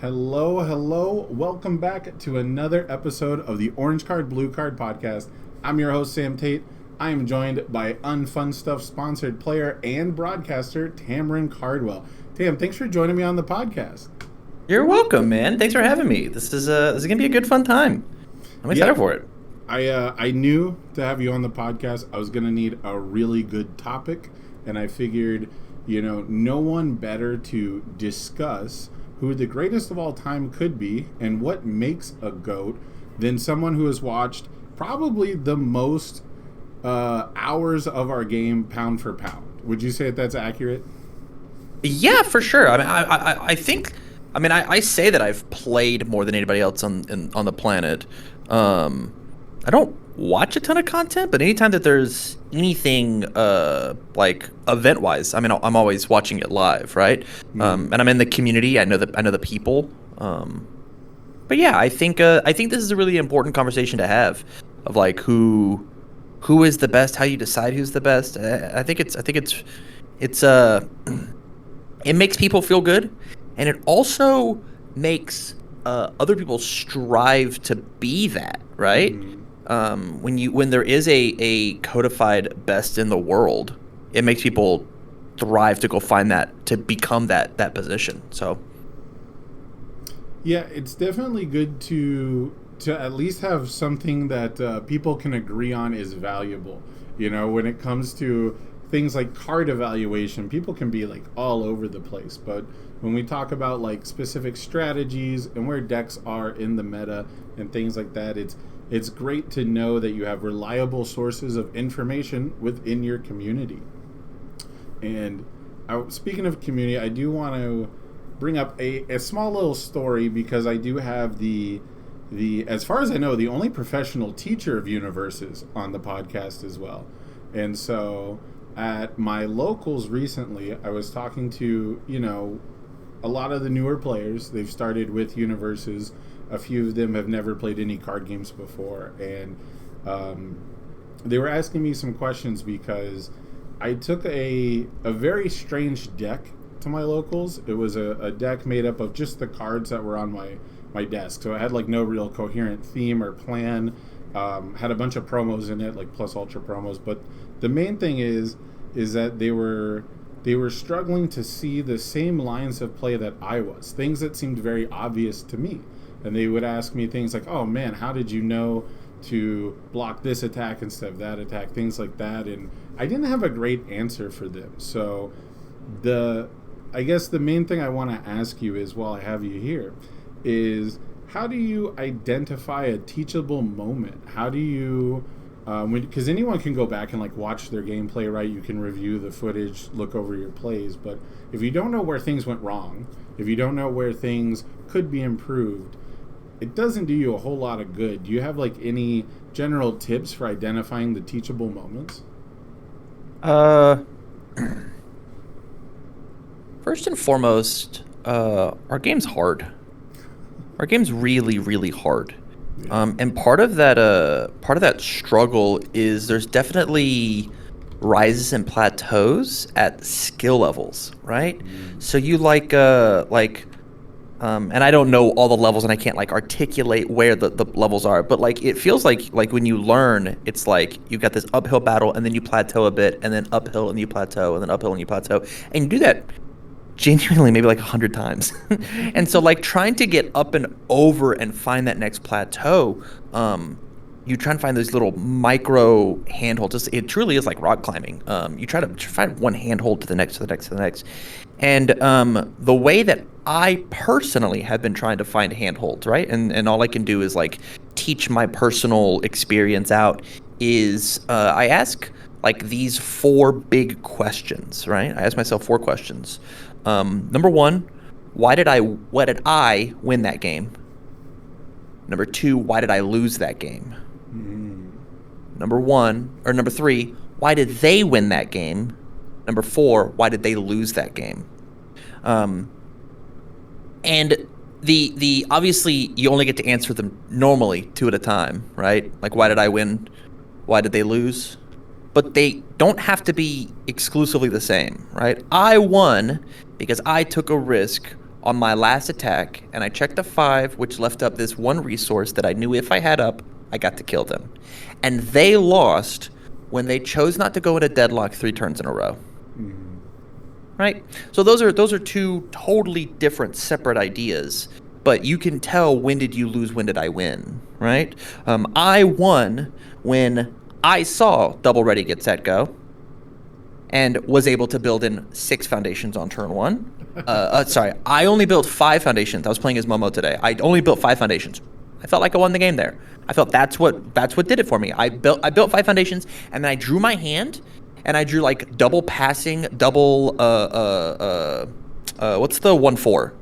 Hello, hello. Welcome back to another episode of the Orange Card, Blue Card podcast. I'm your host, Sam Tate. I am joined by UnFunStuff's sponsored player and broadcaster, Tamren Cardwell. Tam, thanks for joining me on the podcast. You're welcome, man. Thanks for having me. This is gonna be a good fun time. I'm excited for it. I knew to have you on the podcast, I was gonna need a really good topic, and I figured, no one better to discuss who the greatest of all time could be and what makes a GOAT than someone who has watched probably the most hours of our game pound for pound. Would you say that that's accurate? Yeah, for sure. I mean, I think. I mean, I say that I've played more than anybody else on the planet. I don't watch a ton of content, but anytime that there's anything like event-wise, I mean, I'm always watching it live, right? And I'm in the community. I know the people. But yeah, I think this is a really important conversation to have of like who is the best, how you decide who's the best. I think it makes people feel good, and it also makes other people strive to be that, right? When there is a codified best in the world, it makes people thrive to go find that, to become that position. So yeah, it's definitely good to at least have something that people can agree on is valuable. When it comes to things like card evaluation, people can be like all over the place, but when we talk about like specific strategies and where decks are in the meta and things like that, it's great to know that you have reliable sources of information within your community. And speaking of community, I do want to bring up a small little story, because I do have the as far as I know, the only professional teacher of universes on the podcast as well. And so at my locals recently, I was talking to, a lot of the newer players. They've started with universes. A few of them have never played any card games before. And they were asking me some questions because I took a very strange deck to my locals. It was a deck made up of just the cards that were on my desk. So it had like no real coherent theme or plan. Had a bunch of promos in it, like plus ultra promos. But the main thing is that they were struggling to see the same lines of play that I was, things that seemed very obvious to me. And they would ask me things like, oh man, how did you know to block this attack instead of that attack, things like that. And I didn't have a great answer for them. So I guess the main thing I want to ask you is, while I have you here, is how do you identify a teachable moment? How do you, because anyone can go back and like watch their gameplay, right? You can review the footage, look over your plays, but if you don't know where things went wrong, if you don't know where things could be improved, it doesn't do you a whole lot of good. Do you have like any general tips for identifying the teachable moments? First and foremost, our game's hard. Our game's really, really hard. Yeah. And part of that struggle is there's definitely rises and plateaus at skill levels, right? So you and I don't know all the levels, and I can't like articulate where the levels are, but like it feels like when you learn, it's like you got this uphill battle, and then you plateau a bit, and then uphill and you plateau, and then uphill and you plateau, and you do that genuinely maybe like 100 times. And so like trying to get up and over and find that next plateau, you try and find those little micro handholds. It truly is like rock climbing. You try to find one handhold to the next, to the next, to the next. And the way that I personally have been trying to find handholds, right? And all I can do is like teach my personal experience out is I ask like these 4 big questions, right? I ask myself 4 questions. Number 1, why did I win that game? Number 2, why did I lose that game? Number 3, why did they win that game? Number 4, why did they lose that game? And the obviously you only get to answer them normally 2 at a time, right? Like, why did I win? Why did they lose? But they don't have to be exclusively the same, right? I won because I took a risk on my last attack, and I checked a 5, which left up this one resource that I knew if I had up, I got to kill them. And they lost when they chose not to go into deadlock 3 turns in a row. Mm-hmm. Right? So those are two totally different, separate ideas. But you can tell, when did you lose, when did I win, right? I won when I saw double ready, get set, go, and was able to build in 6 foundations on turn 1. Sorry, I only built 5 foundations. I was playing as Momo today. I only built 5 foundations. I felt like I won the game there. I felt that's what did it for me. I built 5 foundations, and then I drew my hand, and I drew like double passing, double what's the 1/4?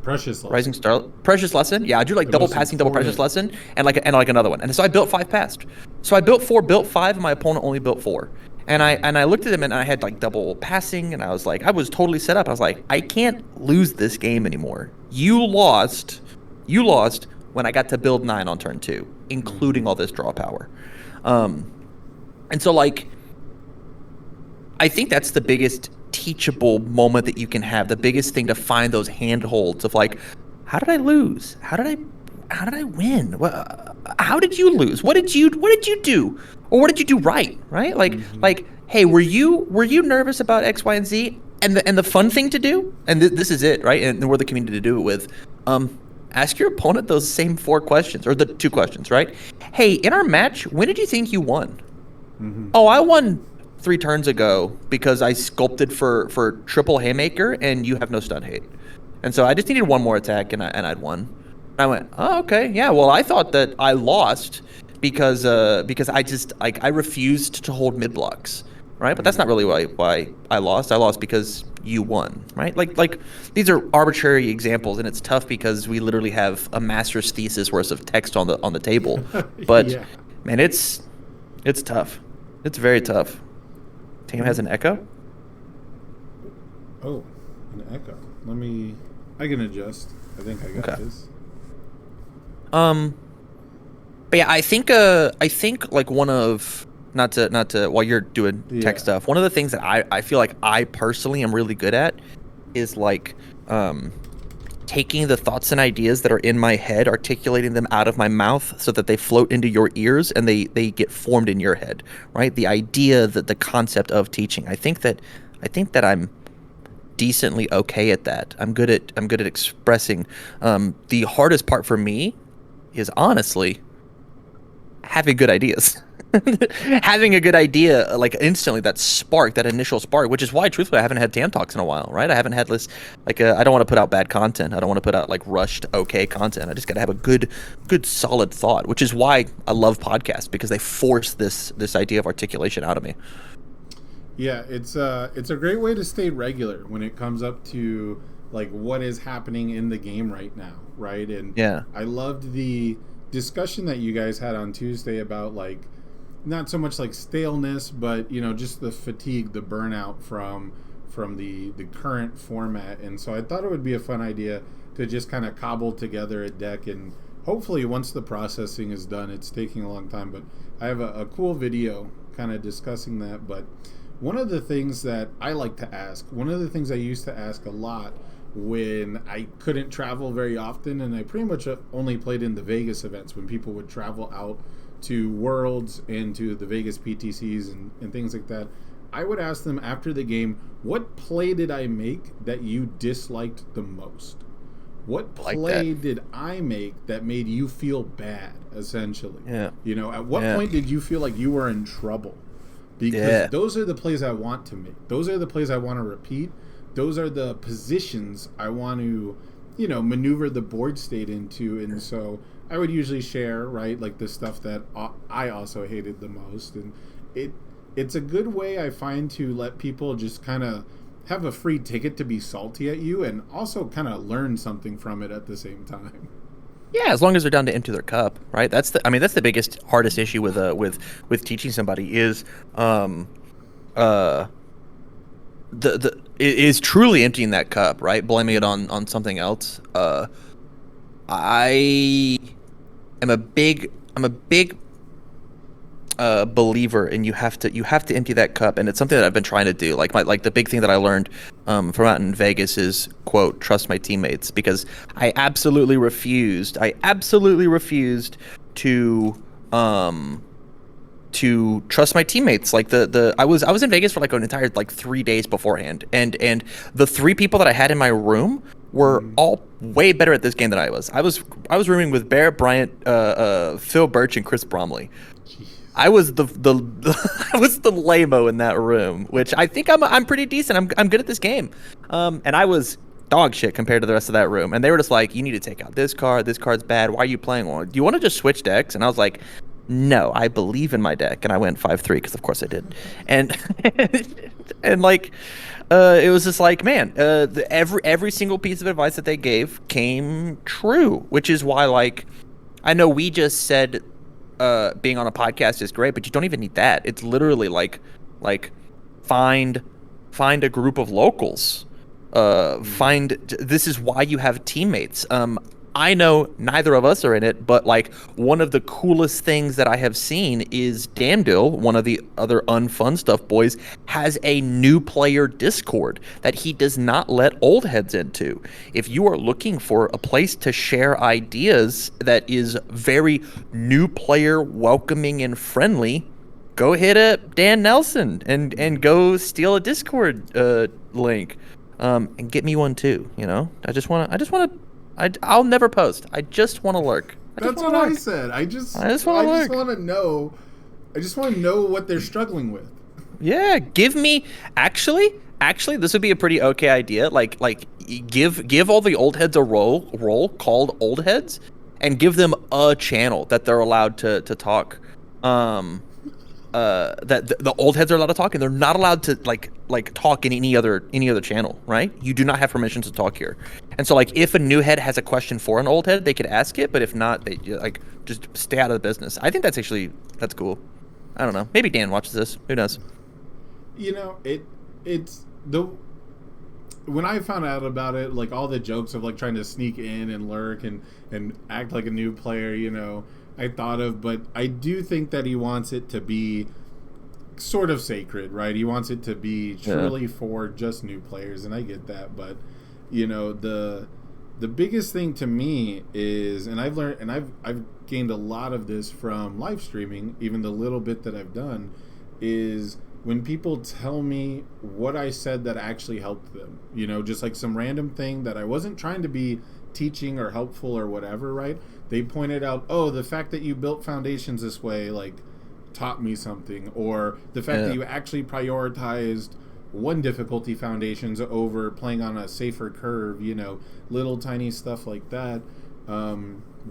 Precious Lesson. Rising Star, Precious Lesson. Yeah, I drew like double passing, double Precious Lesson, and like another one. And so I built 5 past. So I built 4, built 5, and my opponent only built 4. And I looked at him, and I had like double passing, and I was like, I was totally set up. I was like, I can't lose this game anymore. You lost when I got to build 9 on turn 2, including all this draw power. And so like, I think that's the biggest teachable moment that you can have, the biggest thing to find those handholds of like, how did I lose? How did I win? How did you lose? What did you do? Or what did you do right? Like, hey, were you nervous about X, Y, and Z? And the fun thing to do, and this is it, right? And we're the community to do it with. Ask your opponent those same 4 questions, or the 2 questions, right? Hey, in our match, when did you think you won? Mm-hmm. Oh, I won 3 turns ago because I sculpted for triple haymaker, and you have no stun hate. And so I just needed 1 more attack, and I'd won. I went, oh, okay, yeah. Well, I thought that I lost because I just like I refused to hold mid blocks, right? But that's not really why I lost. I lost because you won, right? Like these are arbitrary examples, and it's tough because we literally have a master's thesis worth of text on the table. But yeah. Man, it's tough. It's very tough. Team has an echo. Oh, an echo. I can adjust. I think I got this. But yeah, I think like one of not to while you're doing tech stuff, one of the things that I feel like I personally am really good at is like taking the thoughts and ideas that are in my head, articulating them out of my mouth so that they float into your ears and they get formed in your head, right? The idea, that the concept of teaching. I think that I'm decently okay at that. I'm good at expressing. The hardest part for me is honestly having good ideas. Having a good idea, like instantly, that initial spark, which is why truthfully I haven't had TAM talks in a while, right? I haven't had this, like, I don't want to put out bad content. I don't want to put out like rushed okay content. I just got to have a good solid thought, which is why I love podcasts, because they force this idea of articulation out of me. Yeah, it's a great way to stay regular when it comes up to like what is happening in the game right now, right? And yeah, I loved the discussion that you guys had on Tuesday about like not so much like staleness, but just the fatigue, the burnout from the current format. And so I thought it would be a fun idea to just kind of cobble together a deck, and hopefully once the processing is done, it's taking a long time, but I have a cool video kind of discussing that. But one of the things that I like to ask, one of the things I used to ask a lot when I couldn't travel very often, and I pretty much only played in the Vegas events when people would travel out to Worlds and to the Vegas PTCs and things like that, I would ask them after the game, what play did I make that you disliked the most? What play did I make that made you feel bad, essentially? Yeah. At what point did you feel like you were in trouble? Because those are the plays I want to make. Those are the plays I want to repeat. Those are the positions I want to, maneuver the board state into. And so I would usually share, right, like the stuff that I also hated the most. And it's a good way, I find, to let people just kind of have a free ticket to be salty at you and also kind of learn something from it at the same time. Yeah, as long as they're down to empty their cup, right? That's the biggest, hardest issue with teaching somebody is is truly emptying that cup, right? Blaming it on something else. I am a big believer, and you have to empty that cup, and it's something that I've been trying to do. Like the big thing that I learned from out in Vegas is, quote, trust my teammates, because I absolutely refused to trust my teammates. Like I was in Vegas for like an entire like 3 days beforehand, and the 3 people that I had in my room were all way better at this game than I was. I was rooming with Barrett Bryant, Phil Birch, and Chris Bromley. I was the I was the lame-o in that room, which I think I'm pretty decent. I'm good at this game, and I was dog shit compared to the rest of that room. And they were just like, you need to take out this card. This card's bad. Why are you playing one? Do you want to just switch decks? And I was like, no, I believe in my deck, and I went 5-3 because of course I did, and and like. It was just like, man, every single piece of advice that they gave came true, which is why, like, I know we just said being on a podcast is great, but you don't even need that. It's literally like find a group of locals. This is why you have teammates. I know neither of us are in it, but like one of the coolest things that I have seen is Damdil, one of the other UnFunStuff boys, has a new player Discord that he does not let old heads into. If you are looking for a place to share ideas that is very new player welcoming and friendly, go hit up Dan Nelson and go steal a Discord link, and get me one too. You know, I just want to. I'll never post. I just want to lurk. That's what I said. I just want to know. I just want to know what they're struggling with. Yeah, give me actually this would be a pretty okay idea. Like give all the old heads a role called old heads, and give them a channel that they're allowed to talk. That the old heads are allowed to talk, and they're not allowed to like talk in any other channel, right? You do not have permission to talk here. And so like if a new head has a question for an old head, they could ask it, but if not, they like just stay out of the business. I think that's cool. I don't know. Maybe Dan watches this. Who knows? You know, it's the when I found out about it, like all the jokes of like trying to sneak in and lurk and act like a new player, you know, I thought of, but I do think that he wants it to be sort of sacred, right? He wants it to be truly for just new players, and I get that, but you know, the biggest thing to me is, and I've learned, and I've gained a lot of this from live streaming, even the little bit that I've done, is when people tell me what I said that actually helped them, you know, just like some random thing that I wasn't trying to be teaching or helpful or whatever, right? They pointed out, oh, the fact that you built foundations this way, like, taught me something, or the fact that you actually prioritized one difficulty foundations over playing on a safer curve, you know, little tiny stuff like that.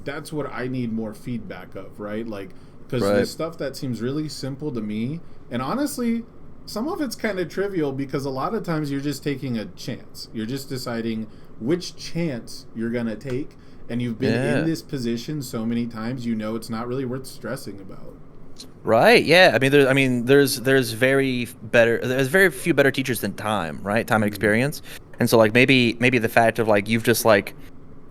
That's what I need more feedback of, right? Like, because the stuff that seems really simple to me, and honestly, some of it's kind of trivial because a lot of times you're just taking a chance. You're just deciding which chance you're going to take, and you've been in this position so many times, you know it's not really worth stressing about. Right. Yeah. I mean, there's very few better teachers than time, right? Time and experience. And so like maybe the fact of like you've just like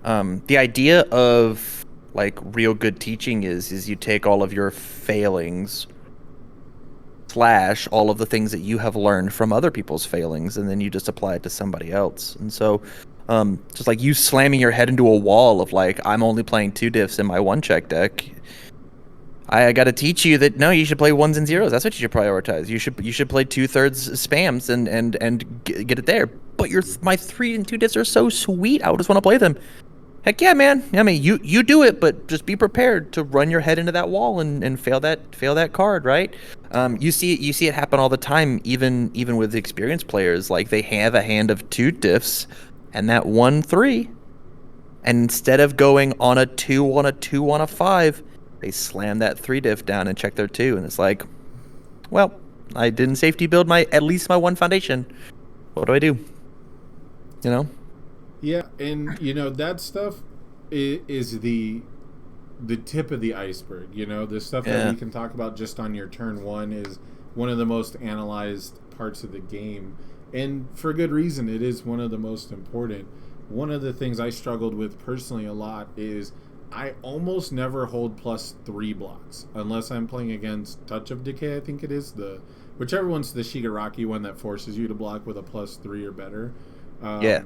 the idea of like real good teaching is you take all of your failings / all of the things that you have learned from other people's failings, and then you just apply it to somebody else. And so just like you slamming your head into a wall of like, I'm only playing 2 diffs in my 1-check deck. I got to teach you that no, you should play 1s and 0s. That's what you should prioritize. You should play 2/3 spams and get it there. But my 3 and 2 diffs are so sweet. I just want to play them. Heck yeah, man. I mean, you do it, but just be prepared to run your head into that wall and fail that card, right? You see it happen all the time, even with experienced players. Like they have a hand of 2 diffs and that 1/3, and instead of going on a 2 on a 2 on a 5. They slam that 3 diff down and check their 2, and it's like, well, I didn't safety build at least my 1 foundation. What do I do? You know? Yeah, and you know that stuff is the tip of the iceberg. You know, the stuff that we can talk about just on your turn 1 is one of the most analyzed parts of the game, and for good reason. It is one of the most important. One of the things I struggled with personally a lot is I almost never hold +3 blocks unless I'm playing against Touch of Decay. I think it is whichever one's the Shigaraki one that forces you to block with a +3 or better. Yeah.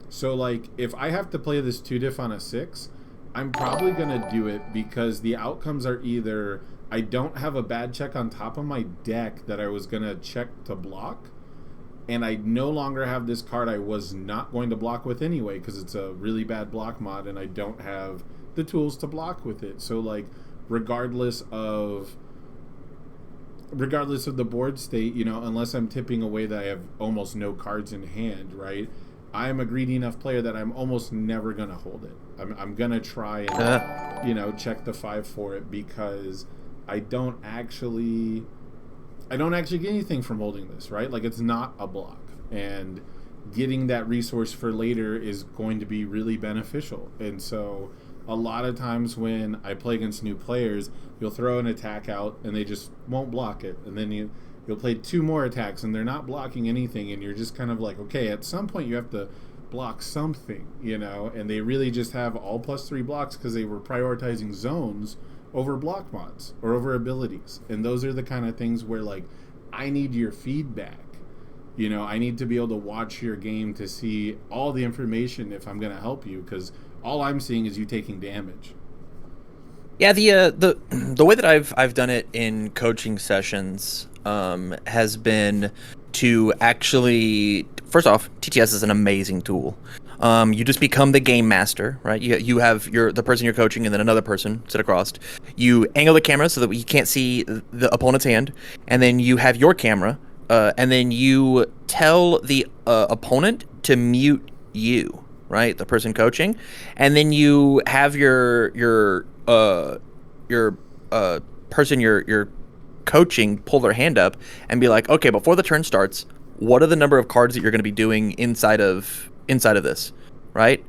So like if I have to play this 2-diff on a 6, I'm probably gonna do it because the outcomes are either I don't have a bad check on top of my deck that I was gonna check to block, and I no longer have this card I was not going to block with anyway because it's a really bad block mod and I don't have the tools to block with it. So like regardless of the board state, you know, unless I'm tipping away that I have almost no cards in hand, right? I'm a greedy enough player that I'm almost never gonna hold it. I'm gonna try and you know, check the 5 for it because I don't actually get anything from holding this, right? Like it's not a block, and getting that resource for later is going to be really beneficial. And so a lot of times when I play against new players, you'll throw an attack out and they just won't block it, and then you'll play 2 more attacks and they're not blocking anything, and you're just kind of like, okay, at some point you have to block something, you know. And they really just have all +3 blocks because they were prioritizing zones over block mods or over abilities. And those are the kind of things where like I need your feedback. You know, I need to be able to watch your game to see all the information if I'm going to help you, because all I'm seeing is you taking damage. Yeah, the way that I've done it in coaching sessions has been to actually, first off, TTS is an amazing tool. You just become the game master, right? You have the person you're coaching and then another person sit across. You angle the camera so that you can't see the opponent's hand, and then you have your camera, and then you tell the opponent to mute you, right? The person coaching, and then you have your person you're coaching pull their hand up and be like, okay, before the turn starts, what are the number of cards that you're going to be doing inside of this, right?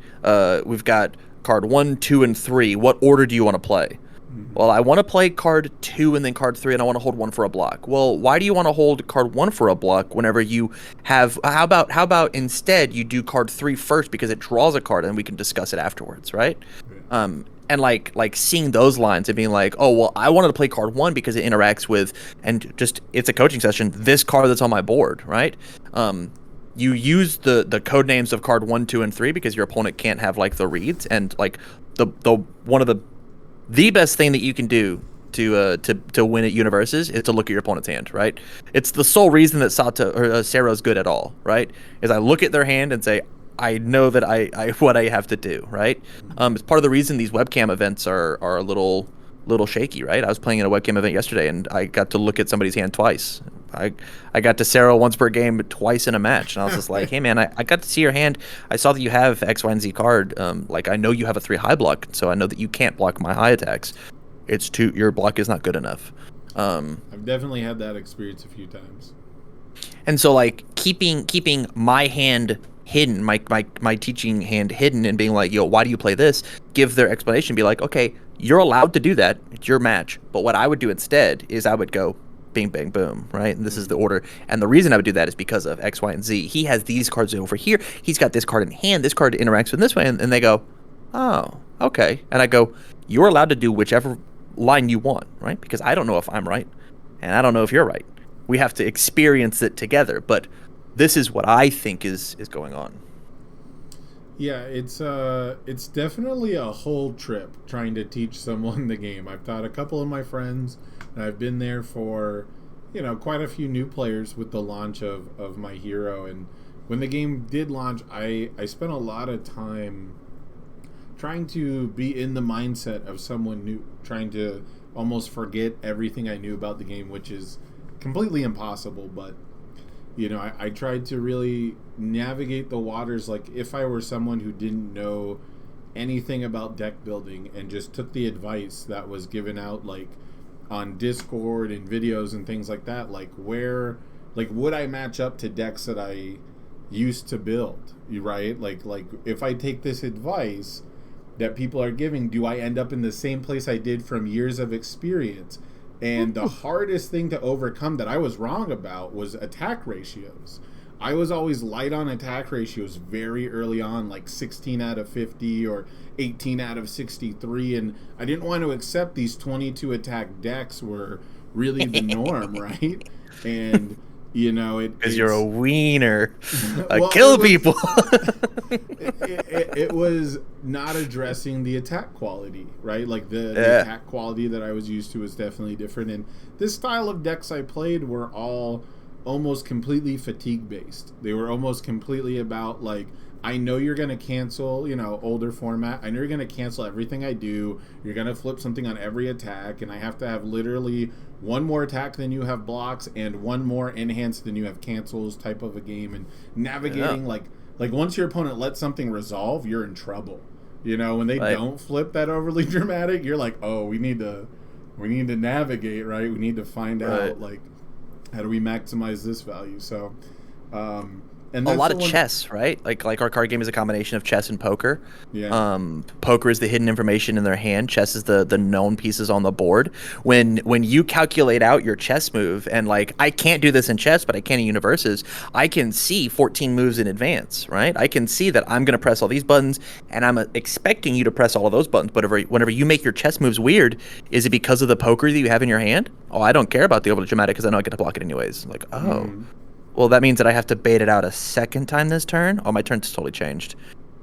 We've got card 1, 2, and 3. What order do you want to play? Mm-hmm. Well, I want to play card 2 and then card 3, and I want to hold 1 for a block. Well, why do you want to hold card 1 for a block whenever you have? How about instead you do card 3 first because it draws a card and we can discuss it afterwards, right? Yeah. And like seeing those lines and being like, oh well, I wanted to play card 1 because it interacts with, and just it's a coaching session, this card that's on my board, right? You use the code names of card 1, 2, and 3 because your opponent can't have like the reads, and like the one of the best thing that you can do to win at Universes is to look at your opponent's hand, right? It's the sole reason that Sero's good at all, right? Is I look at their hand and say, I know that I what I have to do, right? It's part of the reason these webcam events are a little shaky, right? I was playing in a webcam event yesterday and I got to look at somebody's hand twice. I got to Sero once per game, but twice in a match, and I was just like, hey man, I got to see your hand. I saw that you have X, Y, and Z card. Like I know you have a 3 high block, so I know that you can't block my high attacks. It's your block is not good enough. I've definitely had that experience a few times. And so like keeping my hand hidden, my teaching hand hidden, and being like, yo, why do you play this? Give their explanation, be like, okay, you're allowed to do that, it's your match, but what I would do instead is I would go bing bang boom, right? And this is the order, and the reason I would do that is because of X, Y, and Z. He has these cards over here, he's got this card in hand, this card interacts with this way, and they go, oh, okay. And I go, you're allowed to do whichever line you want, right? Because I don't know if I'm right, and I don't know if you're right. We have to experience it together, but this is what I think is going on. Yeah, it's definitely a whole trip trying to teach someone the game. I've taught a couple of my friends, and I've been there for, quite a few new players with the launch of my hero. And when the game did launch, I spent a lot of time trying to be in the mindset of someone new, trying to almost forget everything I knew about the game, which is completely impossible, but I tried to really navigate the waters like if I were someone who didn't know anything about deck building and just took the advice that was given out like on Discord and videos and things like that, like where, like would I match up to decks that I used to build, right? Like if I take this advice that people are giving, do I end up in the same place I did from years of experience? And the hardest thing to overcome that I was wrong about was attack ratios. I was always light on attack ratios very early on, like 16 out of 50 or 18 out of 63, and I didn't want to accept these 22 attack decks were really the norm, right? And because you're a wiener, well, kill people. it was not addressing the attack quality, right? Like the attack quality that I was used to was definitely different. And this style of decks I played were all almost completely fatigue based. They were almost completely about like, I know you're going to cancel, older format. I know you're going to cancel everything I do. You're going to flip something on every attack, and I have to have literally one more attack than you have blocks and one more enhanced than you have cancels type of a game. And navigating like once your opponent lets something resolve, you're in trouble. When they don't flip that overly dramatic, you're like, oh, we need to navigate, right? We need to find out like, how do we maximize this value? So, and a lot of chess, right? Like our card game is a combination of chess and poker. Yeah. Poker is the hidden information in their hand. Chess is the known pieces on the board. When you calculate out your chess move, and like, I can't do this in chess, but I can in universes. I can see 14 moves in advance, right? I can see that I'm going to press all these buttons, and I'm expecting you to press all of those buttons. But whenever you make your chess moves weird, is it because of the poker that you have in your hand? Oh, I don't care about the overly dramatic because I know I get to block it anyways. Like, oh. Well, that means that I have to bait it out a second time this turn. Oh, my turn's totally changed.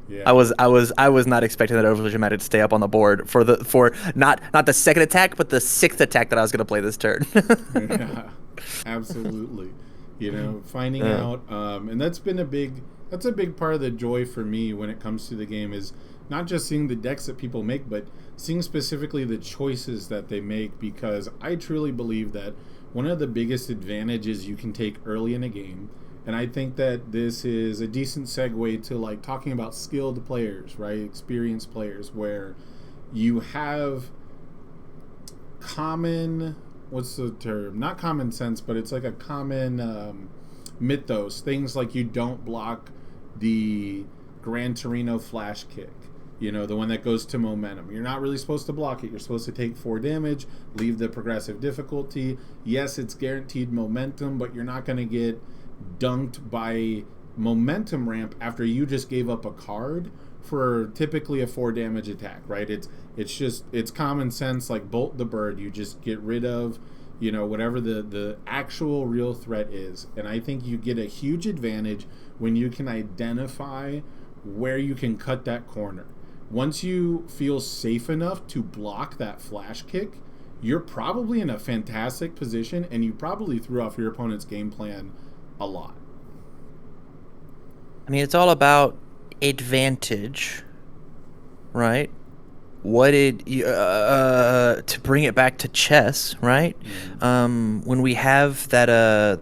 Yeah. I was not expecting that overly dramatic to stay up on the board for not the second attack, but the sixth attack that I was going to play this turn. Yeah, absolutely. Finding out, and that's a big part of the joy for me when it comes to the game is not just seeing the decks that people make, but seeing specifically the choices that they make, because I truly believe that one of the biggest advantages you can take early in a game, and I think that this is a decent segue to like talking about skilled players, right? Experienced players, where you have common, what's the term? Not common sense, but it's like a common mythos. Things like you don't block the Gran Torino flash kick. The one that goes to momentum. You're not really supposed to block it. You're supposed to take 4 damage, leave the progressive difficulty. Yes, it's guaranteed momentum, but you're not going to get dunked by momentum ramp after you just gave up a card for typically a 4 damage attack, right? It's common sense, like bolt the bird. You just get rid of, whatever the actual real threat is. And I think you get a huge advantage when you can identify where you can cut that corner. Once you feel safe enough to block that flash kick, you're probably in a fantastic position, and you probably threw off your opponent's game plan a lot. I mean, it's all about advantage, right? What did you, to bring it back to chess, right? When we have that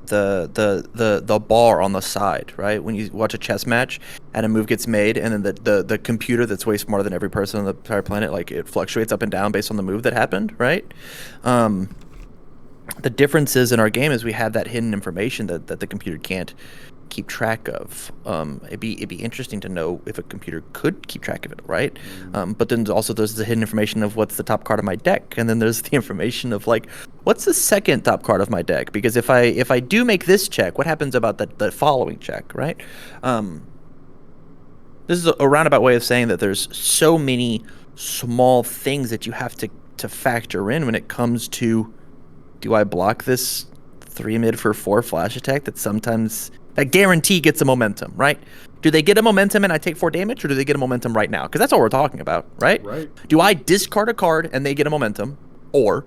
the bar on the side, right? When you watch a chess match and a move gets made, and then the computer that's way smarter than every person on the entire planet, like, it fluctuates up and down based on the move that happened, right? The differences in our game is we have that hidden information that the computer can't keep track of. It'd be interesting to know if a computer could keep track of it, right? But then also there's the hidden information of what's the top card of my deck, and then there's the information of like, what's the second top card of my deck? Because if I do make this check, what happens about the following check, right? This is a roundabout way of saying that there's so many small things that you have to factor in when it comes to, do I block this 3 mid for 4 flash attack that guarantee gets a momentum, right? Do they get a momentum and I take 4 damage, or do they get a momentum right now? Because that's all we're talking about, right? Right. Do I discard a card and they get a momentum, or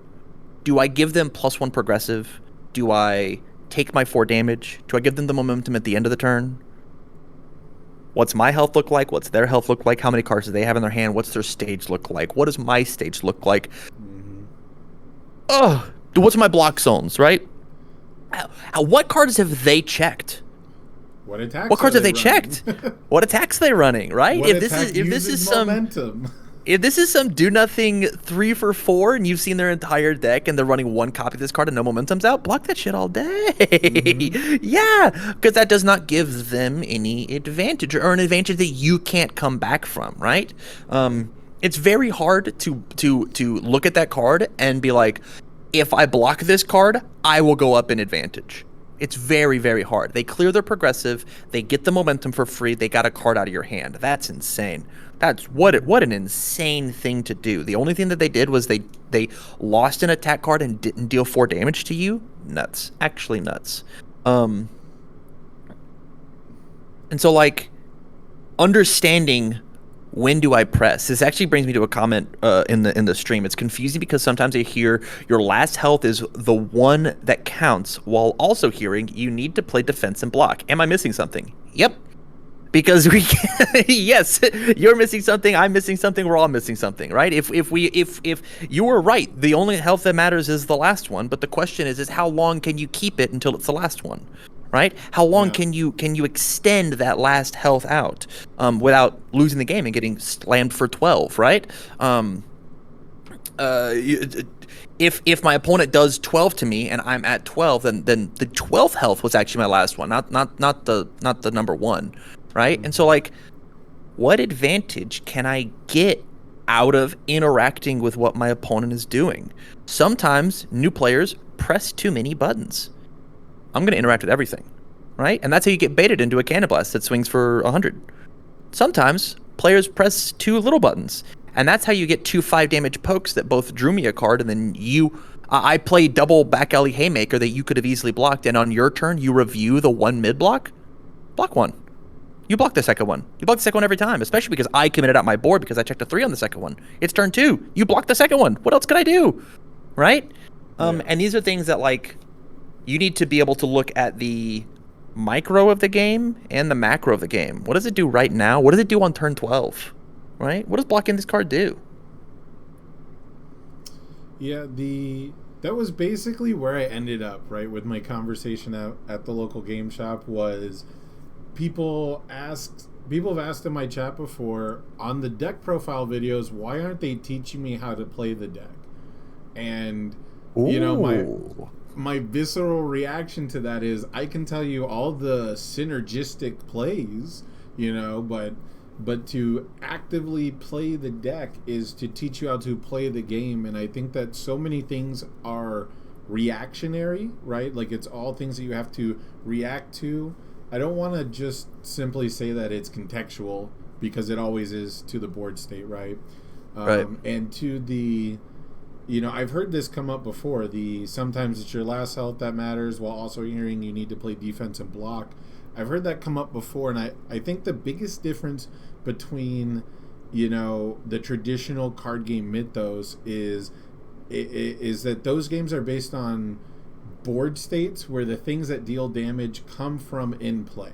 do I give them +1 progressive? Do I take my 4 damage? Do I give them the momentum at the end of the turn? What's my health look like? What's their health look like? How many cards do they have in their hand? What's their stage look like? What does my stage look like? What's my block zones, right? What cards have they checked? What cards have they checked? What attacks are they running, right? If this is some momentum. If this is some do nothing 3 for 4 and you've seen their entire deck and they're running 1 copy of this card and no momentum's out, block that shit all day. Yeah, because that does not give them any advantage, or an advantage that you can't come back from, right? It's very hard to look at that card and be like, if I block this card, I will go up in advantage. It's very, very hard. They clear their progressive, they get the momentum for free, they got a card out of your hand. That's insane. That's what an insane thing to do. The only thing that they did was they lost an attack card and didn't deal 4 damage to you. Nuts. Actually nuts. And so like understanding when do I press? This actually brings me to a comment in the stream. It's confusing because sometimes I hear your last health is the one that counts, while also hearing you need to play defense and block. Am I missing something? Yep. Because we yes, you're missing something, I'm missing something, we're all missing something, right? If you were right, the only health that matters is the last one, but the question is how long can you keep it until it's the last one? Right? How long can you extend that last health out without losing the game and getting slammed for 12? Right? If my opponent does 12 to me and I'm at 12, then the 12th health was actually my last one, not the number 1, right? And so like, what advantage can I get out of interacting with what my opponent is doing? Sometimes new players press too many buttons. I'm going to interact with everything, right? And that's how you get baited into a Cannon Blast that swings for 100. Sometimes players press 2 little buttons, and that's how you get 2 5-damage pokes that both drew me a card, and then I play double back alley haymaker that you could have easily blocked, and on your turn, you review the 1 mid block 1. You block the second one. You block the second one every time, especially because I committed out my board because I checked a 3 on the second one. It's turn 2. You block the second one. What else could I do? Right? And these are things that, like, you need to be able to look at the micro of the game and the macro of the game. What does it do right now? What does it do on turn 12? Right? What does blocking this card do? Yeah, that was basically where I ended up, right, with my conversation at the local game shop. Was people have asked in my chat before on the deck profile videos, why aren't they teaching me how to play the deck? And you know, my visceral reaction to that is I can tell you all the synergistic plays, you know, but to actively play the deck is to teach you how to play the game. And I think that so many things are reactionary, right? Like, it's all things that you have to react to. I don't want to just simply say that it's contextual, because it always is to the board state, right? Right. And to the, you know, I've heard this come up before, sometimes it's your last health that matters, while also hearing you need to play defense and block. I've heard that come up before, and I think the biggest difference between, you know, the traditional card game mythos is that those games are based on board states where the things that deal damage come from in play.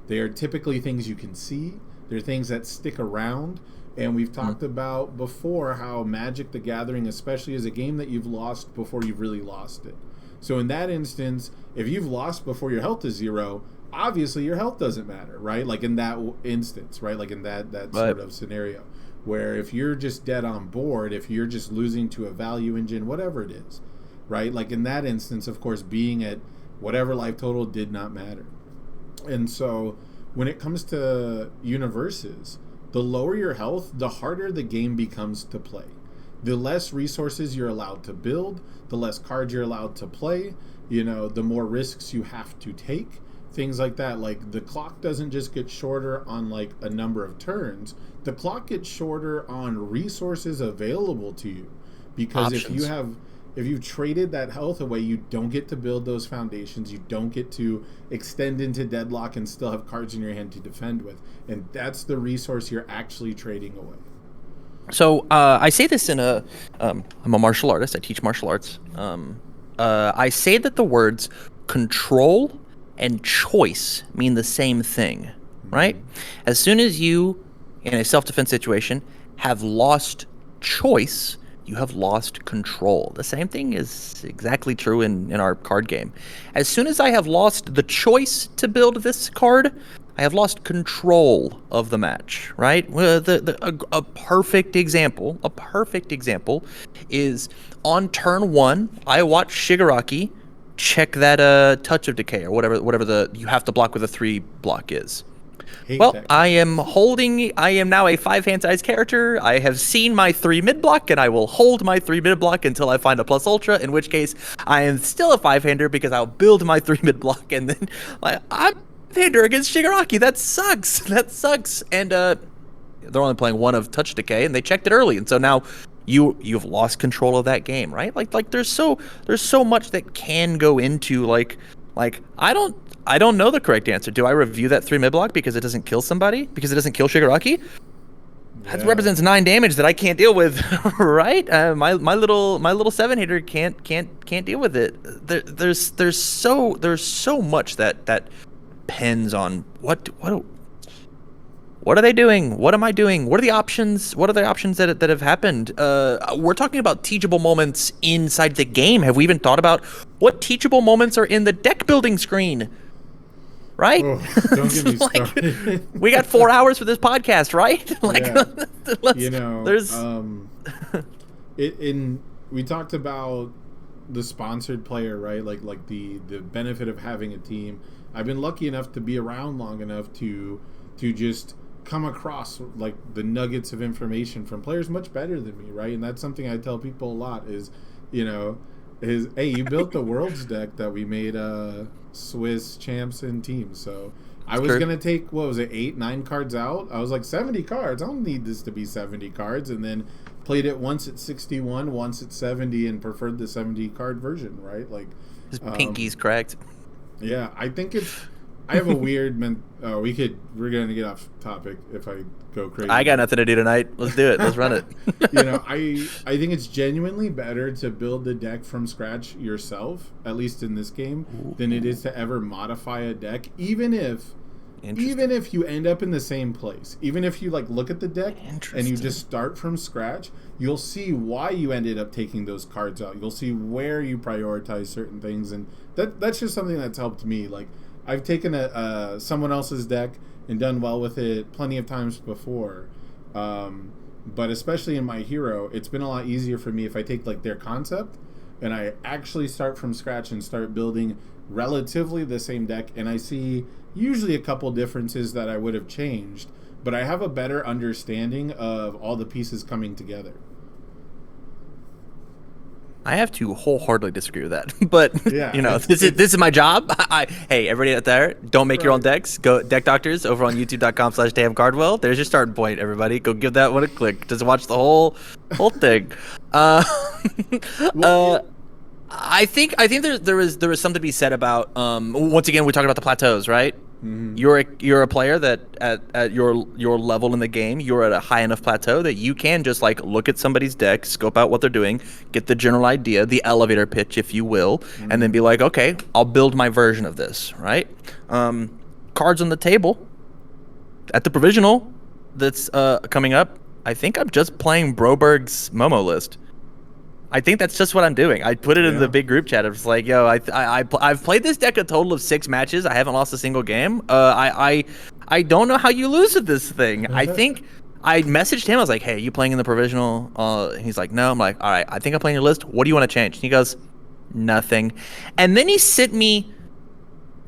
They are typically things you can see. They're things that stick around. And we've talked about before how Magic the Gathering, especially, is a game that you've lost before you've really lost it. So in that instance, if you've lost before your health is 0, obviously your health doesn't matter, right? Like in that instance, right? Like in that sort of scenario, where if you're just dead on board, if you're just losing to a value engine, whatever it is, right? Like in that instance, of course, being at whatever life total did not matter. And so when it comes to universes, the lower your health, the harder the game becomes to play. The less resources you're allowed to build, the less cards you're allowed to play, you know, the more risks you have to take, things like that. Like, the clock doesn't just get shorter on, like, a number of turns. The clock gets shorter on resources available to you. Because Options. if you've traded that health away, you don't get to build those foundations. You don't get to extend into deadlock and still have cards in your hand to defend with. And that's the resource you're actually trading away. So I say this I'm a martial artist. I teach martial arts. I say that the words control and choice mean the same thing, right? As soon as you, in a self-defense situation, have lost choice, you have lost control. The same thing is exactly true in our card game. As soon as I have lost the choice to build this card, I have lost control of the match, right? A perfect example is on turn 1, I watch Shigaraki check that touch of decay or whatever you have to block with a 3 block is. Hate Well, that. I am now a 5-hand-sized character. I have seen my 3 mid block, and I will hold my 3 mid block until I find a plus ultra, in which case I am still a 5-hander because I'll build my 3 mid block, and then I'm 5-hander against Shigaraki. That sucks. That sucks. And they're only playing 1 of Touch Decay, and they checked it early, and so now you've lost control of that game, right? Like there's so much that can go into like I don't know the correct answer. Do I review that 3 mid block because it doesn't kill somebody? Because it doesn't kill Shigaraki? Yeah. That represents 9 damage that I can't deal with, right? My little 7-hater can't deal with it. There's so much that depends on what are they doing? What am I doing? What are the options? What are the options that have happened? We're talking about teachable moments inside the game. Have we even thought about what teachable moments are in the deck building screen? Right? Oh, don't get me started. We got 4 hours for this podcast, right? We talked about the sponsored player, right? Like the benefit of having a team. I've been lucky enough to be around long enough to just come across like the nuggets of information from players much better than me, right? And that's something I tell people a lot is, hey, you built the Worlds deck that we made Swiss champs and teams. So I was going to take, 8, 9 cards out? I was like, 70 cards. I don't need this to be 70 cards. And then played it once at 61, once at 70, and preferred the 70 card version, right? Like his pinky's cracked. Yeah, I think I have a weird we're going to get off topic if I go crazy. I got nothing to do tonight. Let's do it. Let's run it. I think it's genuinely better to build the deck from scratch yourself, at least in this game, than it is to ever modify a deck, even if you end up in the same place. Even if you look at the deck and you just start from scratch, you'll see why you ended up taking those cards out. You'll see where you prioritize certain things, and that's just something that's helped me. Like, I've taken someone else's deck and done well with it plenty of times before, but especially in my hero, it's been a lot easier for me if I take their concept and I actually start from scratch and start building relatively the same deck, and I see usually a couple differences that I would have changed, but I have a better understanding of all the pieces coming together. I have to wholeheartedly disagree with that, but yeah, this is my job. Hey, everybody out there, don't make your own decks. Go Deck Doctors over on YouTube.com/DamnCardwell. There's your starting point, everybody. Go give that one a click. Just watch the whole thing. I think there was something to be said about. Once again, we're talking about the plateaus, right? Mm-hmm. You're a player that at your level in the game, you're at a high enough plateau that you can just look at somebody's deck, scope out what they're doing, get the general idea, the elevator pitch, if you will, mm-hmm. and then be like, okay, I'll build my version of this, right? Cards on the table at the provisional that's coming up. I think I'm just playing Broberg's Momo list. I think that's just what I'm doing. I put it in the big group chat. I was like, yo, I've played this deck a total of 6 matches. I haven't lost a single game. I don't know how you lose with this thing. I think I messaged him. I was like, hey, are you playing in the provisional? And he's like, no. I'm like, all right, I think I'm playing your list. What do you want to change? And he goes, nothing. And then he sent me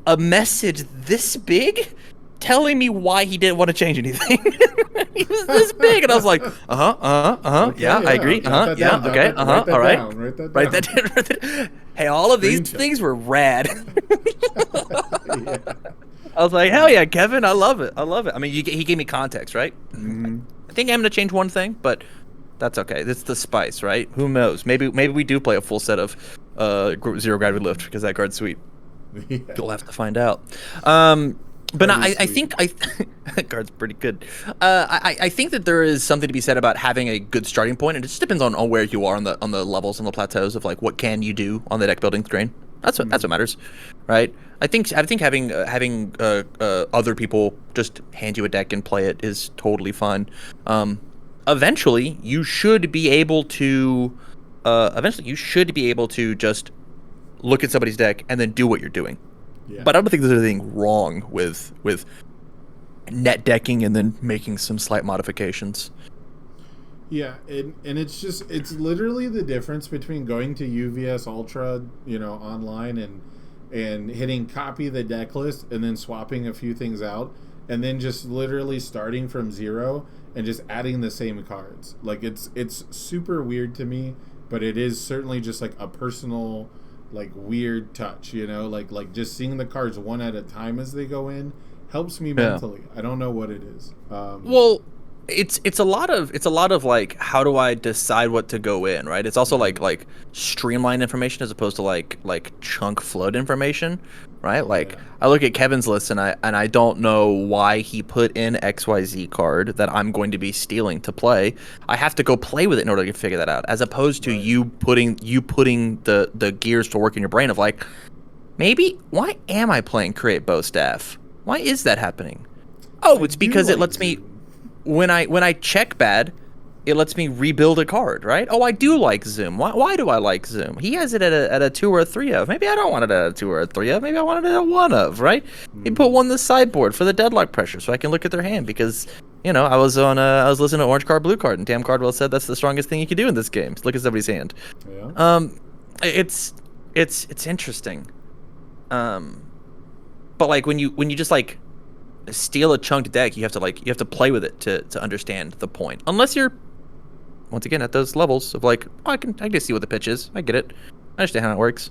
a message this big telling me why he didn't want to change anything. He was this big, and I was like, okay, yeah, I agree, yeah, okay, all right, write that down. Hey, all of these things were rad. Yeah. I was like, hell yeah, Kevin, I love it. I mean, he gave me context, right? Mm-hmm. I think I'm gonna change one thing, but that's okay. It's the spice, right? Who knows? Maybe we do play a full set of Zero Gravity Lift because that card's sweet. Yeah. You'll have to find out. But I think that card's pretty good. I think that there is something to be said about having a good starting point, and it just depends on where you are on the levels and the plateaus of what can you do on the deck building screen. That's what matters, right? I think having other people just hand you a deck and play it is totally fun. Eventually, you should be able to just look at somebody's deck and then do what you're doing. Yeah. But I don't think there's anything wrong with net decking and then making some slight modifications. Yeah, and it's literally the difference between going to UVS Ultra, online and hitting copy the deck list and then swapping a few things out, and then just literally starting from zero and just adding the same cards. Like it's super weird to me, but it is certainly just like a personal like weird touch, you know, like just seeing the cards one at a time as they go in helps me mentally. I don't know what it is. Well, it's a lot of like, how do I decide what to go in, right? It's also like streamlined information as opposed to like chunk float information, right? Like I look at Kevin's list and I don't know why he put in XYZ card that I'm going to be stealing to play. I have to go play with it in order to figure that out, as opposed to you putting the gears to work in your brain of like, maybe why am I playing create bow staff? Why is that happening? Oh, it's because it lets me, when I check bad, it lets me rebuild a card, right? Oh, I do like Zoom. Why do I like Zoom? He has it at a 2 or a 3 of. Maybe I don't want it at a 2 or a 3 of. Maybe I want it at a 1 of, right? He put one in the sideboard for the deadlock pressure so I can look at their hand because, you know, I was listening to Orange Card, Blue Card, and Cardwell said that's the strongest thing you can do in this game. Look at somebody's hand. Yeah. It's interesting. But like when you just like steal a chunked deck, you have to play with it to understand the point. Unless you're, once again, at those levels of like, oh, I can see what the pitch is. I get it. I understand how it works.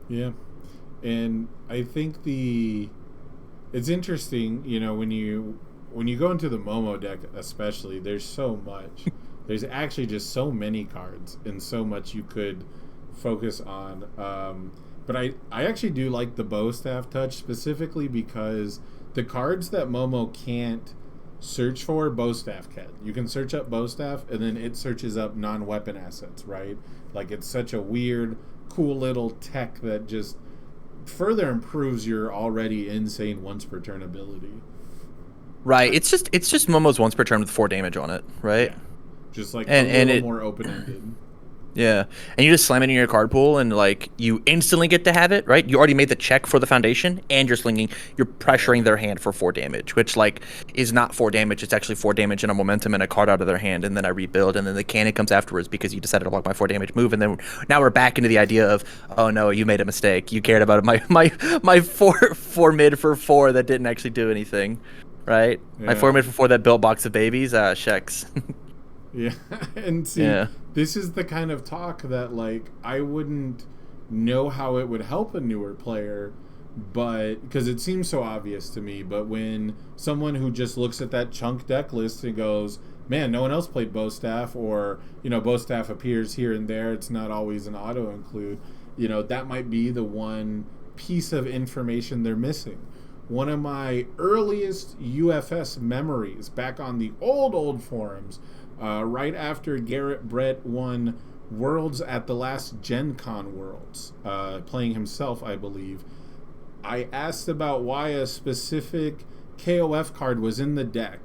Yeah, and I think it's interesting, you know, when you go into the Momo deck, especially, there's so much. There's actually just so many cards and so much you could focus on. But I actually do like the bow staff touch specifically because the cards that Momo can't search for, bow staff can. You can search up bow staff and then it searches up non-weapon assets, right? Like it's such a weird, cool little tech that just further improves your already insane once per turn ability. Right. It's just Momo's once per turn with 4 damage on it, right? Yeah. Just like a little more open-ended. Yeah, and you just slam it in your card pool, and like you instantly get to have it, right? You already made the check for the foundation, and you're pressuring their hand for 4 damage, which like is not 4 damage. It's actually 4 damage and a momentum and a card out of their hand, and then I rebuild, and then the cannon comes afterwards because you decided to block my 4 damage move, and then now we're back into the idea of, oh no, you made a mistake. You cared about my 4 mid for 4 that didn't actually do anything, right? Yeah. My 4 mid for 4 that built box of babies, shucks. Yeah, and see, this is the kind of talk that, like, I wouldn't know how it would help a newer player, but because it seems so obvious to me, but when someone who just looks at that chunk deck list and goes, man, no one else played bow staff, or, you know, bow staff appears here and there, it's not always an auto include, you know, that might be the one piece of information they're missing. One of my earliest UFS memories back on the old forums, right after Garrett Brett won Worlds at the last Gen Con Worlds, playing himself, I believe, I asked about why a specific KOF card was in the deck.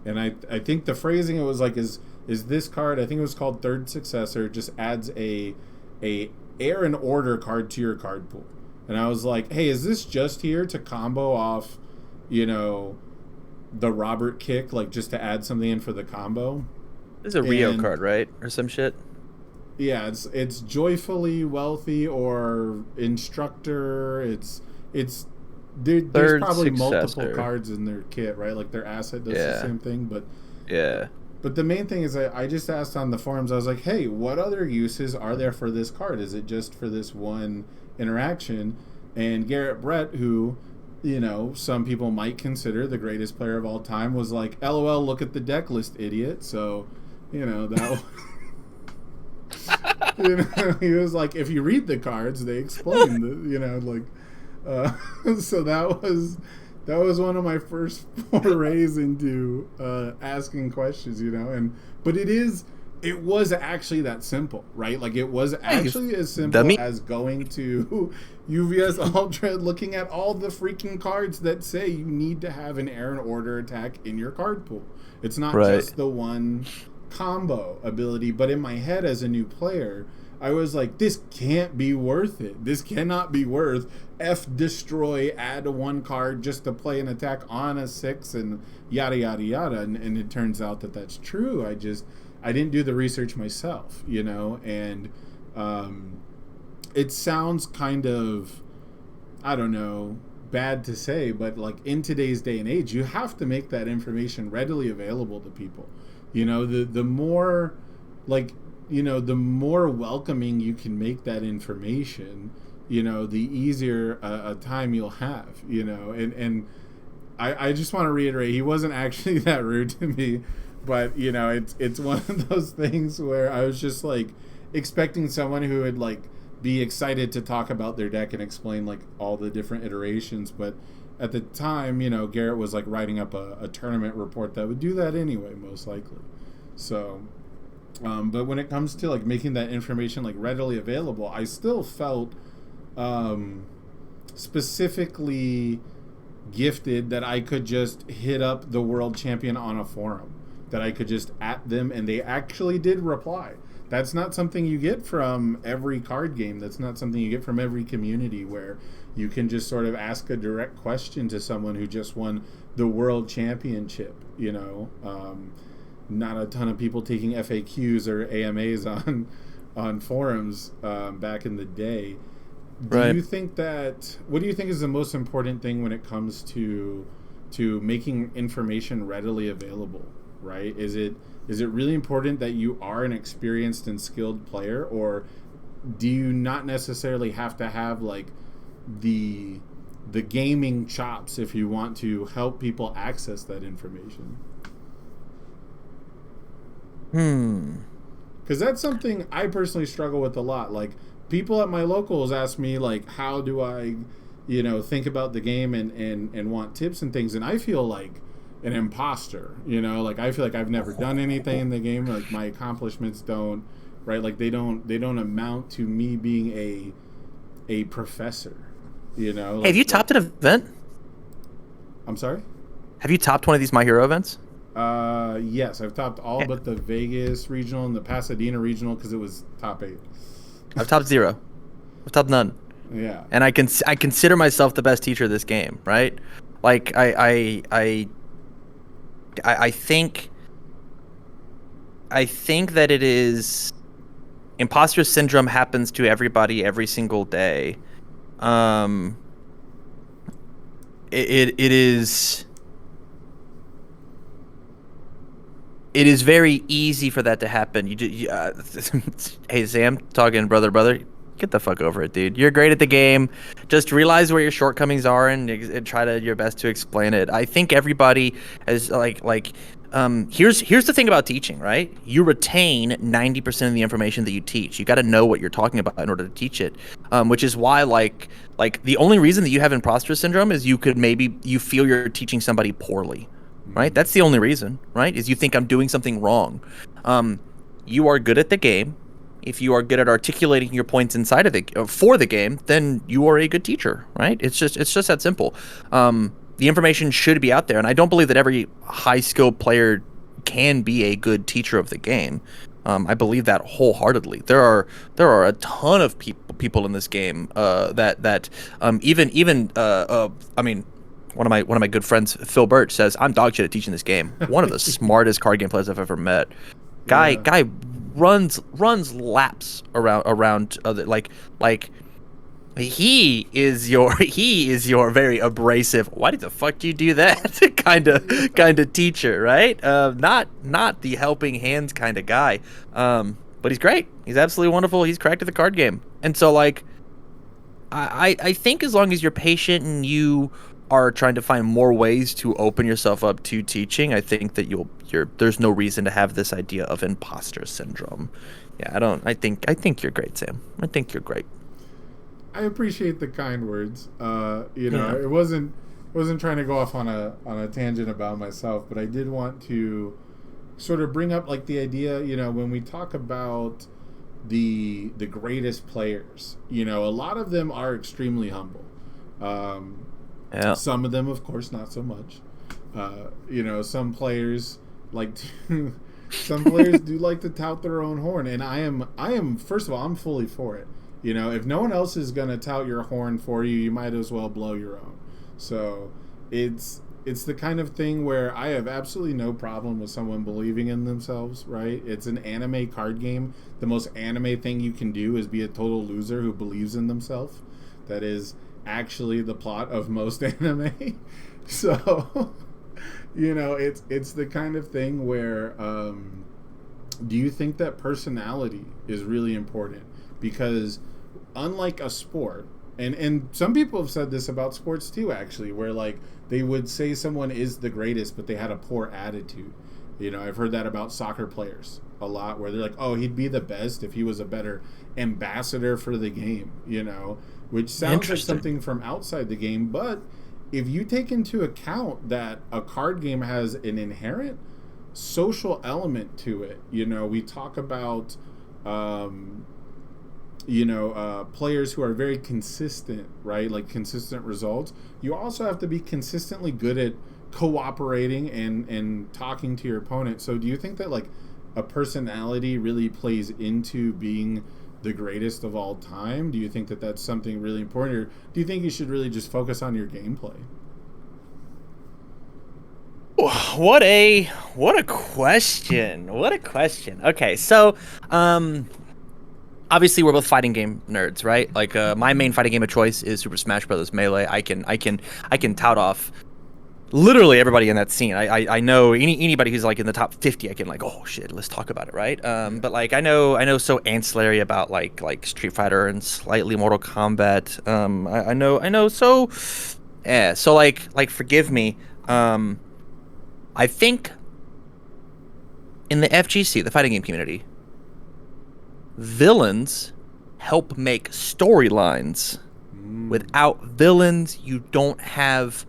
And I think the phrasing, it was like, is this card, I think it was called Third Successor, just adds a Air and Order card to your card pool. And I was like, hey, is this just here to combo off, you know, the Robert kick, like just to add something in for the combo? This is a Rio card, right? Or some shit? Yeah, it's Joyfully Wealthy or Instructor. There's probably multiple cards in their kit, right? Like their asset does the same thing, but yeah. But the main thing is I just asked on the forums, I was like, hey, what other uses are there for this card? Is it just for this one interaction? And Garrett Brett, who, you know, some people might consider the greatest player of all time, was like, LOL, look at the deck list, idiot. So, you know, that you know, he was like, if you read the cards, they explain the, you know, like, so that was one of my first forays into asking questions, you know, but it was actually that simple, right? Like it was actually as simple as going to UVS Ultra, looking at all the freaking cards that say you need to have an Air and Order attack in your card pool. It's not just the one combo ability, but in my head as a new player, I was like, this can't be worth it. This cannot be worth destroy, add a 1 card just to play an attack on a 6 and yada, yada, yada. And it turns out that that's true. I didn't do the research myself, you know, and it sounds kind of, I don't know, bad to say, but like in today's day and age, you have to make that information readily available to people. The more like the more welcoming you can make that information, the easier a time you'll have. And I just want to reiterate, he wasn't actually that rude to me, but it's one of those things where I was just like expecting someone who would like be excited to talk about their deck and explain like all the different iterations. But at the time, Garrett was like writing up a tournament report that would do that anyway, most likely. So, but when it comes to like making that information like readily available, I still felt specifically gifted that I could just hit up the world champion on a forum, that I could just at them and they actually did reply. That's not something you get from every card game. That's not something you get from every community, where you can just sort of ask a direct question to someone who just won the world championship. Not a ton of people taking FAQs or AMAs on forums back in the day. Right. What do you think is the most important thing when it comes to making information readily available, right? Is it really important that you are an experienced and skilled player, or do you not necessarily have to have like the gaming chops if you want to help people access that information? Because that's something I personally struggle with a lot. Like, people at my locals ask me like, how do I think about the game and want tips and things, and I feel like an imposter. Like, I feel like I've never done anything in the game. Like, my accomplishments don't, right, like they don't amount to me being a professor. Like, hey, have you topped an event? I'm sorry? Have you topped one of these My Hero events? Yes, I've topped all but the Vegas regional and the Pasadena regional because it was top 8. I've topped 0. I've topped none. Yeah. And I consider myself the best teacher of this game, right? Like, I think that it is, Imposter Syndrome happens to everybody every single day. It is very easy for that to happen. Hey, Sam, talking brother, get the fuck over it, dude. You're great at the game. Just realize where your shortcomings are and try to your best to explain it. I think everybody has here's the thing about teaching, right? You retain 90% of the information that you teach. You got to know what you're talking about in order to teach it, which is why like the only reason that you have imposter syndrome is you feel you're teaching somebody poorly. Right? That's the only reason, right? Is you think I'm doing something wrong. You are good at the game. If you are good at articulating your points inside of for the game, then you are a good teacher, right? It's just that simple. The information should be out there, and I don't believe that every high-skill player can be a good teacher of the game. I believe that wholeheartedly. There are a ton of people in this game that I mean. One of my good friends, Phil Birch, says I'm dog shit at teaching this game. One of the smartest card game players I've ever met. Guy runs laps around other like he is your very abrasive. Why did the fuck you do that? kind of teacher, right? Not the helping hands kind of guy. But he's great. He's absolutely wonderful. He's cracked at the card game, and so like I think as long as you're patient and you are trying to find more ways to open yourself up to teaching, I think that there's no reason to have this idea of imposter syndrome. Yeah, I think you're great, Sam. I think you're great. I appreciate the kind words. It wasn't trying to go off on a tangent about myself, but I did want to sort of bring up like the idea, when we talk about the greatest players, a lot of them are extremely humble. Yeah. Some of them, of course, not so much. Some players some players do like to tout their own horn, and I am first of all, I'm fully for it. If no one else is gonna tout your horn for you, you might as well blow your own. So it's the kind of thing where I have absolutely no problem with someone believing in themselves, right? It's an anime card game. The most anime thing you can do is be a total loser who believes in themselves. That is actually the plot of most anime. So, it's the kind of thing where, do you think that personality is really important? Because unlike a sport, and some people have said this about sports too, actually, where like they would say someone is the greatest, but they had a poor attitude. I've heard that about soccer players a lot, where they're like, oh, he'd be the best if he was a better ambassador for the game, which sounds like something from outside the game. But if you take into account that a card game has an inherent social element to it, we talk about, players who are very consistent, right? Like consistent results. You also have to be consistently good at cooperating and talking to your opponent. So do you think that like a personality really plays into being the greatest of all time? Do you think that that's something really important, or do you think you should really just focus on your gameplay? What a question. What a question. Okay, so obviously we're both fighting game nerds, right? Like my main fighting game of choice is Super Smash Bros. Melee. I can tout off literally everybody in that scene. I know anybody who's like in the top 50. I can like, oh shit, let's talk about it, right? But like I know so ancillary about like Street Fighter and slightly Mortal Kombat. I know so yeah. So like forgive me. I think in the FGC, the fighting game community, villains help make storylines. Without villains, you don't have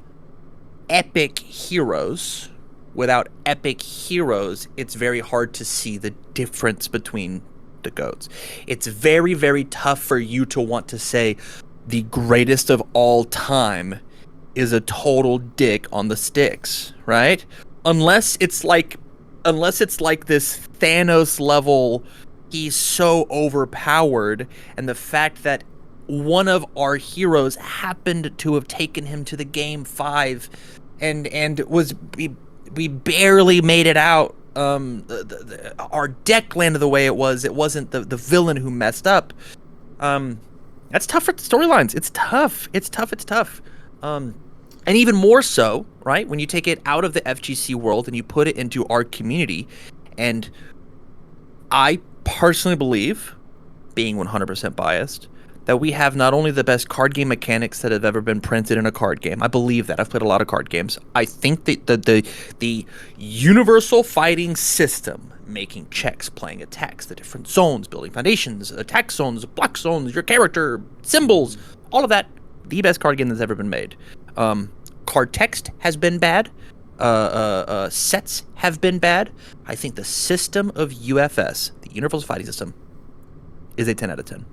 epic heroes. Without epic heroes, it's very hard to see the difference between the goats. It's very, very tough for you to want to say the greatest of all time is a total dick on the sticks, right? Unless it's like this Thanos level, he's so overpowered, and the fact that one of our heroes happened to have taken him to the game 5 and we barely made it out. Our deck landed the way it was. It wasn't the villain who messed up. That's tough for storylines. It's tough. And even more so, right, when you take it out of the FGC world and you put it into our community. And I personally believe, being 100% biased, that we have not only the best card game mechanics that have ever been printed in a card game. I believe that. I've played a lot of card games. I think that the universal fighting system, making checks, playing attacks, the different zones, building foundations, attack zones, block zones, your character, symbols, all of that, the best card game that's ever been made. Card text has been bad. Sets have been bad. I think the system of UFS, the Universal Fighting System, is a 10 out of 10.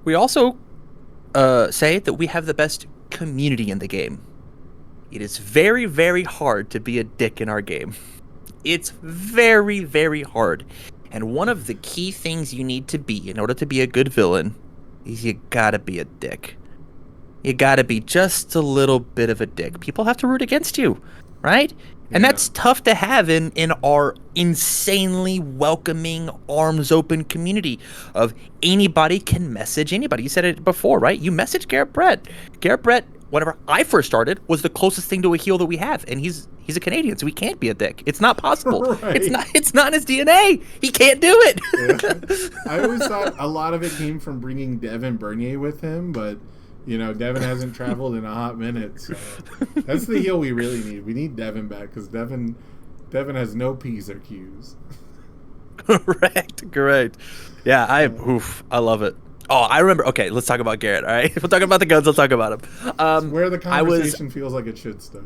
We also say that we have the best community in the game. It is very, very hard to be a dick in our game. It's very, very hard. And one of the key things you need to be in order to be a good villain is you gotta be a dick. You gotta be just a little bit of a dick. People have to root against you, right? And that's tough to have in our insanely welcoming, arms open community of anybody can message anybody. You said it before, right? You message Garrett Brett. Garrett Brett, whenever I first started, was the closest thing to a heel that we have, and he's a Canadian, so he can't be a dick. It's not possible. Right. It's not in his DNA. He can't do it. Yeah. I always thought a lot of it came from bringing Devin Bernier with him, but Devin hasn't traveled in a hot minute, so that's the heel we really need. We need Devin back because Devin has no P's or Q's. Correct. Yeah, I love it. Oh, I remember. Okay, let's talk about Garrett. All right, if we're talking about the guns, let's talk about him. Where the conversation feels like it should start.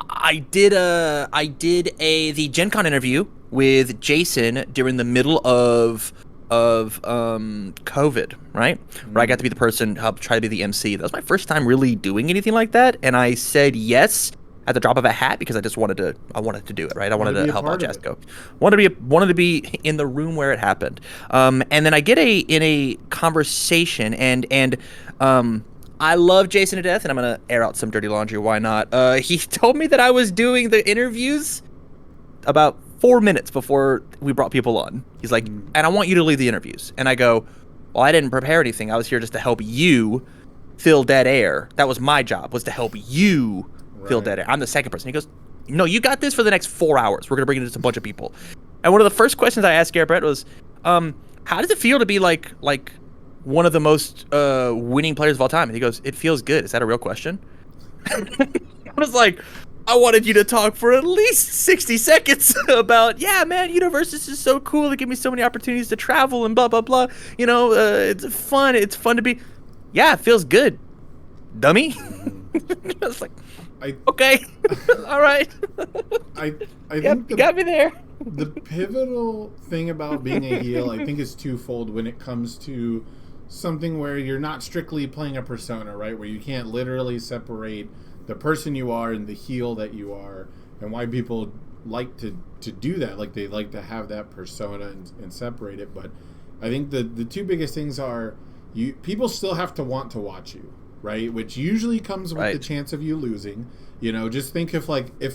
I did the Gen Con interview with Jason during the middle of COVID, right? Where I got to be the person who helped try to be the MC. That was my first time really doing anything like that, and I said yes at the drop of a hat because I wanted to do it, right? I wanted to help out Jessica. Wanted to be in the room where it happened. And then I get in a conversation and I love Jason to death, and I'm gonna air out some dirty laundry. Why not? He told me that I was doing the interviews about 4 minutes before we brought people on. He's like, and I want you to lead the interviews. And I go, well, I didn't prepare anything. I was here just to help you fill dead air. That was my job, was to help you fill dead air. I'm the second person. He goes, no, you got this for the next 4 hours. We're going to bring in just a bunch of people. And one of the first questions I asked Garrett Brett was, how does it feel to be like one of the most winning players of all time? And he goes, it feels good. Is that a real question? I was like, I wanted you to talk for at least 60 seconds about, yeah, man, Universus is so cool. They give me so many opportunities to travel and blah, blah, blah. You know, it's fun. It's fun to be. Yeah, it feels good. Dummy. I was like, okay. All right. I think you got me there. The pivotal thing about being a heel, I think, is twofold when it comes to something where you're not strictly playing a persona, right? Where you can't literally separate the person you are and the heel that you are, and why people like to do that. Like, they like to have that persona and separate it. But I think the two biggest things are people still have to want to watch you, right? Which usually comes with the chance of you losing. You know, just think if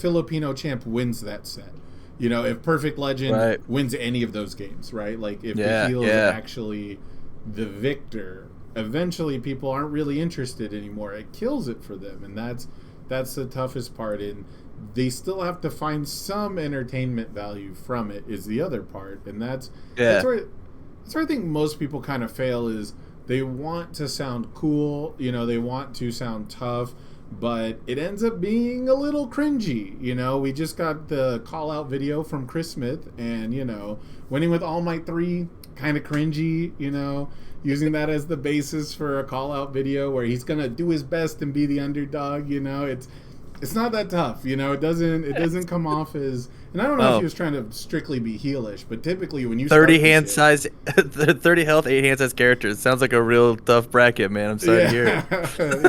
Filipino Champ wins that set. You know, if Perfect Legend wins any of those games, right? Like, if the heel is actually the victor, eventually people aren't really interested anymore. It kills it for them, and that's the toughest part. And they still have to find some entertainment value from it is the other part. And that's where I think most people kind of fail is they want to sound cool, you know, they want to sound tough, but it ends up being a little cringy. You know, we just got the call-out video from Chris Smith, and, you know, winning with All Might 3, kind of cringy, you know, using that as the basis for a call-out video where he's going to do his best and be the underdog, you know. It's not that tough, you know. It doesn't come off as, and I don't know if he was trying to strictly be heelish, but typically when you 30 hand size, 30 health, 8 hand size characters, sounds like a real tough bracket, man. I'm sorry to hear it.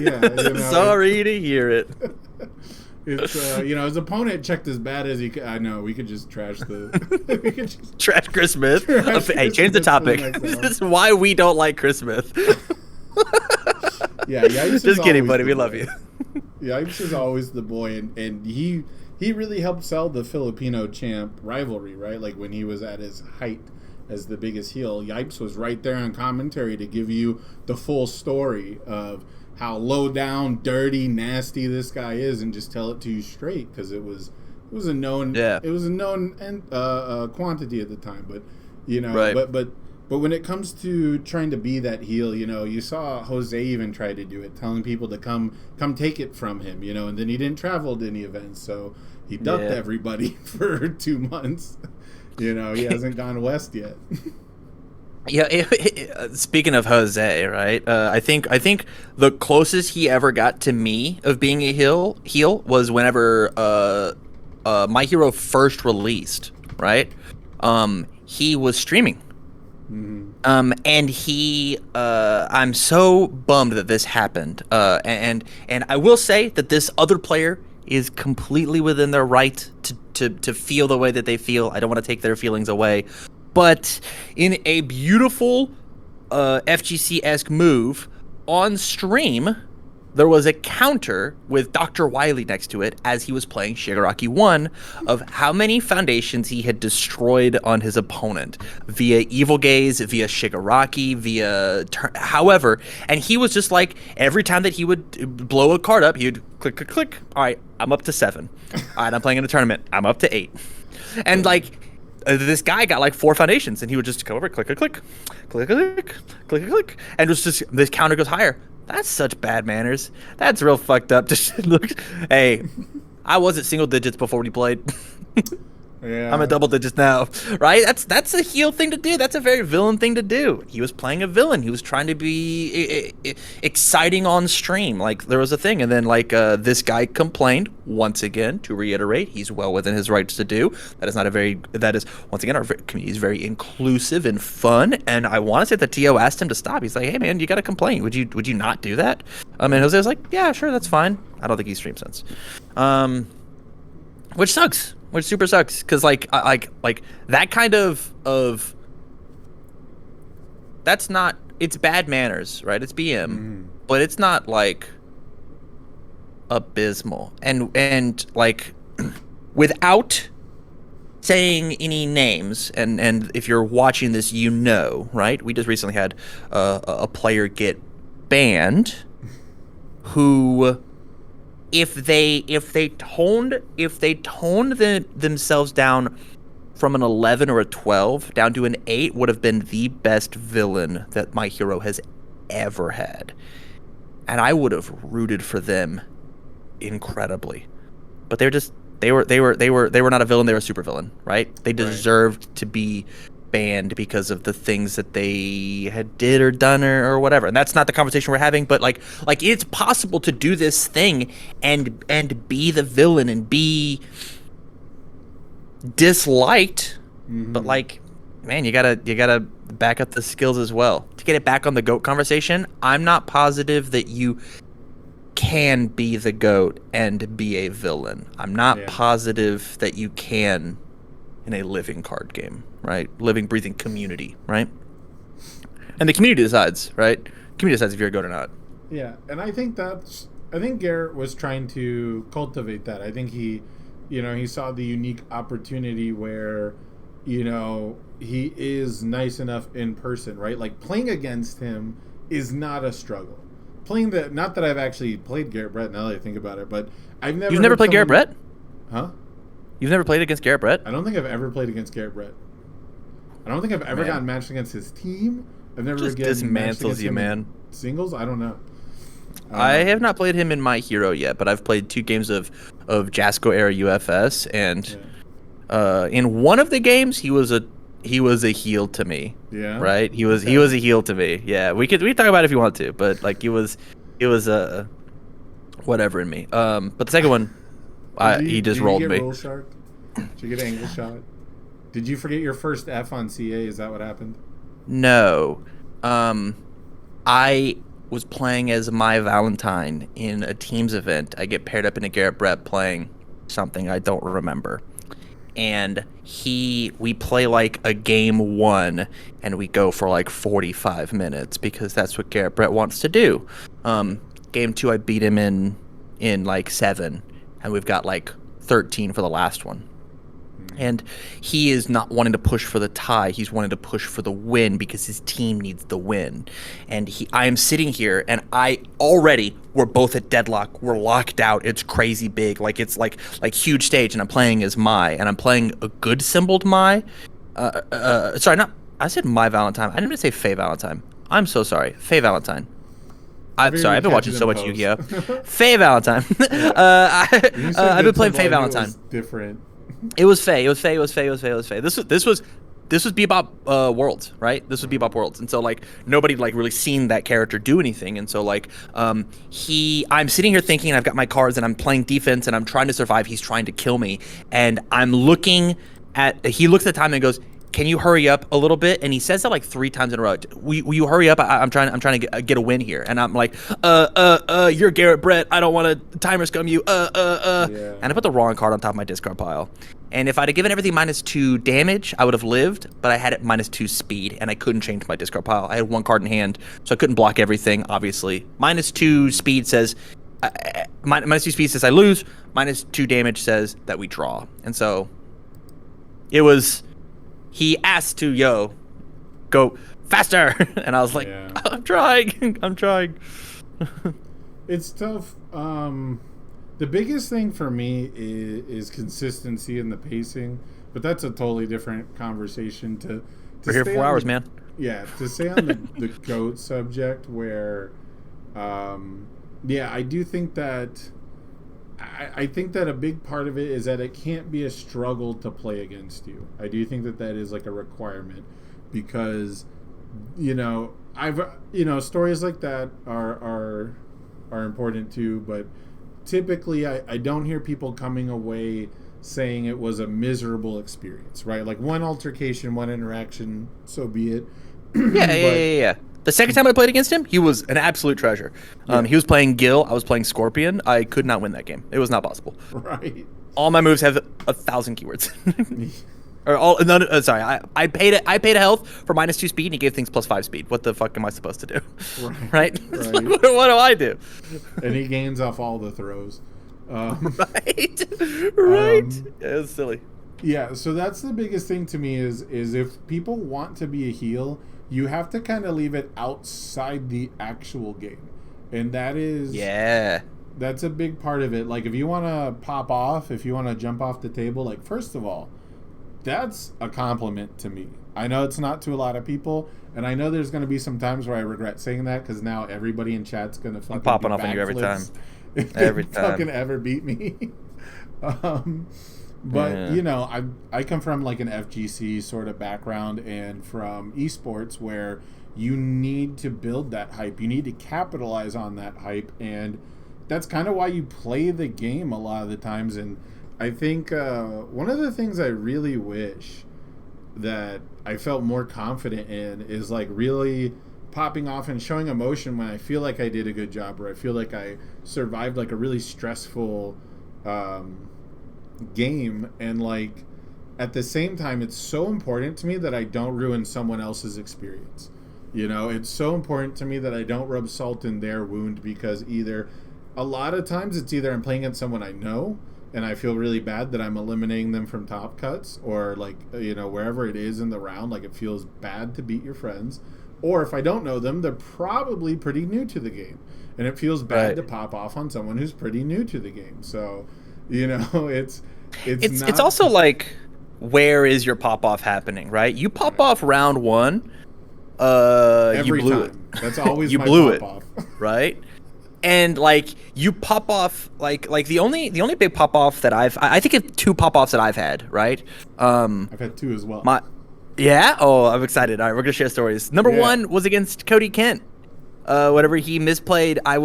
You know, sorry to hear it. It's you know, his opponent checked as bad as he could. I know we could just trash trash Chris Smith. Hey, change the topic. This is why we don't like Chris Smith. Just kidding, buddy. We love you. Yipes is always the boy, and he really helped sell the Filipino Champ rivalry, right? Like, when he was at his height as the biggest heel, Yipes was right there on commentary to give you the full story of how low down, dirty, nasty this guy is, and just tell it to you straight, because it was a known quantity at the time. But, you know, but when it comes to trying to be that heel, you know, you saw Jose even try to do it, telling people to come take it from him, you know, and then he didn't travel to any events, so he ducked everybody for 2 months. You know, he hasn't gone west yet. Speaking of Jose, right? I think the closest he ever got to me of being a heel was whenever My Hero first released, right? He was streaming. Mm-hmm. And he, I'm so bummed that this happened. And I will say that this other player is completely within their right to feel the way that they feel. I don't want to take their feelings away. But in a beautiful FGC-esque move on stream, there was a counter with Dr. Wily next to it as he was playing Shigaraki 1 of how many foundations he had destroyed on his opponent via Evil Gaze, via Shigaraki, however. And he was just like, every time that he would blow a card up, he would click, click, click. All right, I'm up to 7. All right, I'm playing in a tournament. I'm up to 8. And like, this guy got like 4 foundations, and he would just come over, click, click, click, click, click, click, click, and it was just, this counter goes higher. That's such bad manners. That's real fucked up. Just look. Hey, I was at single digits before we played. Yeah. I'm at double digits now, right? That's a heel thing to do. That's a very villain thing to do. He was playing a villain. He was trying to be exciting on stream. Like, there was a thing, and then like this guy complained once again. To reiterate, he's well within his rights to do. That is once again, our community is very inclusive and fun. And I want to say that Tio asked him to stop. He's like, hey man, you got to complain. Would you not do that? And Jose was like, yeah, sure, that's fine. I don't think he streams since, which sucks. Which super sucks, because like that kind of that's not, it's bad manners, right? It's BM, but it's not like abysmal, and like without saying any names, and if you're watching this, you know, right? We just recently had a player get banned who, if they toned themselves down from an 11 or a 12 down to an 8, would have been the best villain that my hero has ever had, and I would have rooted for them incredibly. But they were not a villain. They were a super villain, right? They deserved to be banned because of the things that they had did or done or whatever. And that's not the conversation we're having. But like it's possible to do this thing and be the villain and be disliked. But like, man, you gotta back up the skills as well to get it back on the GOAT conversation. I'm not positive that you can be the GOAT and be a villain. I'm not positive that you can in a living card game, right? Living, breathing community, right? And the community decides, right? Community decides if you're a GOAT or not. Yeah, and I think Garrett was trying to cultivate that. I think he saw the unique opportunity where, he is nice enough in person, right? Like, playing against him is not a struggle. Not that I've actually played Garrett Brett now that I think about it, but I've never. You've never played Garrett Brett? Huh? You've never played against Garrett Brett? I don't think I've ever played against Garrett Brett. I don't think I've ever gotten matched against his team. I've never just gotten matched dismantles against you, him man. in singles. I don't know. I have not played him in my hero yet, but I've played 2 games of Jasco era UFS, and in one of the games he was a heel to me. Yeah. Right? He was a heel to me. Yeah. We talk about it if you want to, but like he was whatever in me. But the second one he just rolled me. Did you get roll shark? Did you get angle shot? Did you forget your first F on CA? Is that what happened? No. I was playing as my Valentine in a Teams event. I get paired up in a Garrett Brett playing something I don't remember. And we play like a game 1 and we go for like 45 minutes because that's what Garrett Brett wants to do. Game 2 I beat him in like 7, and we've got like 13 for the last one. And he is not wanting to push for the tie. He's wanting to push for the win because his team needs the win. And I am sitting here, and we're both at deadlock. We're locked out. It's crazy big. Like, it's like huge stage, and I'm playing as Mai, and I'm playing a good symboled Mai. I said My Valentine. I didn't say Faye Valentine. I'm so sorry. Faye Valentine. I'm sorry. I've been watching so much Yu-Gi-Oh. Faye Valentine. I've been playing Faye Valentine. Different. It was Faye. This was Bebop Worlds, right? This was Bebop Worlds, and so like nobody like really seen that character do anything, and so like I'm sitting here thinking I've got my cards and I'm playing defense and I'm trying to survive. He's trying to kill me, and he looks at the time and goes, "Can you hurry up a little bit?" And he says that like 3 times in a row. Will you hurry up? I'm trying to get a win here. And I'm like, you're Garrett Brett. I don't want to timer scum you. Yeah. And I put the wrong card on top of my discard pile. And if I'd have given everything -2 damage, I would have lived. But I had it -2 speed, and I couldn't change my discard pile. I had 1 card in hand, so I couldn't block everything. Obviously, -2 speed says -2 speed says I lose. -2 damage says that we draw. And so it was. He asked to go faster, and I was like, I'm trying. It's tough. The biggest thing for me is consistency in the pacing, but that's a totally different conversation. We're here for 4 hours, man. Yeah, to stay on the GOAT subject, where, I do think that. I think that a big part of it is that it can't be a struggle to play against you. I do think that is like a requirement, because, stories like that are important too. But typically, I don't hear people coming away saying it was a miserable experience, right? Like, one altercation, one interaction, so be it. Yeah. The second time I played against him, he was an absolute treasure. He was playing Gil. I was playing Scorpion. I could not win that game. It was not possible. Right. All my moves have 1,000 keywords. I paid a health for -2 speed, and he gave things +5 speed. What the fuck am I supposed to do? Right? What do I do? And he gains off all the throws. Right. Yeah, it was silly. Yeah, so that's the biggest thing to me is if people want to be a heel, you have to kind of leave it outside the actual game. And Yeah. that's a big part of it. Like if you want to pop off, if you want to jump off the table, like first of all, that's a compliment to me. I know it's not to a lot of people, and I know there's going to be some times where I regret saying that because now everybody in chat's going to fucking I'm popping do off on you every time. backflips if they Every fucking time. ever beat me. um, but Yeah. you know, I come from like an FGC sort of background and from esports where you need to build that hype. You need to capitalize on that hype, and that's kind of why you play the game a lot of the times. And I think one of the things I really wish that I felt more confident in is like really popping off and showing emotion when I feel like I did a good job or I feel like I survived like a really stressful um, game. And like at the same time, it's so important to me that I don't ruin someone else's experience. You know, it's so important to me that I don't rub salt in their wound because either a lot of times it's either I'm playing against someone I know and I feel really bad that I'm eliminating them from top cuts or like, you know, wherever it is in the round, like it feels bad to beat your friends. Or if I don't know them, they're probably pretty new to the game. And it feels bad Right. to pop off on someone who's pretty new to the game. So, you know, it's It's not also like, where is your pop off happening, right? You pop right. off round one, you Every blew it. time. That's always You my blew pop it, off. right? And like you pop off like the only big pop off that I think of two pop offs that I've had, right? I've had two as well. My Yeah, oh, I'm excited. All right, we're gonna share stories. Number Yeah. one was against Cody Kent. Whatever he misplayed, I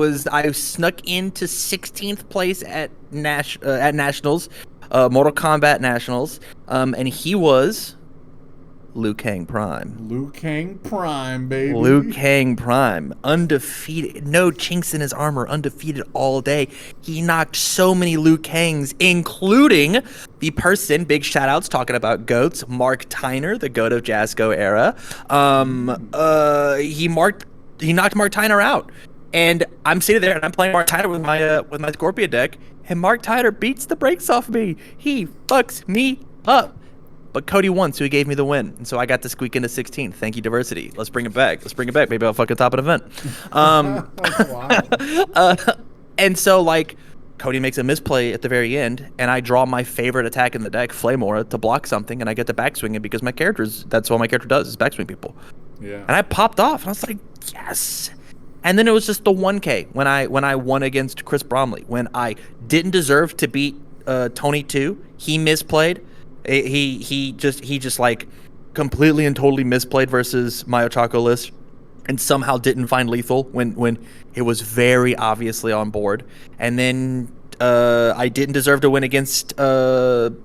snuck into 16th place at nationals, Mortal Kombat nationals, and he was Liu Kang Prime. Liu Kang Prime, Liu baby. Kang Prime, undefeated, no chinks in his armor, undefeated all day. He knocked so many Liu Kangs, including the person, big shout outs talking about goats, Mark Tyner, the goat of Jasco era. He knocked Mark Tyner out. And I'm sitting there and I'm playing Mark Tyner with my Scorpio deck, and Mark Tyner beats the brakes off me. He fucks me up. But Cody won, so he gave me the win. And so I got to squeak into 16th. Thank you, diversity. Let's bring it back. Let's bring it back. Maybe I'll fucking top an event. That's wild. uh, and so, like, Cody makes a misplay at the very end, and I draw my favorite attack in the deck, Flame Aura, to block something, and I get to backswing it because that's what my character does, is backswing people. Yeah. And I popped off, and I was like, yes. And then it was just the 1K when I won against Chris Bromley, when I didn't deserve to beat Tony 2. He misplayed. He just like completely and totally misplayed versus my Ochako list, and somehow didn't find lethal when it was very obviously on board. And then I didn't deserve to win against Todoroki.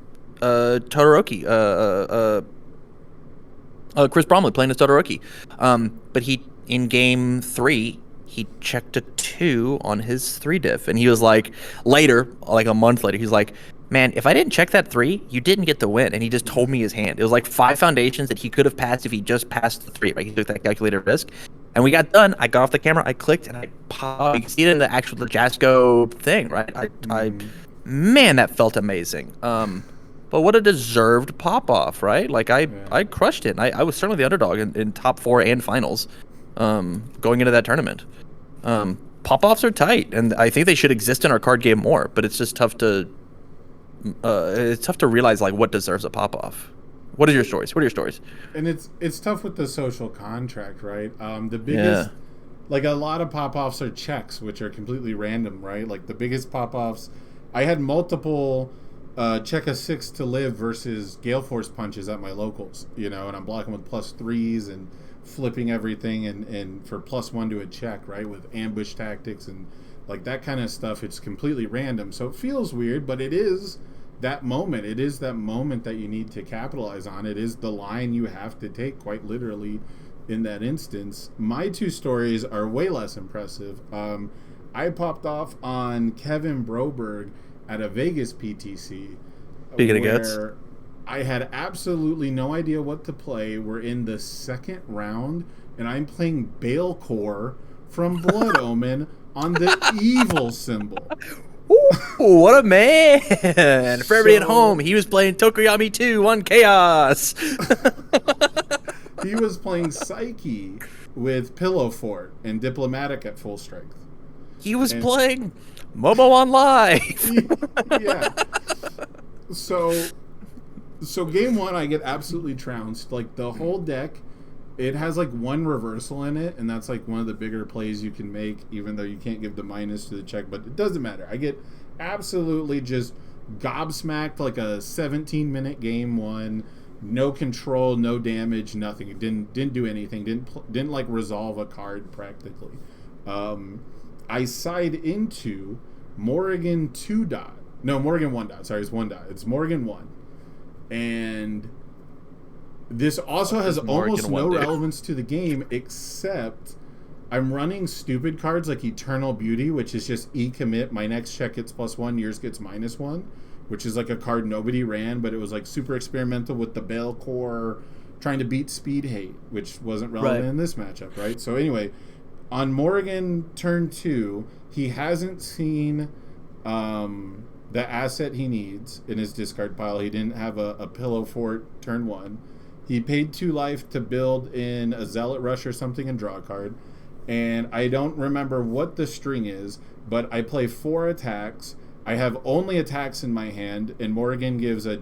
Chris Bromley playing as Todoroki. But he in game 3 he checked a 2 on his 3 diff, and he was like, later, like a month later, he's like, man, if I didn't check that 3, you didn't get the win. And he just told me his hand. It was like 5 foundations that he could have passed if he just passed the 3, right? He took that calculated risk. And we got done. I got off the camera, I clicked, and I popped. You can see it in the Jasco thing, right? Man, that felt amazing. But what a deserved pop-off, right? Like, I crushed it. I was certainly the underdog in top 4 and finals going into that tournament. Pop-offs are tight, and I think they should exist in our card game more, but it's just tough to realize like what deserves a pop off. What are your stories? And it's tough with the social contract, right? The biggest, like a lot of pop offs are checks, which are completely random, right? Like the biggest pop offs, I had multiple check a 6 to live versus Gale Force punches at my locals, you know, and I'm blocking with +3s and flipping everything and for +1 to a check, right? With ambush tactics and like that kind of stuff. It's completely random, so it feels weird, but it is that moment. It is that moment that you need to capitalize on. It is the line you have to take, quite literally, in that instance. My 2 stories are way less impressive. I popped off on Kevin Broberg at a Vegas PTC. Speaking of guts. I had absolutely no idea what to play. We're in the 2nd round, and I'm playing Bale Core from Blood Omen on the evil symbol. what a man! For everybody at So- home, he was playing Tokoyami 2 on Chaos. He was playing Psyche with Pillow Fort and Diplomatic at full strength. He was playing Momo on Live. Yeah. So game one, I get absolutely trounced. Like, the whole deck, it has like one reversal in it, and that's like one of the bigger plays you can make, even though you can't give the minus to the check, but it doesn't matter. I get absolutely just gobsmacked, like a 17-minute game one. No control, no damage, nothing. It didn't do anything. Didn't like resolve a card practically. I side into Morrigan 2 dot. No, Morrigan 1 dot. Sorry, it's 1 dot. It's Morrigan 1. And this also has almost no relevance to the game, except I'm running stupid cards like Eternal Beauty, which is just E-commit. My next check gets +1, yours gets -1, which is like a card nobody ran, but it was like super experimental with the Bale Core trying to beat Speed Hate, which wasn't relevant in this matchup, right? So anyway, on Morrigan turn 2, he hasn't seen the asset he needs in his discard pile. He didn't have a Pillow Fort turn 1. He paid 2 life to build in a Zealot Rush or something and draw a card. And I don't remember what the string is, but I play 4 attacks. I have only attacks in my hand, and Morrigan gives a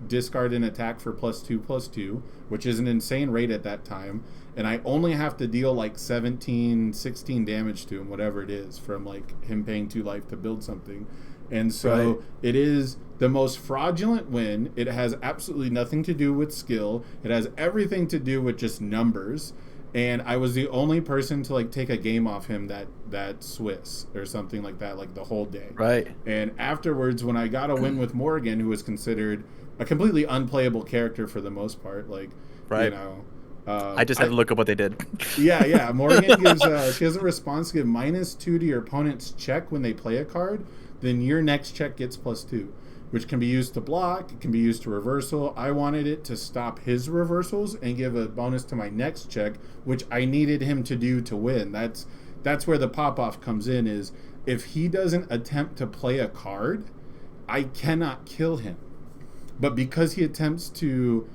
discard an attack for +2/+2, which is an insane rate at that time. And I only have to deal like 17, 16 damage to him, whatever it is, from like him paying 2 life to build something. And so it is the most fraudulent win. It has absolutely nothing to do with skill. It has everything to do with just numbers. And I was the only person to like take a game off him that Swiss or something like that, like the whole day. Right. And afterwards, when I got a win with Morrigan, who was considered a completely unplayable character for the most part, like, you know. I just had to look up what they did. Yeah. Morrigan gives, she has a response to give -2 to your opponent's check when they play a card. Then your next check gets +2, which can be used to block. It can be used to reversal. I wanted it to stop his reversals and give a bonus to my next check, which I needed him to do to win. That's where the pop-off comes in, is if he doesn't attempt to play a card, I cannot kill him. But because he attempts to,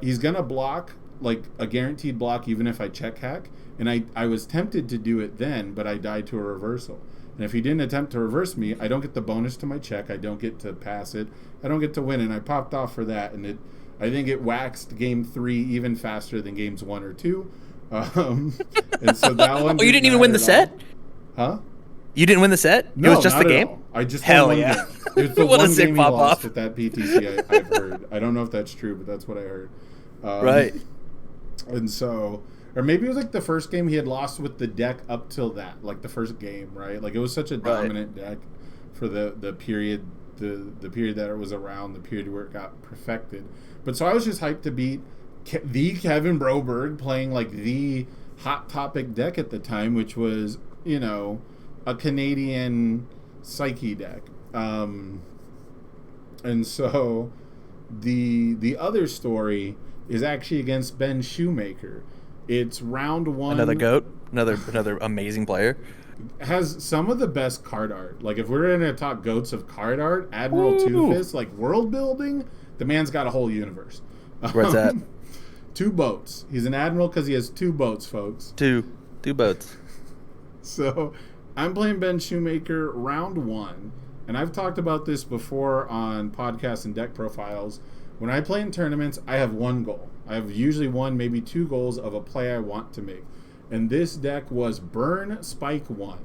he's going to block, like a guaranteed block, even if I check hack. And I was tempted to do it then, but I died to a reversal. And if he didn't attempt to reverse me, I don't get the bonus to my check. I don't get to pass it. I don't get to win. And I popped off for that. And I think it waxed game 3 even faster than games 1 or 2. And so that one. Oh, you didn't even win the set? Huh? You didn't win the set? No, it was just not the at game? all. I just Hell won one yeah. game. It was the What a one sick game he lost pop-off. at that PTC I've heard. I don't know if that's true, but that's what I heard. Right. And so, or maybe it was like the first game he had lost with the deck up till that, like the first game, right? Like it was such a dominant deck for the period, the period that it was around, the period where it got perfected. But so I was just hyped to beat the Kevin Broberg playing like the hot topic deck at the time, which was, you know, a Canadian Psyche deck. And so the other story is actually against Ben Shoemaker. It's round 1. Another GOAT, another amazing player. Has some of the best card art. Like if we're gonna talk GOATs of card art, Admiral Two Fist, like world building, the man's got a whole universe. Where's that? 2 boats. He's an admiral because he has 2 boats, folks. Two boats. So I'm playing Ben Shoemaker round 1, and I've talked about this before on podcasts and deck profiles. When I play in tournaments, I have one goal. I have usually 1, maybe 2 goals of a play I want to make. And this deck was burn Spike 1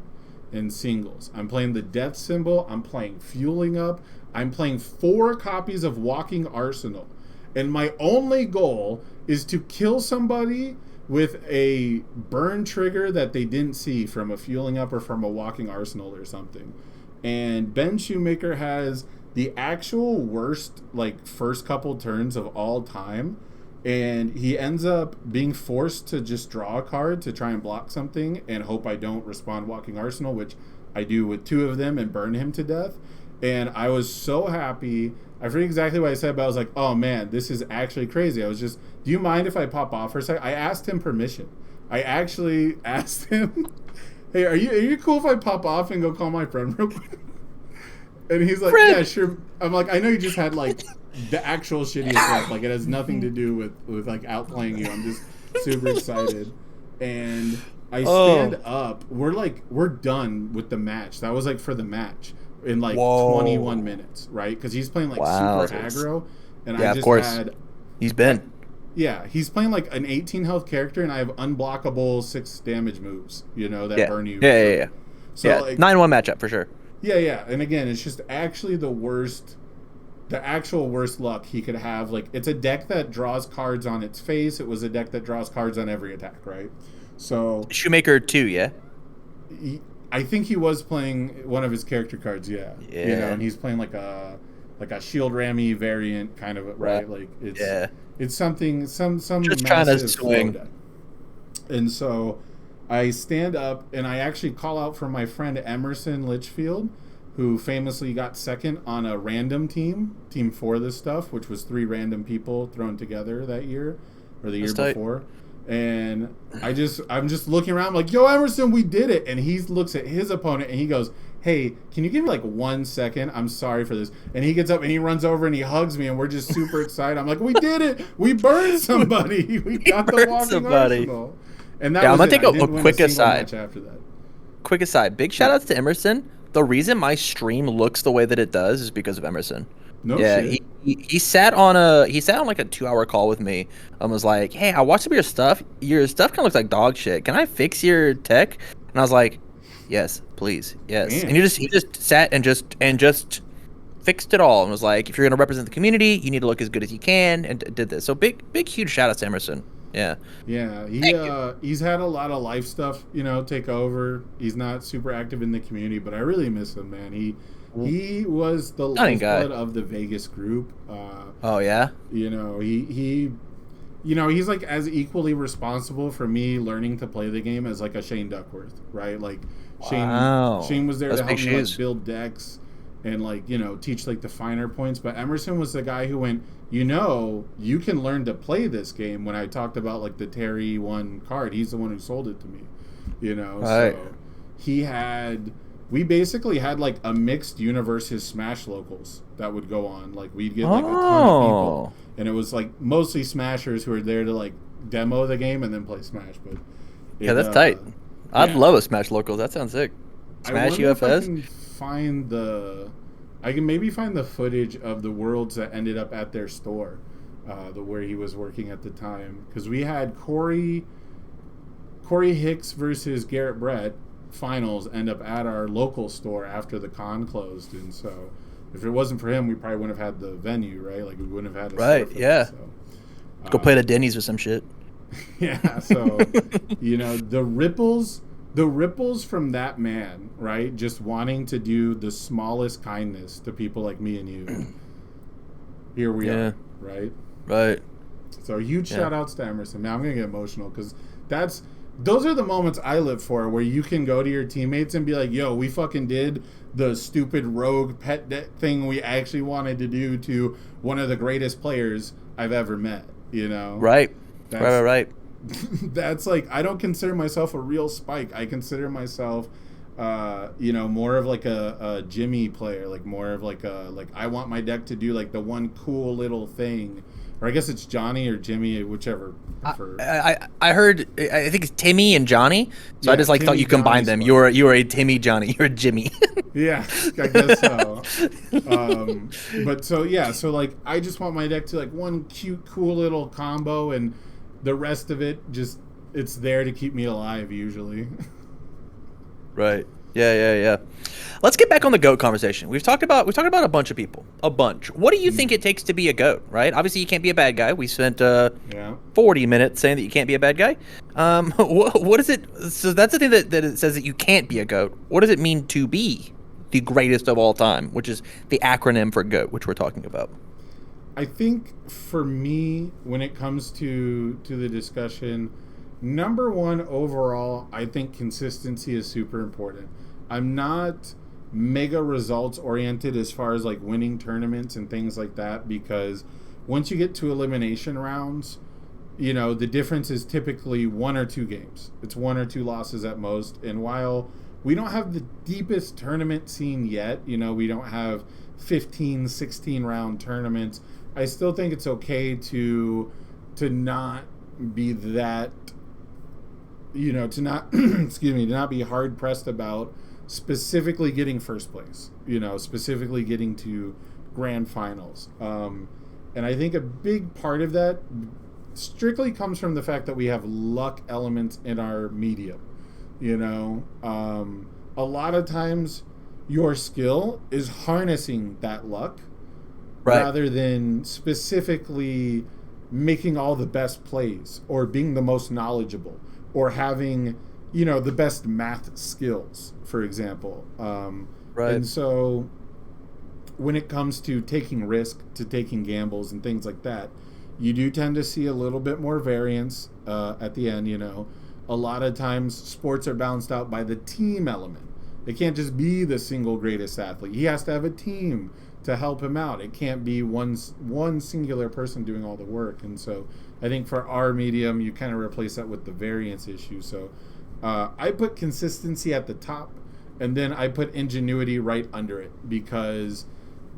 in singles. I'm playing the death symbol. I'm playing Fueling Up. I'm playing 4 copies of Walking Arsenal. And my only goal is to kill somebody with a burn trigger that they didn't see from a Fueling Up or from a Walking Arsenal or something. And Ben Shoemaker has the actual worst, like, first couple turns of all time. And he ends up being forced to just draw a card to try and block something and hope I don't respond Walking Arsenal, which I do with 2 of them, and burn him to death. And I was so happy. I forget exactly what I said, but I was like, oh man, this is actually crazy. I was just, do you mind if I pop off for a second? I asked him permission. I actually asked him, hey, are you cool if I pop off and go call my friend real quick? And he's like, Friend. yeah, sure. I'm like, I know you just had like the actual shittiest luck. Like it has nothing to do with like outplaying you. I'm just super excited. And I stand up. We're done with the match. That was like for the match in like 21 minutes, right? Because he's playing like super aggro, and I just had. He's been. Yeah, he's playing like an 18 health character, and I have unblockable 6 damage moves. You know that burn you. Yeah. So yeah, like 9-1 matchup for sure. Yeah. And again, it's just actually the actual worst luck he could have. Like, it's a deck that draws cards on its face. It was a deck that draws cards on every attack, right? So Shoemaker 2, yeah? I think he was playing one of his character cards, yeah. You know, and he's playing like a Shield Rammy variant kind of, right? Like, it's something, some just trying to swing. Deck. And so I stand up, and I actually call out for my friend Emerson Litchfield, who famously got second on a random team for this stuff, which was 3 random people thrown together that year or the year before. And I'm just looking around like, yo, Emerson, we did it. And he looks at his opponent and he goes, hey, can you give me like 1 second? I'm sorry for this. And he gets up and he runs over and he hugs me, and we're just super excited. I'm like, we did it. We burned somebody. We got the walking arsenal. And that was I'm going to take a quick aside. After that. Quick aside. Big shout outs to Emerson. The reason my stream looks the way that it does is because of Emerson. No shit. He sat on like a 2-hour call with me and was like, hey, I watched some of your stuff. Your stuff kind of looks like dog shit. Can I fix your tech? And I was like, yes, please. Yes. Man. And he just sat and just fixed it all and was like, if you're going to represent the community, you need to look as good as you can, and did this. So big huge shout out to Emerson. Yeah. He's had a lot of life stuff, take over. He's not super active in the community, but I really miss him, man. He was the lifeblood of the Vegas group. Oh yeah. He's like as equally responsible for me learning to play the game as like a Shane Duckworth, right? Like Shane was there to help me like build decks and like, teach like the finer points, but Emerson was the guy who went, you can learn to play this game. When I talked about like the Terry 1 card, he's the one who sold it to me, Right. So we basically had like a mixed universes Smash locals that would go on. Like we'd get like a ton of people, and it was like mostly Smashers who were there to like demo the game and then play Smash. But that's tight. I'd love a Smash locals. That sounds sick. Smash UFS. I can maybe find the footage of the worlds that ended up at their store, where he was working at the time, because we had Corey Hicks versus Garrett Brett finals end up at our local store after the con closed, and so if it wasn't for him, we probably wouldn't have had the venue, right? Like we wouldn't have had a store for yeah. It, so. Go play at Denny's or some shit. Yeah, so the ripples from that man, right? Just wanting to do the smallest kindness to people like me and you. Here we are, right? Right. So huge shout outs to Emerson. Man, I'm gonna get emotional because those are the moments I live for, where you can go to your teammates and be like, yo, we fucking did the stupid rogue pet thing we actually wanted to do to one of the greatest players I've ever met, Right. Right. That's like, I don't consider myself a real Spike. I consider myself, more of like a Jimmy player, like more of like I want my deck to do like the one cool little thing. Or I guess it's Johnny or Jimmy, whichever. I heard, I think it's Timmy and Johnny. So I just like thought you combined them. You were a Timmy, Johnny. You're a Jimmy. Yeah, I guess so. But so like I just want my deck to like one cute, cool little combo, and the rest of it it's there to keep me alive usually. Right. Yeah. Let's get back on the GOAT conversation. We've talked about a bunch of people. A bunch. What do you think it takes to be a GOAT, right? Obviously you can't be a bad guy. We spent 40 minutes saying that you can't be a bad guy. What is it? So that's the thing that it says that you can't be a GOAT. What does it mean to be the greatest of all time, which is the acronym for GOAT, which we're talking about? I think for me, when it comes to the discussion, number one overall, I think consistency is super important. I'm not mega results oriented as far as like winning tournaments and things like that, because once you get to elimination rounds, the difference is typically 1 or 2 games. It's 1 or 2 losses at most. And while we don't have the deepest tournament scene yet. You know, we don't have 15, 16 round tournaments. I still think it's okay to not be that, you know, to not excuse me, to not be hard pressed about specifically getting first place, you know, specifically getting to grand finals. And I think a big part of that strictly comes from the fact that we have luck elements in our medium. You know, a lot of times your skill is harnessing that luck rather than specifically making all the best plays or being the most knowledgeable or having, you know, the best math skills, for example. And so when it comes to taking risk, to taking gambles and things like that, you do tend to see a little bit more variance at the end. You know, a lot of times sports are balanced out by the team element. It can't just be the single greatest athlete. He has to have a team to help him out. It can't be one singular person doing all the work. And so I think for our medium, you kind of replace that with the variance issue. So I put consistency at the top, and then I put ingenuity right under it because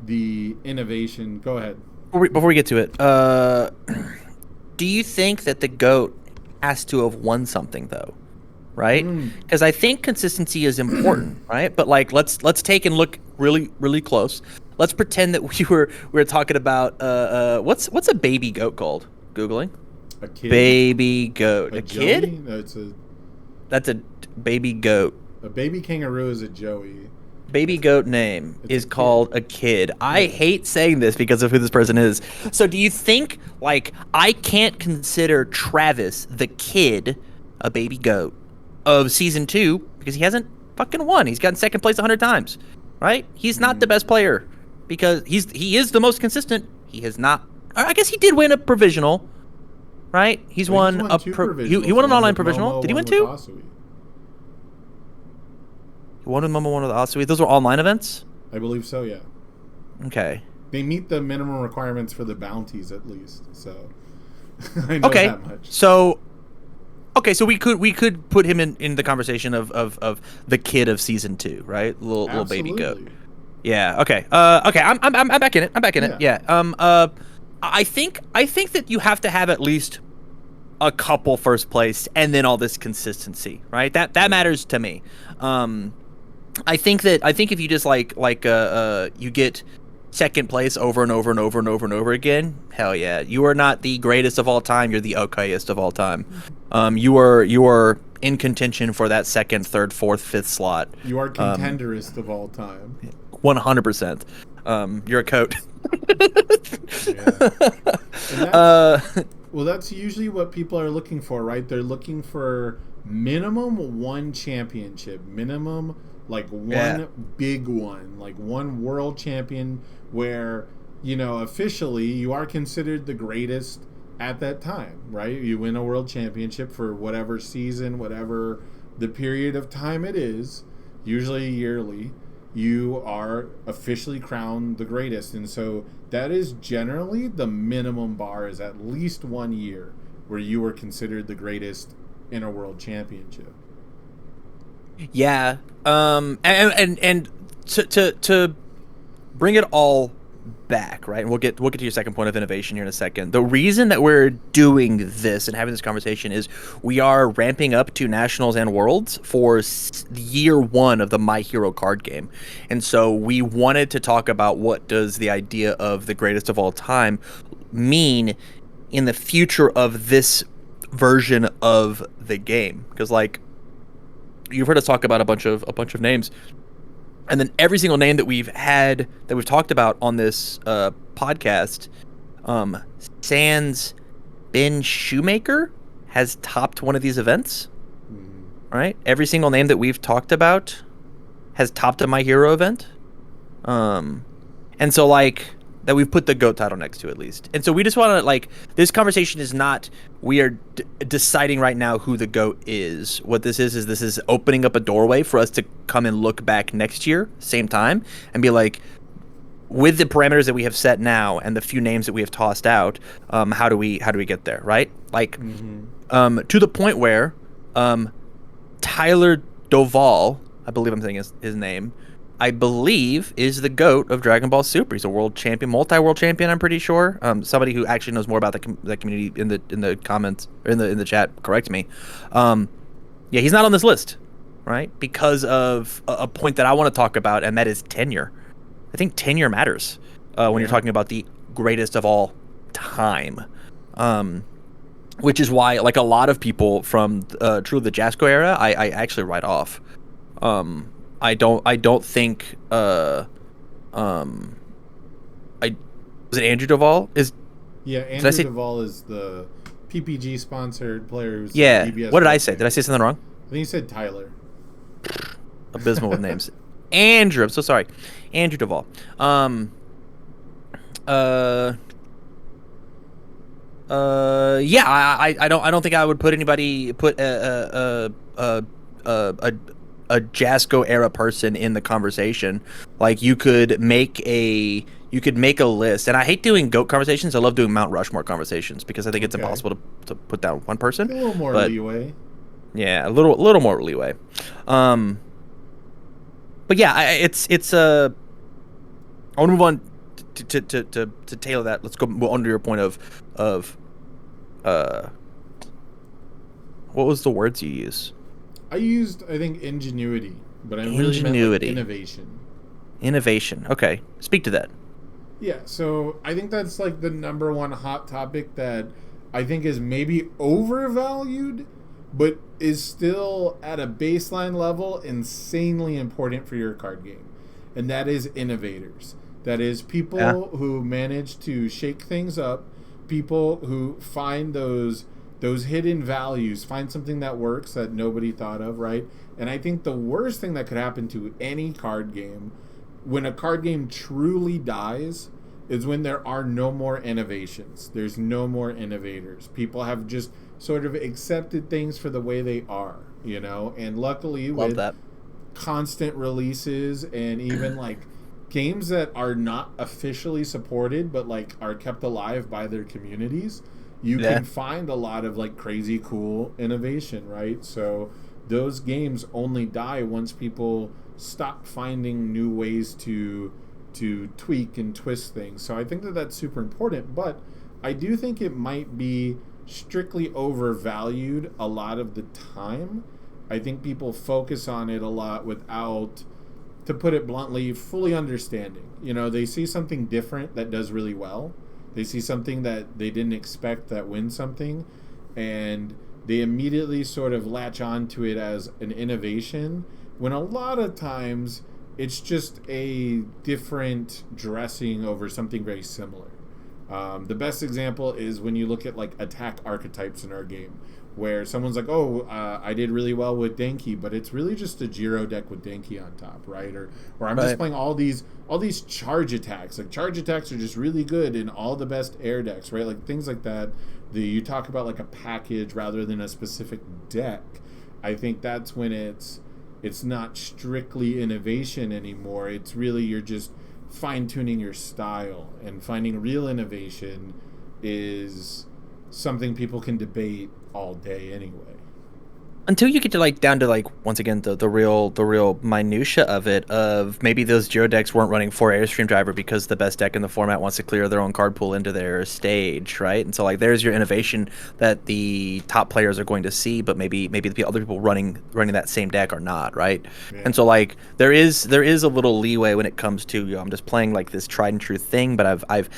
the innovation. Go ahead. Before we get to it, do you think that the GOAT has to have won something though? Right? Because I think consistency is important, right? But like, let's take and look really, really close. Let's pretend that we were talking about what's a baby goat called? Googling. A kid. Baby goat. A kid? No, That's a baby goat. A baby kangaroo is a joey. Baby goat name is called a kid. I hate saying this because of who this person is. So do you think, like, I can't consider Travis the kid a baby goat of season 2 because he hasn't fucking won? He's gotten second place 100 times, right? He's not the best player because he is the most consistent. He has not. I guess he did win a provisional, right? He's won a he won an online provisional. Did he win 2? He won with Momo, one with Asui. Those were online events? I believe so, yeah. Okay. They meet the minimum requirements for the bounties at least, so I know that much. So we could put him in the conversation of the kid of season 2, right? Little baby goat. Yeah. Okay. I'm back in it. it. Yeah. I think that you have to have at least a couple first place and then all this consistency, right? That matters to me. I think if you just like you get second place over and over and over and over and over again, hell yeah, you are not the greatest of all time. You're the okayest of all time. You are in contention for that second, third, fourth, fifth slot. You are contenderest of all time. 100%. You're a coat. Well, that's usually what people are looking for, right? They're looking for minimum one championship, minimum like one big one, like one world champion where, you know, officially you are considered the greatest at that time, right? You win a world championship for whatever season, whatever the period of time it is, usually yearly, you are officially crowned the greatest. And so that is generally the minimum bar, is at least 1 year where you were considered the greatest in a world championship. Yeah. And to bring it all back, right? And we'll get to your second point of innovation here in a second. The reason that we're doing this and having this conversation is we are ramping up to Nationals and Worlds for year 1 of the My Hero card game. And so we wanted to talk about what does the idea of the greatest of all time mean in the future of this version of the game. Because, like, you've heard us talk about a bunch of names, and then every single name that we've talked about on this podcast, sans Ben Shoemaker has topped one of these events. Right? Every single name that we've talked about has topped a My Hero event. And so, like, that we've put the GOAT title next to, at least. And so we just want to, like, this conversation is not, we are deciding right now who the GOAT is. What this is opening up a doorway for us to come and look back next year, same time, and be like, with the parameters that we have set now and the few names that we have tossed out, how do we get there, right? Like, to the point where Tyler Doval I believe I'm saying his name. I believe is the GOAT of Dragon Ball Super. He's a world champion, multi-world champion. I'm pretty sure. Somebody who actually knows more about the community in the comments or in the chat. Correct me. Yeah, he's not on this list, right? Because of a point that I want to talk about, and that is tenure. I think tenure matters when you're talking about the greatest of all time. Which is why, like, a lot of people from truly the Jasco era, I actually write off. I don't think I was it Andrew Duvall is Andrew Duvall is the PPG sponsored player who's DBS. What did I say? Did I say something wrong? I think you said Tyler. Abysmal with names. Andrew, I'm so sorry. Andrew Duvall. Yeah, I don't think I would put a Jasco era person in the conversation. Like, you could make a list, and I hate doing GOAT conversations. I love doing Mount Rushmore conversations because I think it's impossible to put down one person. A little more leeway. Yeah, a little more leeway. But yeah, it's I want to move on to tailor that. Let's go under your point of what was the words you use? I used, I think, ingenuity, but I really meant like innovation. Innovation. Okay, speak to that. Yeah, so I think that's like the number one hot topic that I think is maybe overvalued, but is still at a baseline level insanely important for your card game. And that is innovators. That is people who manage to shake things up, people who find those hidden values, find something that works that nobody thought of, right? And I think the worst thing that could happen to any card game, when a card game truly dies, is when there are no more innovations. There's no more innovators. People have just sort of accepted things for the way they are, you know? And luckily, with constant releases and even like games that are not officially supported but like are kept alive by their communities, you can find a lot of like crazy cool innovation, right? So those games only die once people stop finding new ways to tweak and twist things. So I think that that's super important, but I do think it might be strictly overvalued a lot of the time. I think people focus on it a lot without, to put it bluntly, fully understanding. You know, they see something different that does really well. They see something that they didn't expect that wins something, and they immediately sort of latch on to it as an innovation, when a lot of times it's just a different dressing over something very similar. The best example is when you look at like attack archetypes in our game, where someone's like, I did really well with Denki, but it's really just a Jiro deck with Denki on top, right? Or I'm just playing all these charge attacks. Like, charge attacks are just really good in all the best air decks, right? Like, things like that. You talk about like a package rather than a specific deck. I think that's when it's not strictly innovation anymore. It's really, you're just fine-tuning your style, and finding real innovation is something people can debate all day anyway. Until you get to like down to like, once again, the real minutia of it, of maybe those Geo decks weren't running 4 Airstream Driver because the best deck in the format wants to clear their own card pool into their stage, right? And so like there's your innovation that the top players are going to see, but maybe the other people running that same deck are not, right? Yeah. And so like there is a little leeway when it comes to, you know, I'm just playing like this tried and true thing, but I've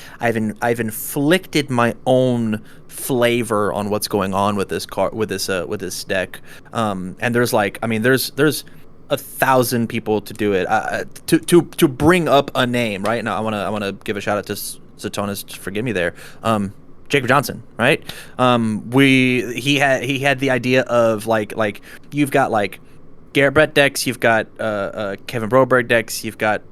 inflicted my own flavor on what's going on with this this deck. And there's like, I mean, there's 1,000 people to do it, to bring up a name right now. I want to give a shout out to Satonis, forgive me there. Jacob Johnson, right? He had the idea of like you've got like Garrett Brett decks, you've got Kevin Broberg decks, you've got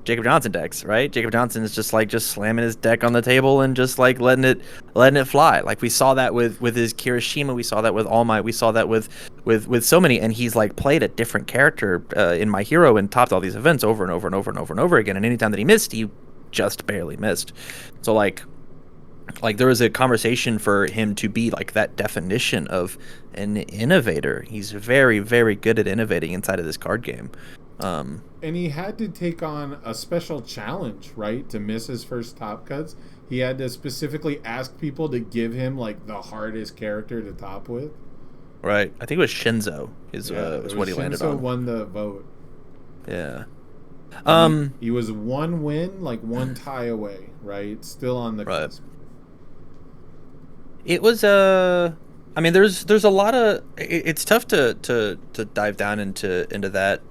Jacob Johnson decks, right? Jacob Johnson is just slamming his deck on the table and just like letting it fly. Like we saw that with his Kirishima, we saw that with All Might, we saw that with so many, and he's like played a different character in My Hero and topped all these events over and over and over and over and over again. And anytime that he missed, he just barely missed. So like like there was a conversation for him to be like that definition of an innovator. He's very, very good at innovating inside of this card game. And he had to take on a special challenge, right? To miss his first top cuts. He had to specifically ask people to give him like the hardest character to top with. Right. I think it was Shinzo is what he landed on. Shinzo won the vote. Yeah. He was one win, like one tie away, right? Still on the cusp. It was I mean there's a lot of it's tough to dive down into that.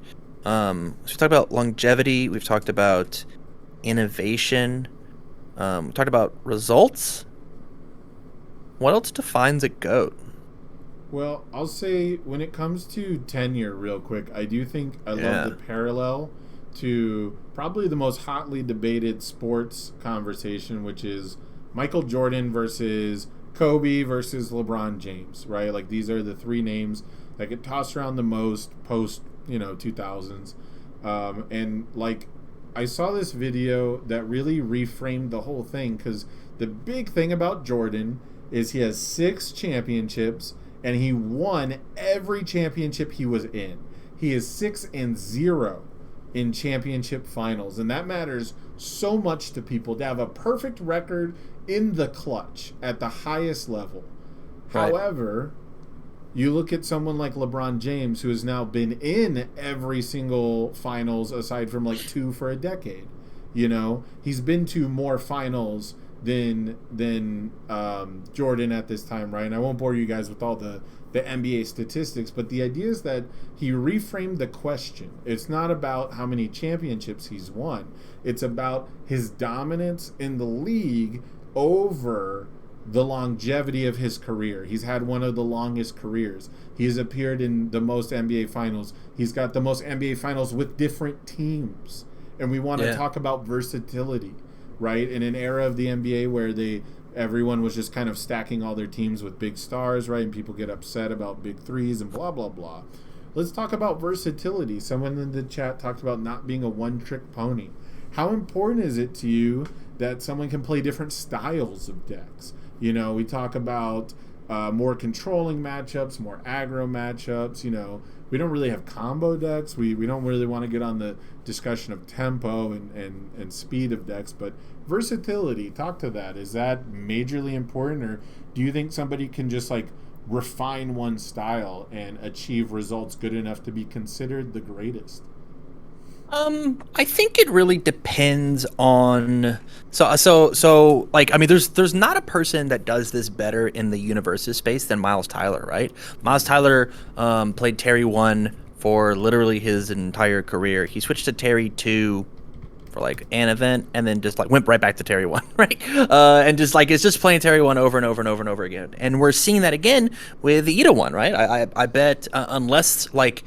We've talked about longevity, we've talked about innovation, we talked about results. What else defines a GOAT? Well, I'll say when it comes to tenure, real quick, I do think I love the parallel to probably the most hotly debated sports conversation, which is Michael Jordan versus Kobe versus LeBron James, right? Like these are the three names that get tossed around the most post, 2000s. And like I saw this video that really reframed the whole thing, because the big thing about Jordan is he has 6 championships and he won every championship he was in. He is 6-0 in championship finals, and that matters so much to people to have a perfect record in the clutch at the highest level. Right. However, you look at someone like LeBron James, who has now been in every single finals aside from like 2 for a decade. He's been to more finals than Jordan at this time, right? And I won't bore you guys with all the NBA statistics, but the idea is that he reframed the question. It's not about how many championships he's won. It's about his dominance in the league over the longevity of his career. He's had one of the longest careers. He's appeared in the most NBA finals. He's got the most NBA finals with different teams. And we want to talk about versatility, right? In an era of the NBA where everyone was just kind of stacking all their teams with big stars, right? And people get upset about big threes and blah, blah, blah. Let's talk about versatility. Someone in the chat talked about not being a one-trick pony. How important is it to you that someone can play different styles of decks? We talk about more controlling matchups, more aggro matchups. We don't really have combo decks. We don't really want to get on the discussion of tempo and speed of decks, but versatility, talk to that. Is that majorly important, or do you think somebody can just like refine one style and achieve results good enough to be considered the greatest? I think it really depends on so like I mean there's not a person that does this better in the universes space than Miles Tyler, right? Miles Tyler played Terry 1 for literally his entire career. He switched to Terry 2 for like an event and then just like went right back to Terry 1, right? And just like it's just playing Terry 1 over and over and over and over again. And we're seeing that again with the Ida 1, right? I bet unless like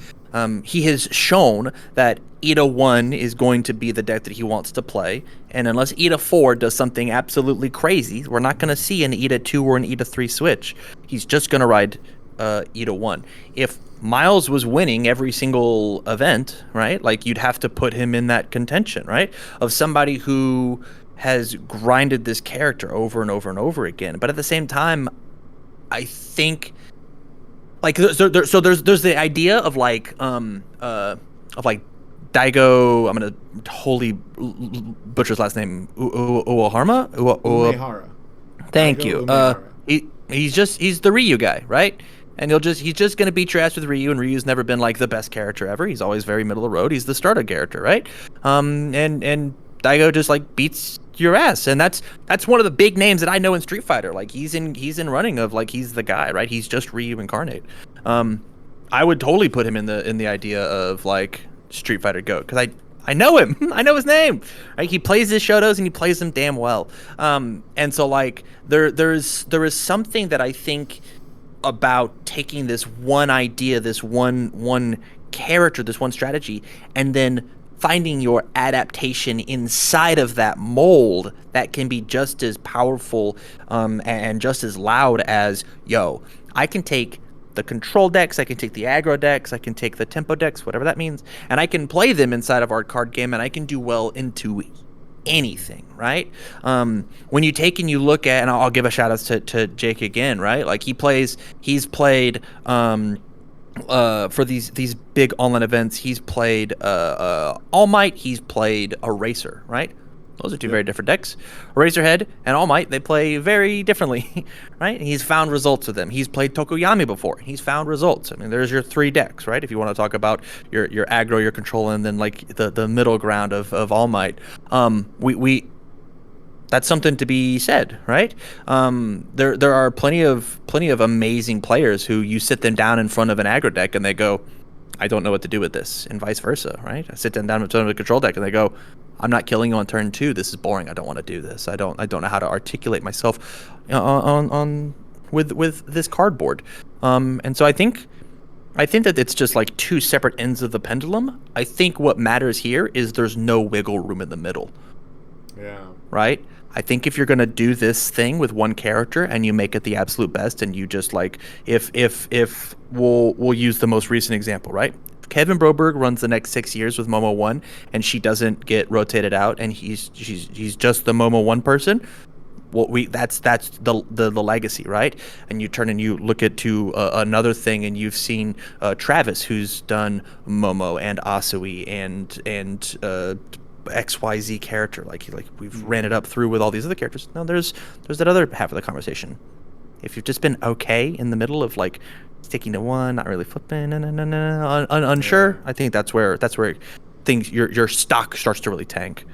he has shown that Ida 1 is going to be the deck that he wants to play, and unless Ida 4 does something absolutely crazy, we're not going to see an Ida 2 or an Ida 3 switch. He's just going to ride Ida 1. If Miles was winning every single event, right, like you'd have to put him in that contention, right, of somebody who has grinded this character over and over and over again. But at the same time, I think like there's the idea of like Daigo. I'm gonna totally butcher his last name. Uehara. Thank you. He's the Ryu guy, right? And he's just gonna beat your ass with Ryu, and Ryu's never been like the best character ever. He's always very middle of the road. He's the starter character, right? And Daigo just like beats your ass, and that's one of the big names that I know in Street Fighter. Like he's in running of like he's the guy, right? He's just Ryu incarnate. I would totally put him in the idea of like Street Fighter GOAT, because I know him. I know his name. Right? He plays his Shotos and he plays them damn well. And so like there is something that I think about taking this one idea, this one character, this one strategy, and then finding your adaptation inside of that mold that can be just as powerful and just as loud as, I can take the control decks, I can take the aggro decks, I can take the tempo decks, whatever that means, and I can play them inside of our card game, and I can do well into anything, right? When you take and you look at, and I'll give a shout out to Jake again, right? Like he's played for these big online events. He's played All Might. He's played Eraser, right? Those are two very different decks. Razorhead and All Might, they play very differently, right? He's found results with them. He's played Tokoyami before. He's found results. I mean, there's your 3 decks, right? If you want to talk about your aggro, your control, and then like the middle ground of All Might. We that's something to be said, right? There are plenty of amazing players who you sit them down in front of an aggro deck and they go, I don't know what to do with this, and vice versa, right? I sit them down in front of a control deck and they go, I'm not killing you on turn 2. This is boring. I don't want to do this. I don't know how to articulate myself on with this cardboard. And so I think that it's just like 2 separate ends of the pendulum. I think what matters here is there's no wiggle room in the middle. Yeah. Right? I think if you're going to do this thing with one character and you make it the absolute best, and you just like, if we'll use the most recent example, right? Kevin Broberg runs the next 6 years with Momo 1 and she doesn't get rotated out and he's just the Momo 1 person. Well, that's the legacy, right? And you turn and you look at another thing, and you've seen Travis, who's done Momo and Asui and XYZ character, like we've ran it up through with all these other characters. Now there's that other half of the conversation. If you've just been okay in the middle of like sticking to one, not really flipping, unsure, I think that's where things your stock starts to really tank.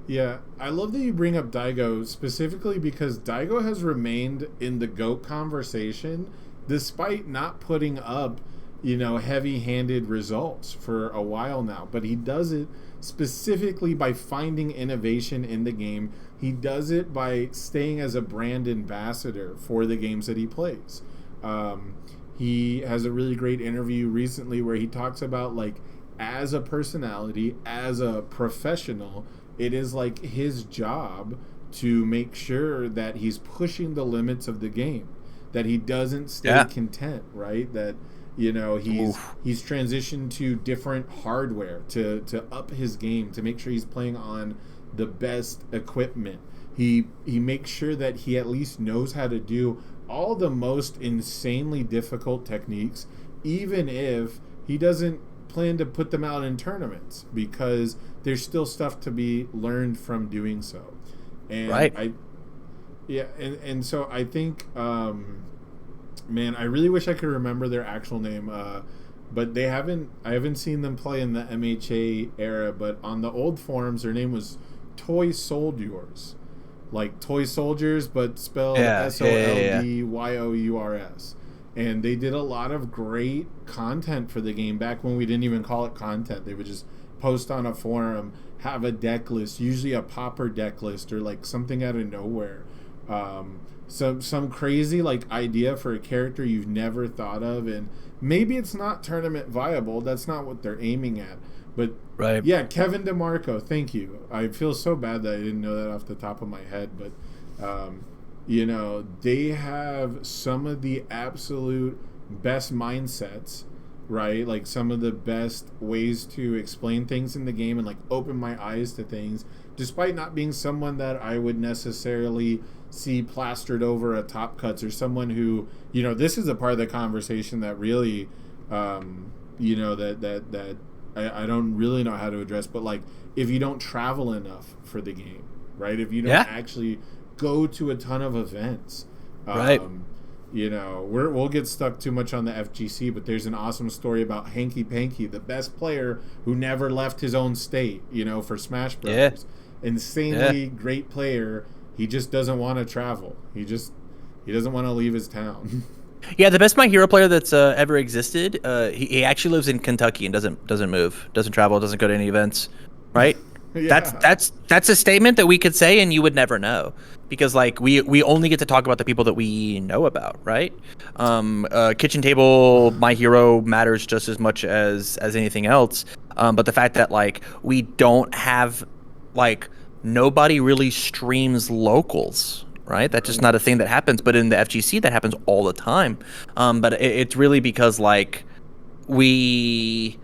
Yeah, I love that you bring up Daigo specifically because Daigo has remained in the GOAT conversation despite not putting up, heavy-handed results for a while now. But he does it specifically by finding innovation in the game. He does it by staying as a brand ambassador for the games that he plays. He has a really great interview recently where he talks about, like, as a personality, as a professional, it is like his job to make sure that he's pushing the limits of the game, that he doesn't stay content, right? That he's transitioned to different hardware to up his game, to make sure he's playing on the best equipment. He makes sure that he at least knows how to do all the most insanely difficult techniques, even if he doesn't plan to put them out in tournaments, because there's still stuff to be learned from doing so. And right. And so I think, man, I really wish I could remember their actual name, but I haven't seen them play in the MHA era, but on the old forums, their name was Toy Soldiers, like toy soldiers, but spelled SOLDYOURS. And they did a lot of great content for the game back when we didn't even call it content. They would just post on a forum, have a deck list, usually a popper deck list or like something out of nowhere. Some crazy like idea for a character you've never thought of, and maybe it's not tournament viable. That's not what they're aiming at. But right. Yeah, Kevin DeMarco, thank you. I feel so bad that I didn't know that off the top of my head, but they have some of the absolute best mindsets, right? Like some of the best ways to explain things in the game and like open my eyes to things, despite not being someone that I would necessarily see plastered over a top cuts, or someone who, this is a part of the conversation that really, that I don't really know how to address, but like if you don't travel enough for the game, right? If you don't actually go to a ton of events, right? We'll get stuck too much on the FGC, but there's an awesome story about Hanky Panky, the best player who never left his own state, for Smash Bros. Insanely great player. He just doesn't want to travel. He doesn't want to leave his town. Yeah, the best My Hero player that's ever existed. He actually lives in Kentucky and doesn't move, doesn't travel, doesn't go to any events, right? That's a statement that we could say and you would never know, because like we only get to talk about the people that we know about, right? Kitchen Table My Hero matters just as much as anything else, but the fact that like we don't have, like, nobody really streams locals, right? That's just not a thing that happens, but in the FGC that happens all the time. But it's really because like we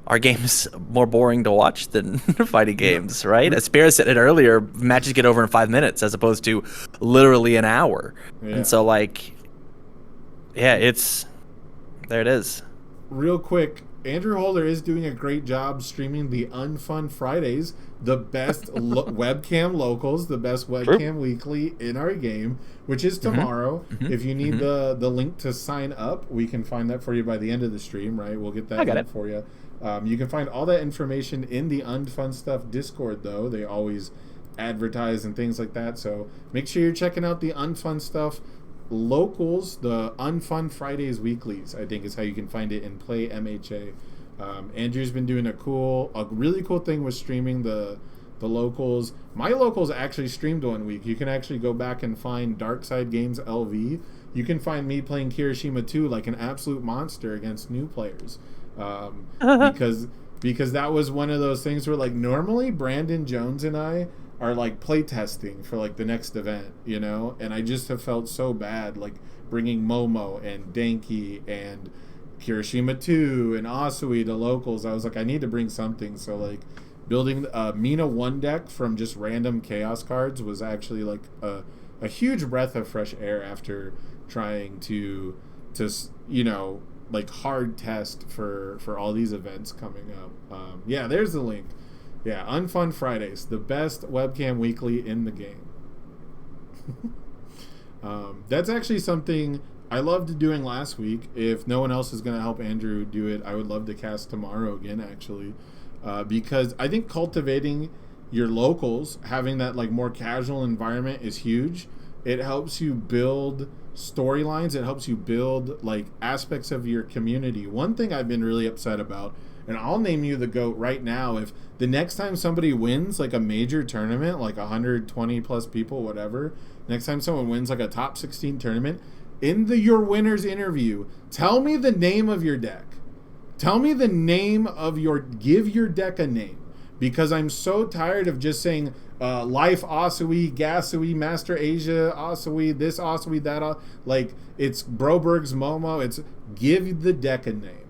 our games more boring to watch than fighting games, right? As Spira said it earlier, matches get over in 5 minutes as opposed to literally an hour. Yeah. And so, like, yeah, there it is. Real quick, Andrew Holder is doing a great job streaming the Unfun Fridays, the best webcam locals, the best webcam weekly in our game, which is tomorrow. If you need the link to sign up, we can find that for you by the end of the stream, right? We'll get that link for you. You can find all that information in the Unfun Stuff Discord, though. They always advertise and things like that. So make sure you're checking out the Unfun Stuff locals, the Unfun Fridays weeklies, I think is how you can find it in Play MHA. Andrew's been doing a really cool thing with streaming the locals. My locals actually streamed 1 week. You can actually go back and find Darkside Games LV. You can find me playing Kirishima 2 like an absolute monster against new players. Because that was one of those things where, like, normally Brandon Jones and I are like playtesting for like the next event, you know, and I just have felt so bad, like bringing Momo and Denki and Kirishima 2 and Asui to locals. I was like, I need to bring something. So like building Mina 1 deck from just random chaos cards was actually like a huge breath of fresh air after trying to you know, like hard test for all these events coming up. Yeah, there's the link. Yeah, Unfun Fridays, the best webcam weekly in the game. That's actually something I loved doing last week. If no one else is going to help Andrew do it, I would love to cast tomorrow again, actually. Because I think cultivating your locals, having that like more casual environment is huge. It helps you build storylines. It helps you build like aspects of your community. One thing I've been really upset about, and I'll name you the GOAT right now, if the next time somebody wins like a major tournament, like 120 plus people, whatever, next time someone wins like a top 16 tournament, in your winner's interview, tell me the name of your deck. Tell me the name of give your deck a name. Because I'm so tired of just saying Life Asui, Gasui, Master Asia Asui, this Asui, that. Like, it's Broberg's Momo. It's give the deck a name.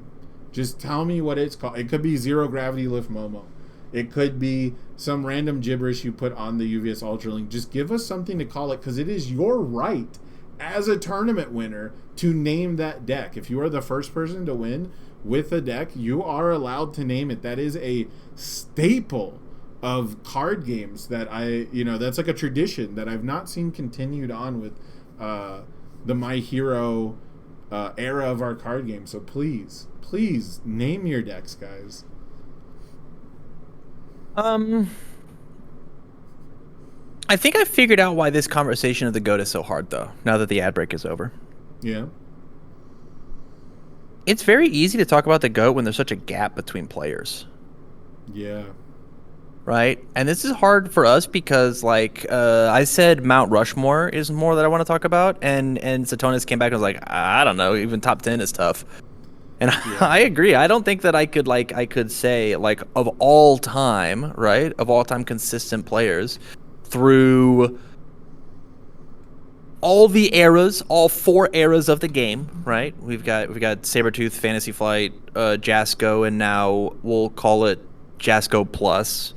Just tell me what it's called. It could be Zero Gravity Lift Momo. It could be some random gibberish you put on the UVS Ultra Link. Just give us something to call it, because it is your right as a tournament winner to name that deck. If you are the first person to win with a deck, you are allowed to name it. That is a staple of card games that that's like a tradition that I've not seen continued on with the My Hero era of our card game. So please name your decks, guys. I think I figured out why this conversation of the GOAT is so hard, though, now that the ad break is over. Yeah. It's very easy to talk about the GOAT when there's such a gap between players. Yeah. Right? And this is hard for us because, like, I said Mount Rushmore is more that I want to talk about, and Satonis came back and was like, I don't know, even top 10 is tough. And yeah. I agree. I don't think that I could say, like, of all time, right? Of all time consistent players through all the eras, all 4 eras of the game, right? We've got Sabretooth, Fantasy Flight, Jasco, and now we'll call it Jasco Plus,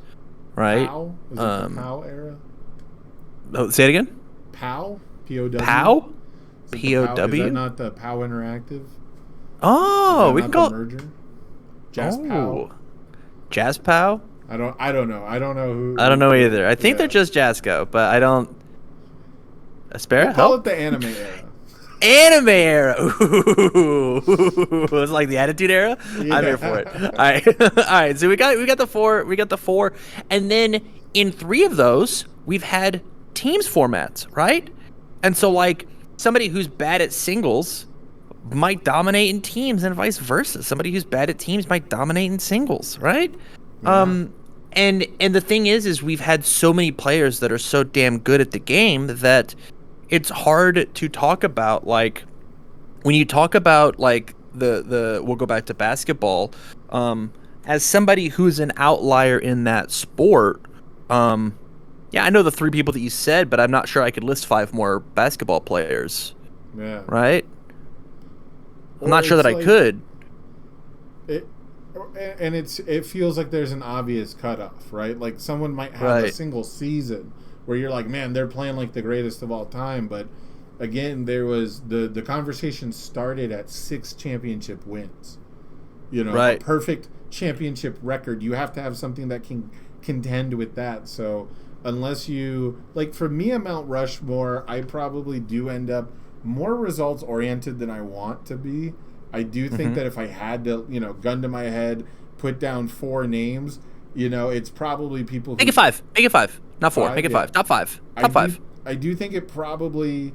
right? POW? Is it the POW era? Oh, say it again? POW? P-O-W? POW? P-O-W? Is that not the POW Interactive? Oh, we can call it merger. JazzPow. JazzPow? I don't know. I don't know who. I don't know either. I think they're just Jasco, but I don't. Aspera? We'll call it the anime era. Anime era. Ooh. It's like the Attitude Era. Yeah. I'm here for it. All right. All right. So we got the 4. We got the 4, and then in 3 of those we've had teams formats, right? And so like somebody who's bad at singles might dominate in teams, and vice versa. Somebody who's bad at teams might dominate in singles, right? Yeah. And the thing is we've had so many players that are so damn good at the game that it's hard to talk about. Like when you talk about like the we'll go back to basketball, as somebody who's an outlier in that sport. Yeah, I know the 3 people that you said, but I'm not sure I could list 5 more basketball players. Yeah. Right? I'm not sure that I could. and it feels like there's an obvious cutoff, right? Like someone might have a Right. single season where you're like, man, they're playing like the greatest of all time, but again, there was the conversation started at 6 championship wins. You know, a Right. perfect championship record. You have to have something that can contend with that. So unless you like, for me, at Mount Rushmore, I probably do end up more results oriented than I want to be. I do think that if I had to, gun to my head, put down 4 names, it's probably people who Make it 5. Make it 5. Not 4. Make it yeah. 5. Top 5. I Top do 5. I do think it probably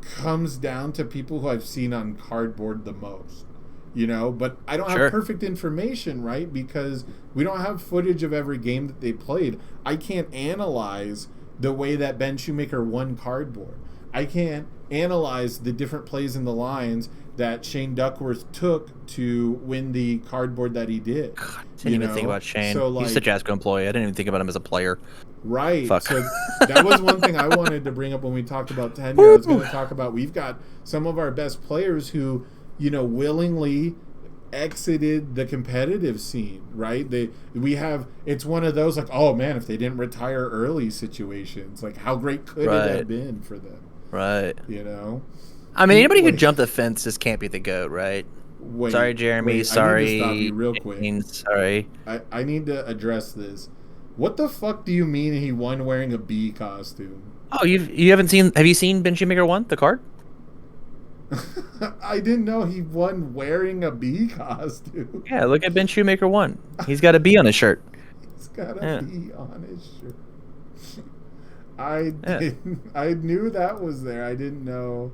comes down to people who I've seen on cardboard the most. But I don't Sure. have perfect information, right? Because we don't have footage of every game that they played. I can't analyze the way that Ben Shoemaker won cardboard. I can't analyze the different plays in the lines that Shane Duckworth took to win the cardboard that he did. Didn't even think about Shane. So, He's such a Jasco employee. I didn't even think about him as a player. right. Fuck. So that was one thing I wanted to bring up when we talked about tenure. I was going to talk about, we've got some of our best players who, willingly exited the competitive scene, right? It's one of those like, oh man, if they didn't retire early situations, like how great could it have been for them? Right. I mean, anybody who jumped the fence just can't be the GOAT, right? Sorry, Jeremy. Sorry. I need to stop you real quick. Sorry. I need to address this. What the fuck do you mean he won wearing a bee costume? Oh, you haven't seen? Have you seen Ben Shoemaker 1, the card? I didn't know he won wearing a bee costume. Yeah, look at Ben Shoemaker 1. He's got a bee on his shirt. He's got a bee on his shirt. I knew that was there. I didn't know.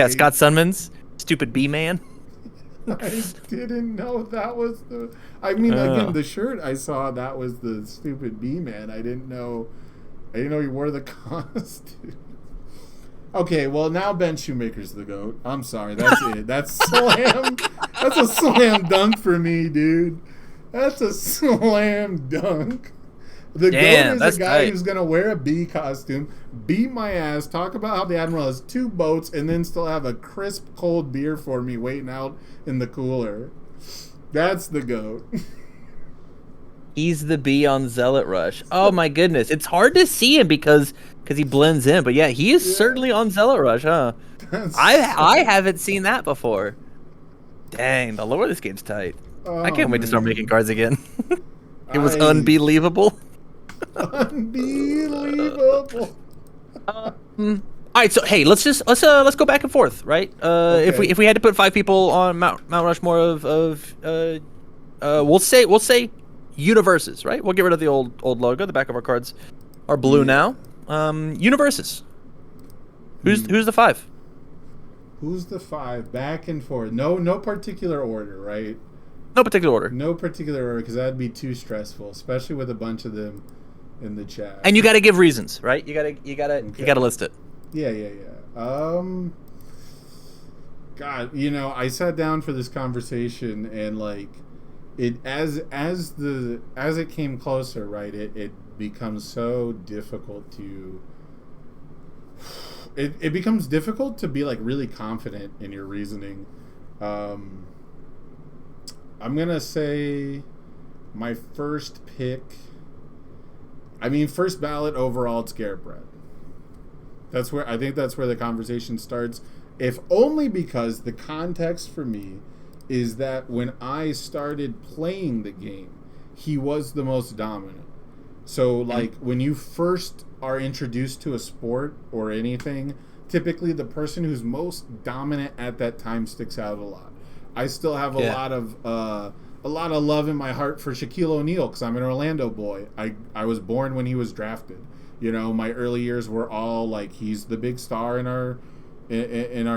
Scott Sunman's stupid bee man. I didn't know that was the. I mean, again, the shirt I saw, that was the stupid bee man. I didn't know he wore the costume. Okay, well now Ben Shoemaker's the GOAT. I'm sorry, that's it. That's slam. That's a slam dunk for me, dude. That's a slam dunk. The GOAT is a guy who's gonna wear a bee costume, beat my ass, talk about how the Admiral has 2 boats, and then still have a crisp cold beer for me waiting out in the cooler. That's the GOAT. He's the bee on Zealot Rush. Oh my goodness, it's hard to see him because he blends in. But yeah, he is certainly on Zealot Rush, huh? I haven't seen that before. Dang, the lore of this game's tight. I can't wait to start making cards again. It was unbelievable. Unbelievable. All right, so hey, let's go back and forth, right? Okay. If we had to put 5 people on Mount Rushmore of we'll say universes, right? We'll get rid of the old logo. The back of our cards are blue now. Universes. Who's the 5? Who's the 5? Back and forth. No particular order, right? No particular order. No particular order, because that'd be too stressful, especially with a bunch of them in the chat. And you got to give reasons, right? You gotta list it. Yeah. God, I sat down for this conversation and like it as it came closer, right? It becomes so difficult to. It becomes difficult to be like really confident in your reasoning. I'm gonna say my first pick. First ballot overall, it's Garrett Brett. I think that's where the conversation starts. If only because the context for me is that when I started playing the game, he was the most dominant. So, like, when you first are introduced to a sport or anything, typically the person who's most dominant at that time sticks out a lot. I still have a lot of love in my heart for Shaquille O'Neal because I'm an Orlando boy. I was born when he was drafted. My early years were all like, he's the big star in our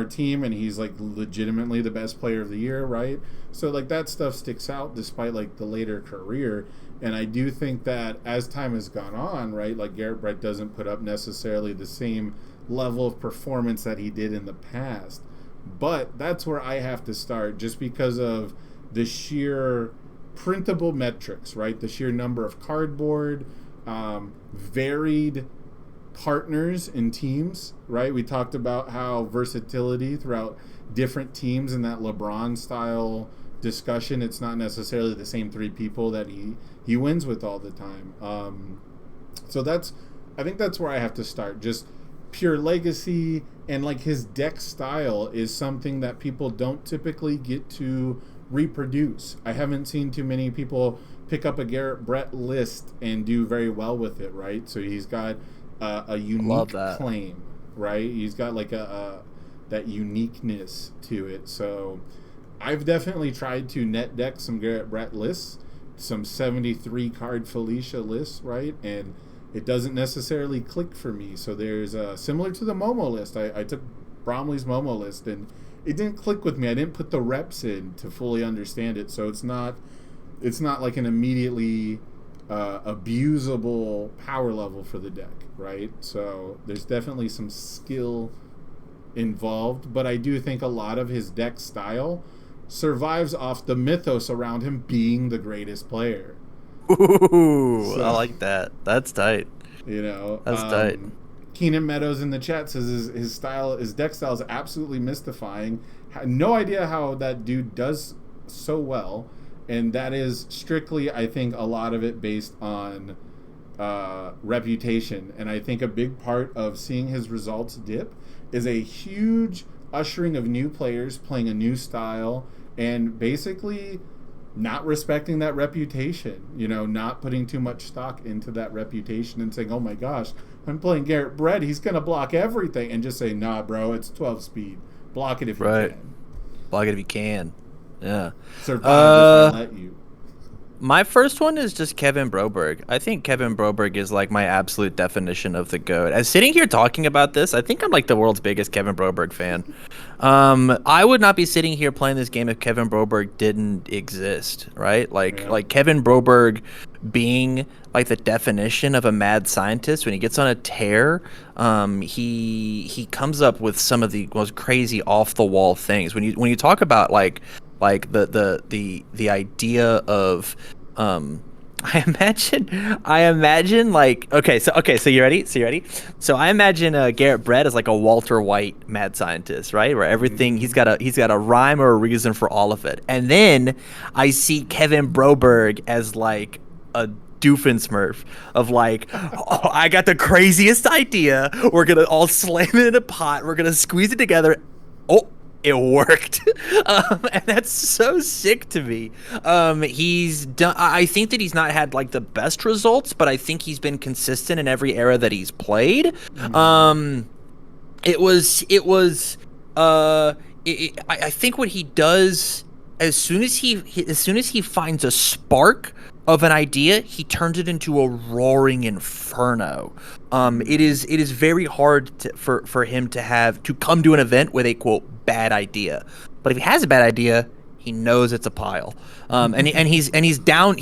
team, and he's like legitimately the best player of the year, right? So like that stuff sticks out despite like the later career. And I do think that as time has gone on, right, like Garrett Brett doesn't put up necessarily the same level of performance that he did in the past. But that's where I have to start, just because of the sheer printable metrics, right? The sheer number of cardboard, varied partners and teams, right? We talked about how versatility throughout different teams in that LeBron style discussion, it's not necessarily the same three people that he wins with all the time. So I think that's where I have to start. Just pure legacy, and like his deck style is something that people don't typically get to reproduce. I haven't seen too many people pick up a Garrett Brett list and do very well with it, right? So he's got a unique claim, right? He's got like that uniqueness to it. So I've definitely tried to net deck some Garrett Brett lists, some 73 card Felicia lists, right? And it doesn't necessarily click for me. So there's similar to the Momo list. I took Bromley's Momo list and it didn't click with me. I didn't put the reps in to fully understand it. So it's not like an immediately abusable power level for the deck, right? So there's definitely some skill involved, but I do think a lot of his deck style survives off the mythos around him being the greatest player. Ooh, so, I like that. That's tight. You know, that's tight. Keenan Meadows in the chat says his deck style is absolutely mystifying. No idea how that dude does so well, and that is strictly, I think, a lot of it based on reputation. And I think a big part of seeing his results dip is a huge ushering of new players playing a new style and basically not respecting that reputation, you know, not putting too much stock into that reputation and saying, oh my gosh, I'm playing Garrett Brett, he's going to block everything, and just say, nah, bro, it's 12 speed. Block it if you can. Block it if you can. Yeah. Survive if I let you. My first one is just Kevin Broberg. I think Kevin Broberg is like my absolute definition of the GOAT. As sitting here talking about this, I think I'm like the world's biggest Kevin Broberg fan. I would not be sitting here playing this game if Kevin Broberg didn't exist, right? Like Kevin Broberg being like the definition of a mad scientist. When he gets on a tear, he comes up with some of the most crazy off the wall things. When you talk about like the idea of I imagine like so you ready? So I imagine Garrett Brett as like a Walter White mad scientist, right? Where everything he's got a rhyme or a reason for all of it. And then I see Kevin Broberg as like a Doofenshmirtz of like, oh, I got the craziest idea. We're gonna all slam it in a pot. We're gonna squeeze it together. Oh, it worked. And that's so sick to me. He's done. I think that he's not had like the best results, but I think he's been consistent in every era that he's played. I think what he does, as soon as he finds a spark of an idea, he turns it into a roaring inferno. It is very hard for him to come to an event with a quote bad idea. But if he has a bad idea, he knows it's a pile. And he's down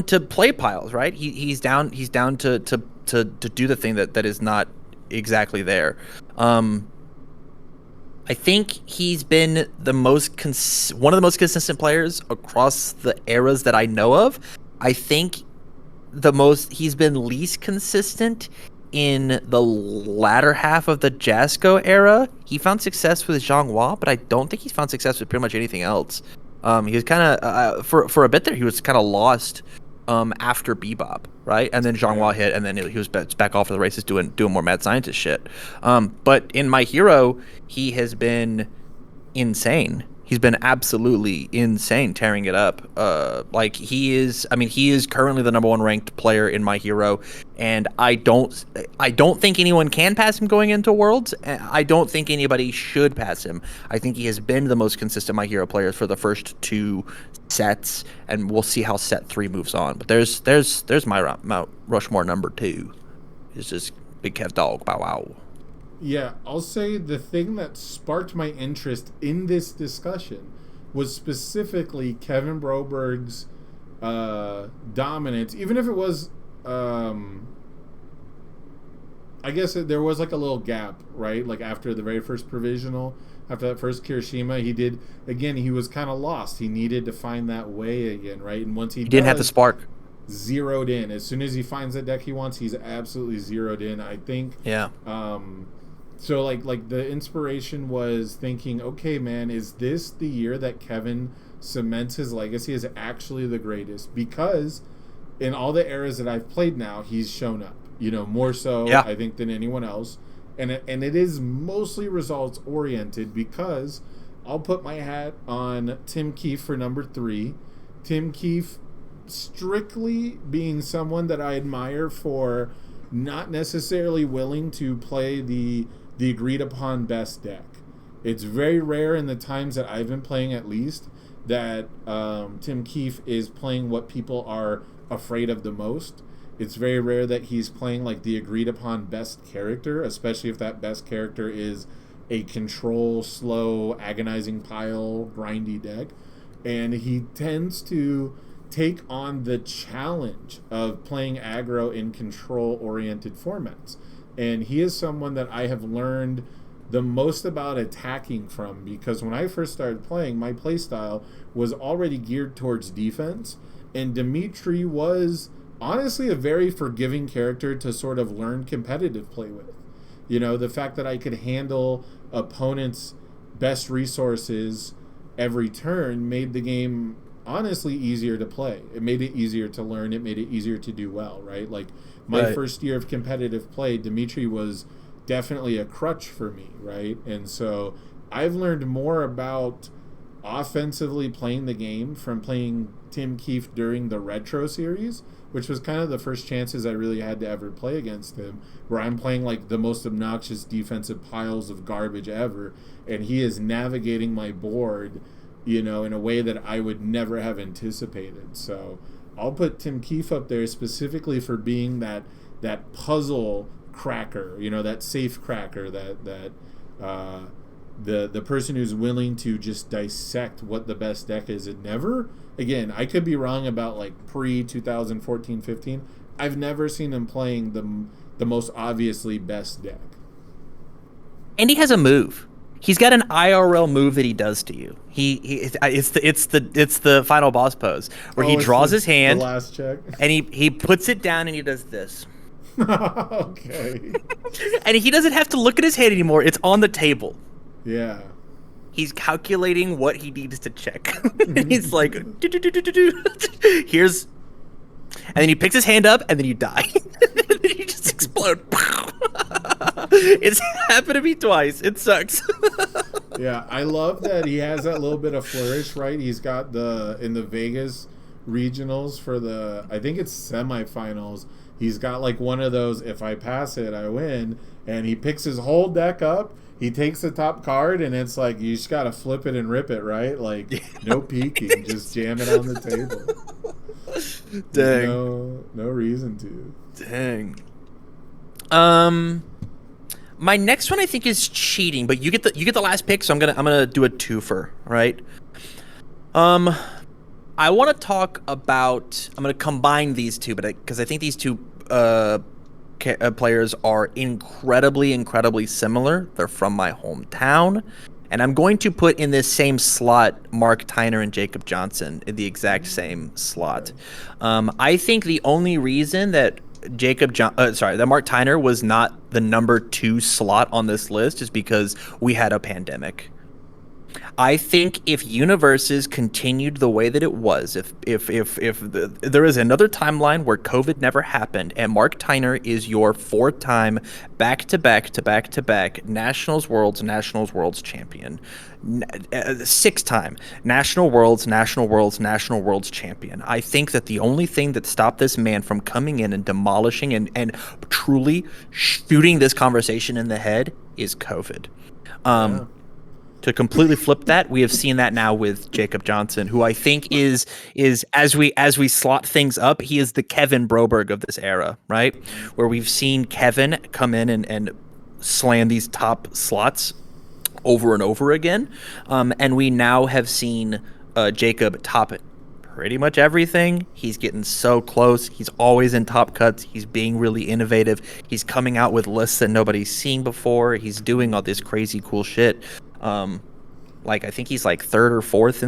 to play piles, right? He's down to do the thing that is not exactly there. I think he's been one of the most consistent players across the eras that I know of. I think he's been least consistent in the latter half of the Jasko era. He found success with Zhang Hua, but I don't think he's found success with pretty much anything else. He was kind of for a bit there. He was kind of lost after Bebop, right? And then Zhang Hua hit, and then he was back off to the races doing more mad scientist shit. But in My Hero, he has been insane. He's been absolutely insane, tearing it up. He is currently the #1 ranked player in My Hero, and I don't think anyone can pass him going into Worlds. I don't think anybody should pass him. I think he has been the most consistent My Hero player for the first 2 sets, and we'll see how set 3 moves on. But there's my Mount Rushmore number 2. It's just Big Kev Dog. Bow wow. Yeah, I'll say the thing that sparked my interest in this discussion was specifically Kevin Broberg's dominance, even if it was, I guess there was like a little gap, right? Like after the very first provisional, after that first Kirishima, he was kind of lost. He needed to find that way again, right? And once he didn't have the spark. Zeroed in. As soon as he finds the deck he wants, he's absolutely zeroed in. I think. Yeah. So like the inspiration was thinking, okay, man, is this the year that Kevin cements his legacy as actually the greatest? Because in all the eras that I've played now, he's shown up. More so Yeah. I think than anyone else, and it is mostly results oriented because I'll put my hat on Tim Keefe for number 3. Tim Keefe strictly being someone that I admire for not necessarily willing to play the agreed upon best deck. It's very rare in the times that I've been playing, at least, that Tim Keefe is playing what people are afraid of the most. It's very rare that he's playing like the agreed upon best character, especially if that best character is a control, slow, agonizing pile, grindy deck. And he tends to take on the challenge of playing aggro in control-oriented formats. And he is someone that I have learned the most about attacking from, because when I first started playing, my playstyle was already geared towards defense, and Dimitri was honestly a very forgiving character to sort of learn competitive play with. The fact that I could handle opponents' best resources every turn made the game honestly easier to play. It made it easier to learn. It made it easier to do well, right? Like my first year of competitive play, Dimitri was definitely a crutch for me, right? And so I've learned more about offensively playing the game from playing Tim Keefe during the Retro series, which was kind of the first chances I really had to ever play against him, where I'm playing like the most obnoxious defensive piles of garbage ever, and he is navigating my board, in a way that I would never have anticipated. So I'll put Tim Keefe up there specifically for being that puzzle cracker, that safe cracker, that the person who's willing to just dissect what the best deck is. And never, again, I could be wrong about like pre 2014-15. I've never seen him playing the most obviously best deck. And he has a move. He's got an IRL move that he does to you. It's the final boss pose where he draws his hand, the last check, and he puts it down and he does this. Okay. And he doesn't have to look at his hand anymore. It's on the table. Yeah. He's calculating what he needs to check. He's like, here's, and then he picks his hand up, and then you die. And then you just explode. It's happened to me twice. It sucks. Yeah, I love that he has that little bit of flourish, right? He's got in the Vegas regionals for I think it's semifinals, he's got like one of those, if I pass it, I win, and he picks his whole deck up, he takes the top card, and it's like, you just gotta flip it and rip it, right? Like, no peeking, just jam it on the table. Dang. No reason to. Dang. My next one I think is cheating, but you get the last pick, so I'm gonna do a twofer, right? I want to talk about. I'm gonna combine these two, but because I think these two players are incredibly similar. They're from my hometown, and I'm going to put in this same slot Mark Tyner and Jacob Johnson in the exact same slot. I think the only reason that that Mark Tyner was not the number 2 slot on this list is because we had a pandemic. I think if universes continued the way that it was, if there is another timeline where COVID never happened, and Mark Tyner is your 4-time back-to-back Nationals Worlds champion, 6-time National Worlds champion, I think that the only thing that stopped this man from coming in and demolishing and truly shooting this conversation in the head is COVID. Yeah. To completely flip that, we have seen that now with Jacob Johnson, who I think is as we slot things up, he is the Kevin Broberg of this era, right? Where we've seen Kevin come in and slam these top slots over and over again, and we now have seen Jacob top pretty much everything. He's getting so close. He's always in top cuts. He's being really innovative. He's coming out with lists that nobody's seen before. He's doing all this crazy cool shit. Like I think he's like 3rd or 4th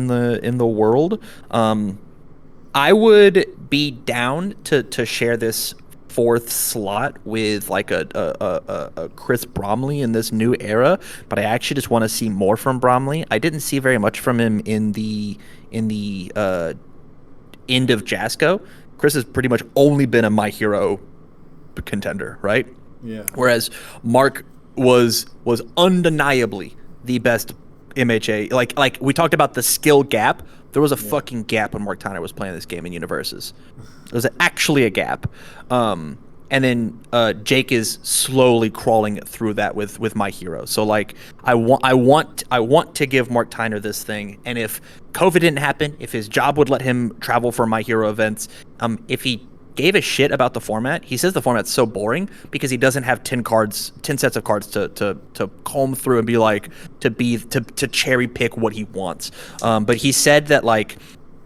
in the world. I would be down to share this fourth slot with like a Chris Bromley in this new era, but I actually just want to see more from Bromley. I didn't see very much from him in the end of Jasco. Chris has pretty much only been a My Hero contender, right? Yeah. Whereas Mark was undeniably the best MHA. Like we talked about the skill gap. There was a fucking gap when Mark Tyner was playing this game in Universes. There was actually a gap. And then Jake is slowly crawling through that with My Hero. So like I want to give Mark Tyner this thing. And if COVID didn't happen, if his job would let him travel for My Hero events, if he gave a shit about the format, he says the format's so boring because he doesn't have 10 sets of cards to comb through and be like to cherry pick what he wants. But he said that like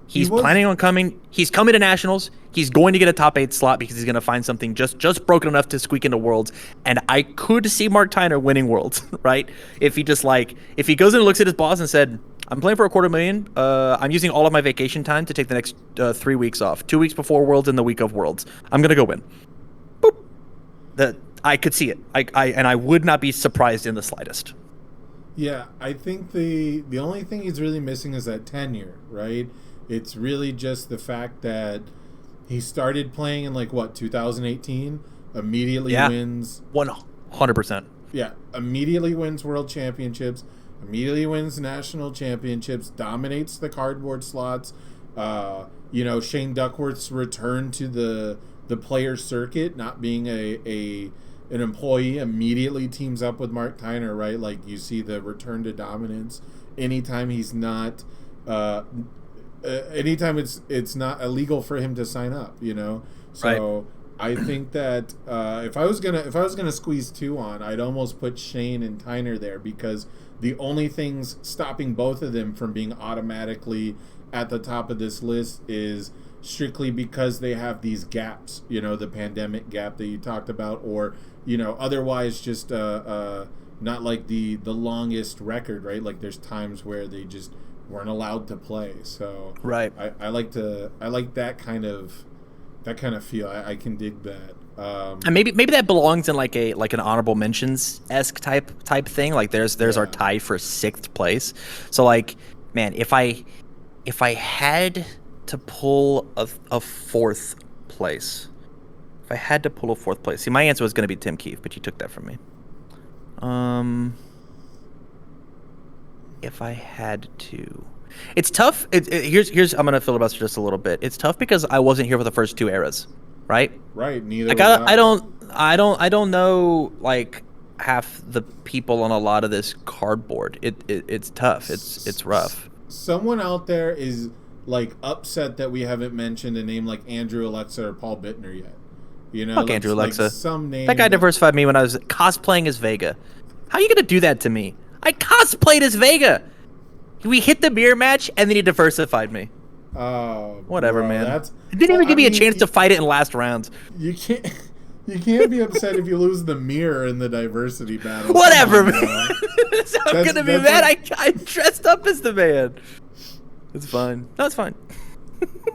he's planning on coming. He's coming to Nationals. He's going to get a top 8 slot because he's going to find something just broken enough to squeak into Worlds. And I could see Mark Tyner winning Worlds, right? If he goes in and looks at his boss and said, I'm playing for $250,000. I'm using all of my vacation time to take the next 3 weeks off. 2 weeks before Worlds and the week of Worlds. I'm going to go win. Boop. I could see it. I would not be surprised in the slightest. Yeah, I think the only thing he's really missing is that tenure, right? It's really just the fact that he started playing in 2018, immediately wins 100%. Yeah, immediately wins world championships, immediately wins national championships, dominates the cardboard slots. Shane Duckworth's return to the player circuit, not being an employee, immediately teams up with Mark Tyner, right? Like you see the return to dominance anytime he's not anytime it's not illegal for him to sign up, So right. I think that if I was gonna squeeze 2 on, I'd almost put Shane and Tyner there, because the only things stopping both of them from being automatically at the top of this list is strictly because they have these gaps, the pandemic gap that you talked about, or otherwise just not like the longest record, right? Like there's times where they just weren't allowed to play. So right. I like that kind of feel. I can dig that. And maybe that belongs in like an honorable mentions-esque type thing. Like there's our tie for 6th place. So like, man, if I had to pull a 4th place, see, my answer was going to be Tim Keefe, but you took that from me. If I had to, it's tough. Here's I'm gonna filibuster just a little bit. It's tough because I wasn't here for the first 2 eras, right? Right. Neither. Like I don't know like half the people on a lot of this cardboard. It's tough. It's rough. Someone out there is like upset that we haven't mentioned a name like Andrew Alexa or Paul Bittner yet. Fuck Andrew Alexa. Some name that guy diversified me when I was cosplaying as Vega. How are you gonna do that to me? I cosplayed as Vega. We hit the mirror match, and then he diversified me. Oh, whatever, bro, man. It didn't even give me a chance to fight it in last rounds. You can't be upset if you lose the mirror in the diversity battle. Whatever, man. So I'm gonna be mad. I dressed up as the man. It's fine. No, it's fine.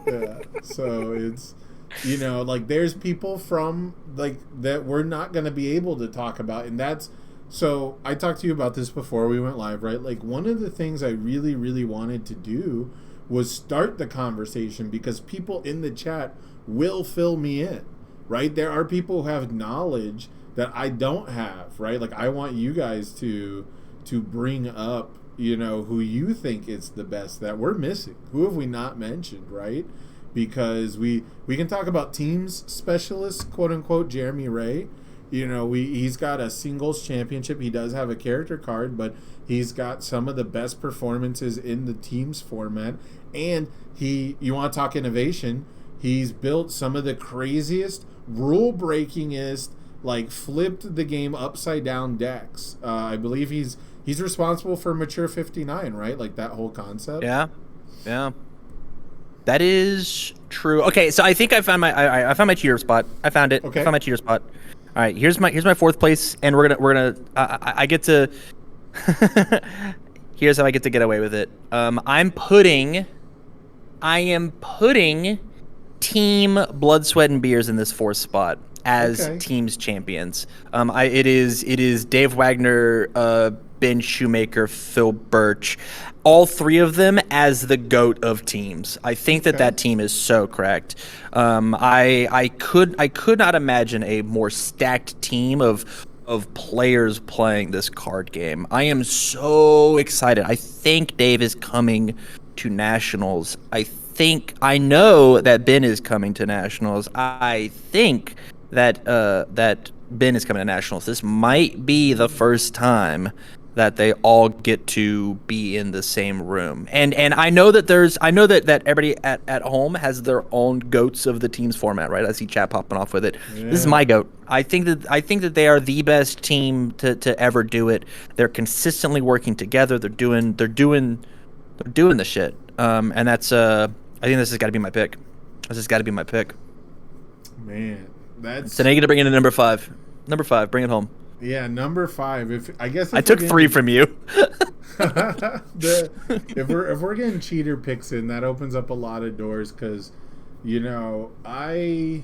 Yeah. So it's there's people from that we're not gonna be able to talk about, and that's. So I talked to you about this before we went live, right? Like one of the things I really, really wanted to do was start the conversation, because people in the chat will fill me in, right? There are people who have knowledge that I don't have, right? Like I want you guys to bring up, who you think is the best that we're missing. Who have we not mentioned, right? Because we can talk about teams specialists, quote unquote, Jeremy Ray. He's got a singles championship. He does have a character card, but he's got some of the best performances in the teams format. And you want to talk innovation, he's built some of the craziest, rule-breakingest, flipped the game upside down decks. I believe he's responsible for Mature 59, right? Like that whole concept. Yeah. That is true. Okay, so I think I found my cheater spot. I found it. Okay. I found my cheater spot. All right, here's my 4th place, and we're gonna I get to here's how I get to get away with it. I am putting Team Blood, Sweat, and Beers in this 4th spot. as Okay. teams champions. It is Dave Wagner, Ben Shoemaker, Phil Birch, all three of them as the GOAT of teams. I think that Okay. that team is so correct. I could not imagine a more stacked team of players playing this card game. I am so excited. I think Dave is coming to nationals. I know that Ben is coming to nationals. I think that Ben is coming to nationals. This might be the first time that they all get to be in the same room. And I know that everybody at home has their own goats of the teams format, right? I see chat popping off with it. This is Yeah. my goat. I think that they are the best team to ever do it. They're consistently working together. They're doing the shit. And that's I think this has got to be my pick. This has got to be my pick. Man, So that's now you get to bring in a number five. Number five, bring it home. yeah. Number five. If I guess I if we're took three getting from you. if we're getting cheater picks in, that opens up a lot of doors because, I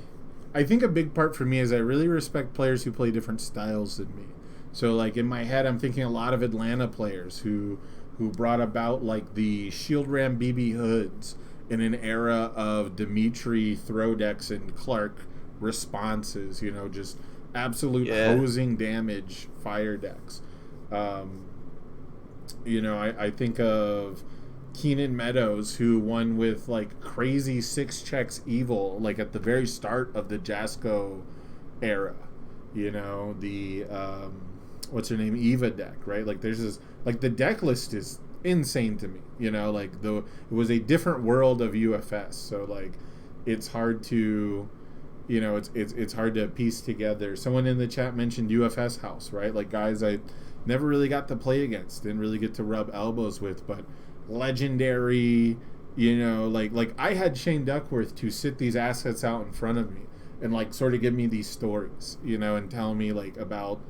think a big part for me is I really respect players who play different styles than me. So like in my head, I'm thinking a lot of Atlanta players who brought about like the Shield Ram BB Hoods in an era of Dimitri throw decks and Clark responses. Just absolute Yeah. hosing damage fire decks. Um, I think of Keenan Meadows, who won with like crazy six checks evil, like at the very start of the Jasco era. The what's her name, Eva deck, right? Like there's this, like the deck list is insane to me. Like it was a different world of UFS, so like it's hard to it's hard to piece together. Someone in the chat mentioned UFS House, right? Like guys I never really got to play against, didn't really get to rub elbows with, but legendary. Like I had Shane Duckworth to sit these assets out in front of me and like sort of give me these stories, and tell me like about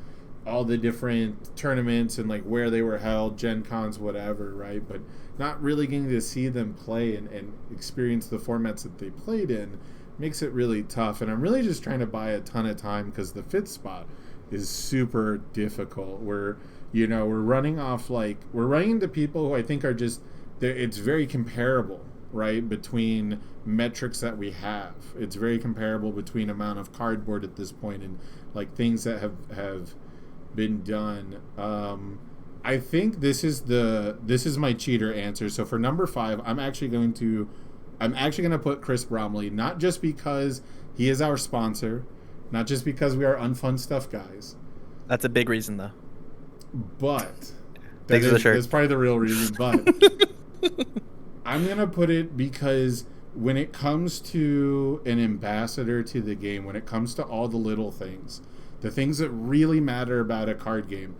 all the different tournaments and like where they were held, Gen Cons, whatever, right? But not really getting to see them play and experience the formats that they played in makes it really tough. And I'm really just trying to buy a ton of time because the fifth spot is super difficult. We're running off, like we're running into people who I think are just it's very comparable, right, between metrics that we have. It's very comparable between amount of cardboard at this point and like things that have been done. I think this is my cheater answer. So for number five, I'm actually going to put Chris Bromley, not just because he is our sponsor, not just because we are Unfun Stuff guys, That's a big reason, though. but Thanks for the shirt. that's probably the real reason. But I'm gonna put it because when it comes to an ambassador to the game, when it comes to all the little things, the things that really matter about a card game,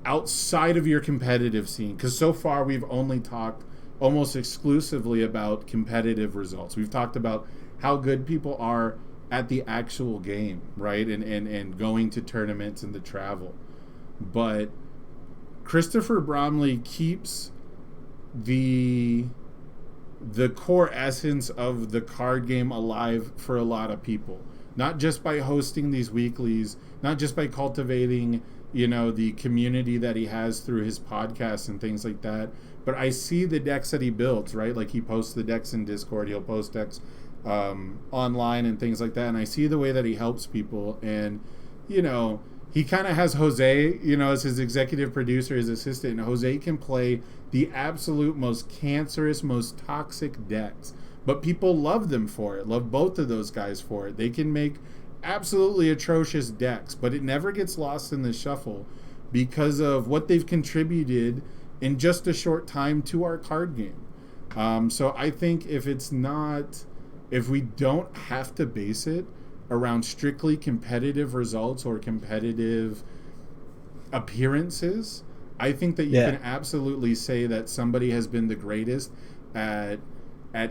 outside of your competitive scene, because so far we've only talked almost exclusively about competitive results. We've talked about how good people are at the actual game, right? And going to tournaments and the travel. But Christopher Bromley keeps the core essence of the card game alive for a lot of people. Not just by hosting these weeklies, not just by cultivating, the community that he has through his podcasts and things like that, but I see the decks that he builds, right? Like he posts the decks in Discord, he'll post decks online and things like that, and I see the way that he helps people. And he kind of has Jose, as his executive producer, his assistant, and Jose can play the absolute most cancerous, most toxic decks, but people love them for it, love both of those guys for it. They can make absolutely atrocious decks, but it never gets lost in the shuffle because of what they've contributed in just a short time to our card game. So I think if we don't have to base it around strictly competitive results or competitive appearances, I think that you can absolutely say that somebody has been the greatest at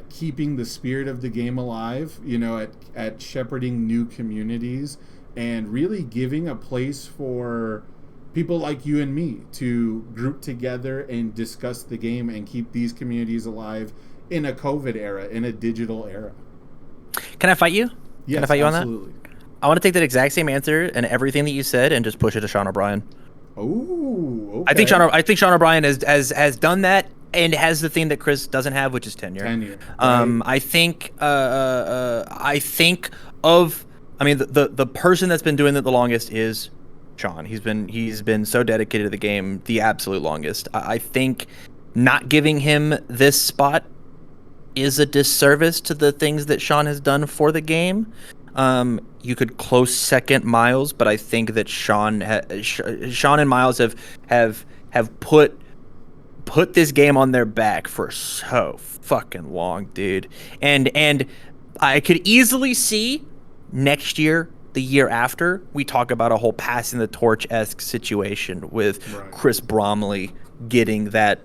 keeping the spirit of the game alive, at shepherding new communities and really giving a place for people like you and me to group together and discuss the game and keep these communities alive in a COVID era, in a digital era. Can I fight you? Yes, Can I fight you on absolutely. I want to take that exact same answer and everything that you said and just push it to Sean O'Brien. Oh, okay. I think Sean O'Brien has done that and has the thing that Chris doesn't have, which is tenure. Right. I think the person that's been doing it the longest is Sean. He's been so dedicated to the game the absolute longest. I think not giving him this spot is a disservice to the things that Sean has done for the game. You could close second Miles, but I think that Sean and Miles have put this game on their back for so fucking long, dude. And I could easily see next year, the year after, we talk about a whole passing the torch-esque situation with Chris Bromley getting that.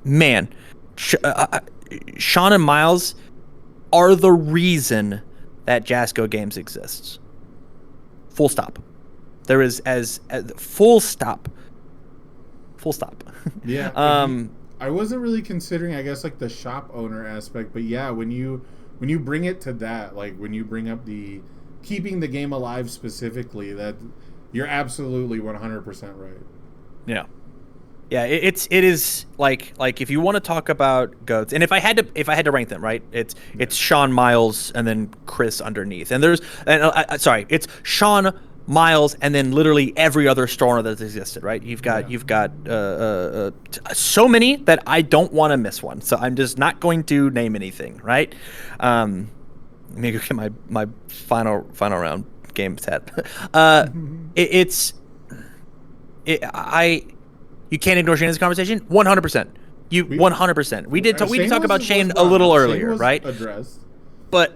Man, Sean and Miles are the reason that Jasco Games exists. Full stop. There is as full stop. Full stop. Yeah. I wasn't really considering, I guess, like the shop owner aspect, but yeah, when you bring it to that, like when you bring up the keeping the game alive specifically, that you're absolutely 100% right. Yeah. Yeah, it is like if you want to talk about GOATs, and if I had to rank them, right? It's Sean, Miles, and then Chris underneath. And it's Sean, Miles, and then literally every other store that's existed, right? You've got so many that I don't want to miss one. So I'm just not going to name anything, right? Let me go get my final round game set. You can't ignore Shane's conversation. 100%. 100%. We did talk about Shane a little earlier, right? Addressed. But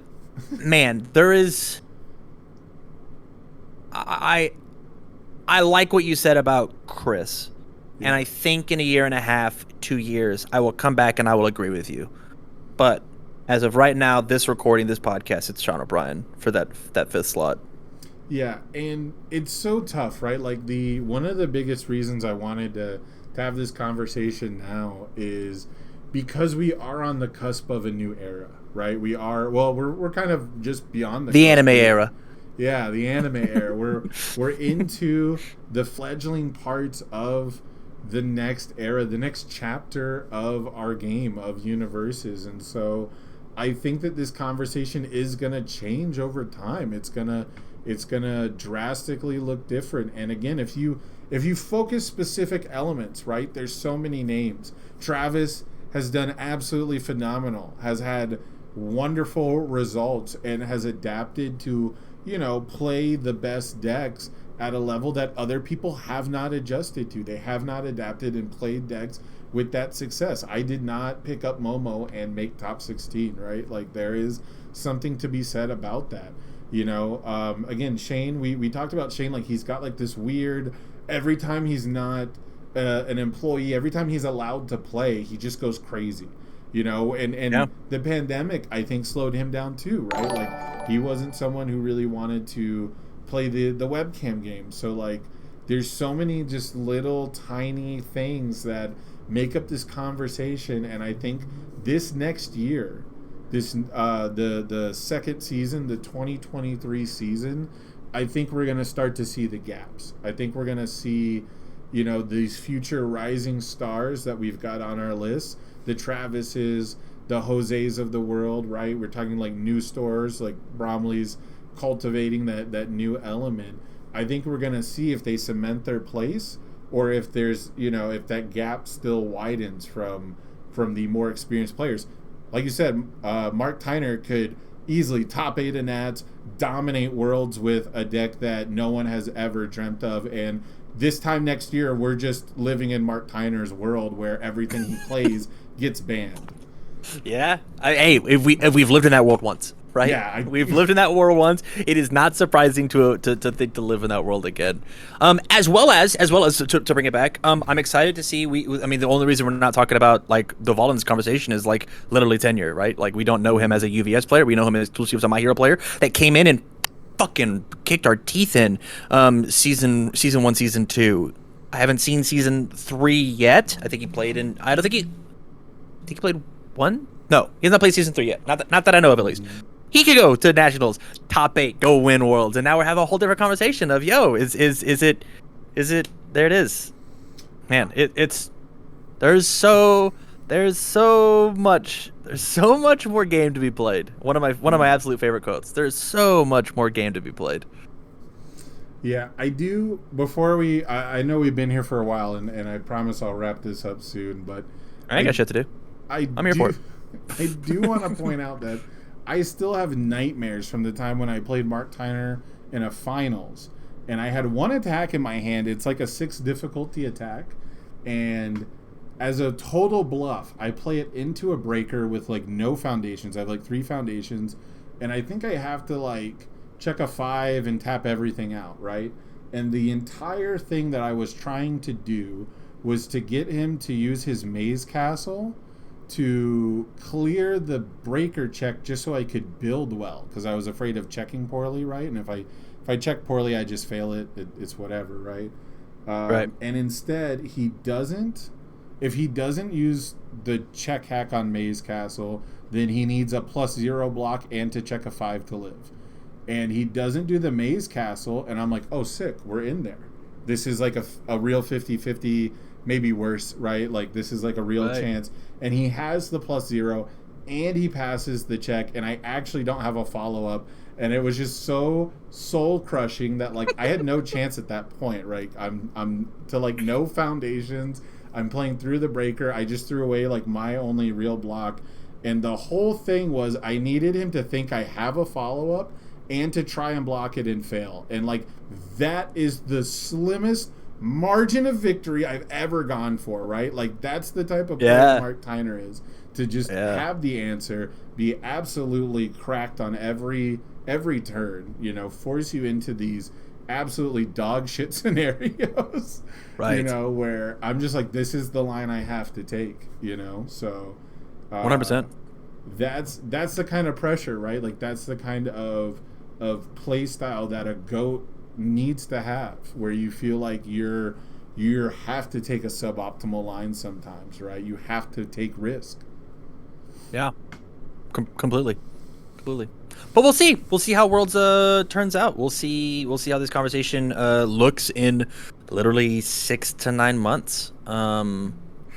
man, there is. I like what you said about Chris, and I think in a year and a half, 2 years, I will come back and I will agree with you. But as of right now, this podcast, it's Sean O'Brien for that fifth slot. Yeah, and it's so tough, right? Like one of the biggest reasons I wanted to have this conversation now is because we are on the cusp of a new era, right? We're kind of just beyond the anime era. Yeah, the anime era. We're into the fledgling parts of the next era, the next chapter of our game of universes, and so I think that this conversation is gonna change over time. It's gonna drastically look different. And again, if you focus specific elements, right? There's so many names. Travis has done absolutely phenomenal, has had wonderful results, and has adapted to, play the best decks at a level that other people have not adjusted to. They have not adapted and played decks with that success. I did not pick up Momo and make top 16, right? Like, there is something to be said about that. Again, Shane, we talked about Shane, like he's got like this weird, every time he's not an employee, every time he's allowed to play, he just goes crazy, and the pandemic, I think, slowed him down too, right? Like, he wasn't someone who really wanted to play the webcam game. So like, there's so many just little tiny things that make up this conversation. And I think this next year, the second season, the 2023 season, I think we're going to start to see the gaps. I think we're going to see, these future rising stars that we've got on our list, the Travises, the Jose's of the world, right? We're talking like new stores, like Bromley's cultivating that new element. I think we're going to see if they cement their place, or if there's, if that gap still widens from the more experienced players. Like you said, Mark Tyner could easily top 8 in ads, dominate Worlds with a deck that no one has ever dreamt of, and this time next year, we're just living in Mark Tyner's world where everything he plays gets banned. Yeah. If we've lived in that world once, right? Yeah. We've lived in that world once. It is not surprising to think to live in that world again. As well as to bring it back, I'm excited to see. The only reason we're not talking about like the Volan's conversation is like literally tenure, right? Like, we don't know him as a UVS player. We know him as exclusively as a My Hero player that came in and fucking kicked our teeth in season 1, season 2. I haven't seen season 3 yet. I think he played in. He played 1. No, he has not played season 3 yet. Not that I know of, at least. He could go to nationals, top 8, go win worlds, and now we're having a whole different conversation of is it there it is, man. It's there's so much more game to be played. One of my absolute favorite quotes. There's so much more game to be played. Yeah, I do. I know we've been here for a while, and I promise I'll wrap this up soon. But I got shit to do. I'm here for it. I do want to point out that I still have nightmares from the time when I played Mark Tyner in a finals, and I had one attack in my hand. It's like a 6 difficulty attack, and as a total bluff, I play it into a breaker with like no foundations. I have like 3 foundations, and I think I have to like check a 5 and tap everything out, right? And the entire thing that I was trying to do was to get him to use his maze castle to clear the breaker check just so I could build well, because I was afraid of checking poorly, right? And if I check poorly, I just fail it's whatever, right? Right. And instead, he doesn't. If he doesn't use the check hack on Maze Castle, then he needs a +0 block and to check a 5 to live. And he doesn't do the Maze Castle, and I'm like, oh, sick, we're in there. This is like a real 50-50, maybe worse, right? Like, this is like a real chance. And he has the +0, and he passes the check, and I actually don't have a follow-up. And it was just so soul-crushing that, like, I had no chance at that point, right? I'm to, like, no foundations. I'm playing through the breaker. I just threw away, like, my only real block. And the whole thing was I needed him to think I have a follow-up and to try and block it and fail. And, like, that is the slimmest margin of victory I've ever gone for, right? Like, that's the type of player Mark Tyner is. To just have the answer, be absolutely cracked on every turn, you know, force you into these absolutely dog shit scenarios, right? You know, where I'm just like, this is the line I have to take, you know. So 100%. That's the kind of pressure, right? Like, that's the kind of play style that a GOAT needs to have, where you feel like you have to take a suboptimal line sometimes, right? You have to take risk. Yeah, completely. But we'll see. We'll see how Worlds turns out. We'll see how this conversation looks in literally 6 to 9 months.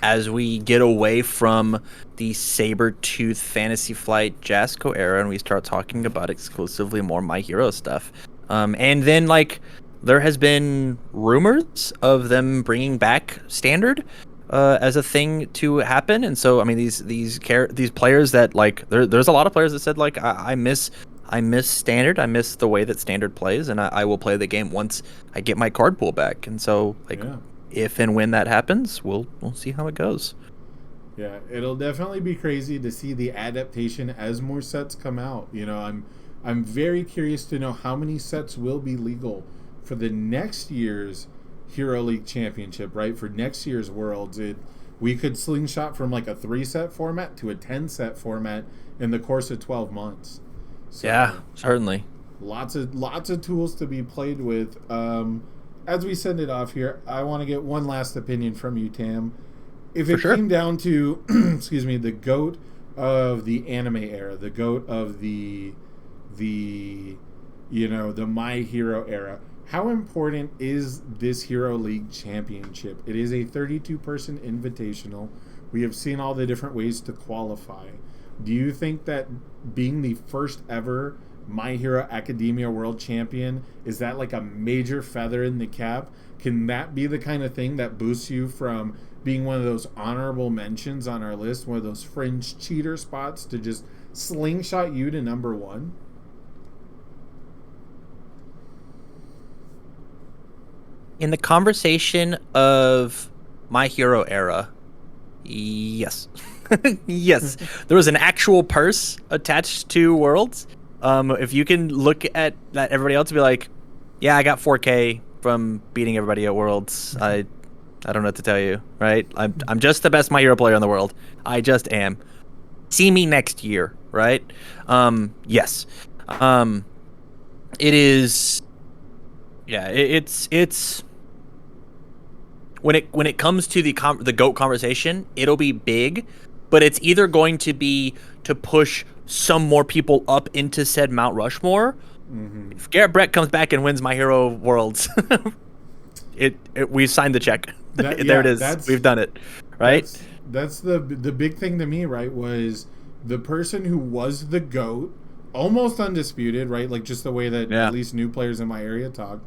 As we get away from the Sabertooth Fantasy Flight Jasco era and we start talking about exclusively more My Hero stuff. And then, like, there has been rumors of them bringing back Standard as a thing to happen. And so, I mean, these players that, like, there's a lot of players that said, like, I miss Standard. I miss the way that Standard plays, and I will play the game once I get my card pool back. And so, like, if and when that happens, we'll see how it goes. Yeah, it'll definitely be crazy to see the adaptation as more sets come out. You know, I'm very curious to know how many sets will be legal for the next year's Hero League Championship, right? For next year's Worlds, we could slingshot from like a 3-set format to a 10-set format in the course of 12 months. So, yeah, certainly. Lots of tools to be played with. As we send it off here, I want to get one last opinion from you, Tam. If it came down to, excuse me, the GOAT of the anime era, the GOAT of the My Hero era, how important is this Hero League Championship? It is a 32-person invitational. We have seen all the different ways to qualify. Do you think that being the first ever My Hero Academia World Champion, is that like a major feather in the cap? Can that be the kind of thing that boosts you from being one of those honorable mentions on our list, one of those fringe cheater spots, to just slingshot you to number 1? In the conversation of My Hero era, yes. Yes. There was an actual purse attached to Worlds. If you can look at that, everybody else will be like, yeah, I got 4K from beating everybody at Worlds. I don't know what to tell you, right? I'm just the best My Hero player in the world. I just am. See me next year, right? Yes. It is. Yeah, it's when it comes to the GOAT conversation, it'll be big but it's either going to be to push some more people up into said Mount Rushmore. If Garrett Brett comes back and wins My Hero Worlds, we signed the check. There it is. We've done it, right? That's the big thing to me, right? Was the person who was the GOAT, almost undisputed, right? Like just the way that at least new players in my area talk,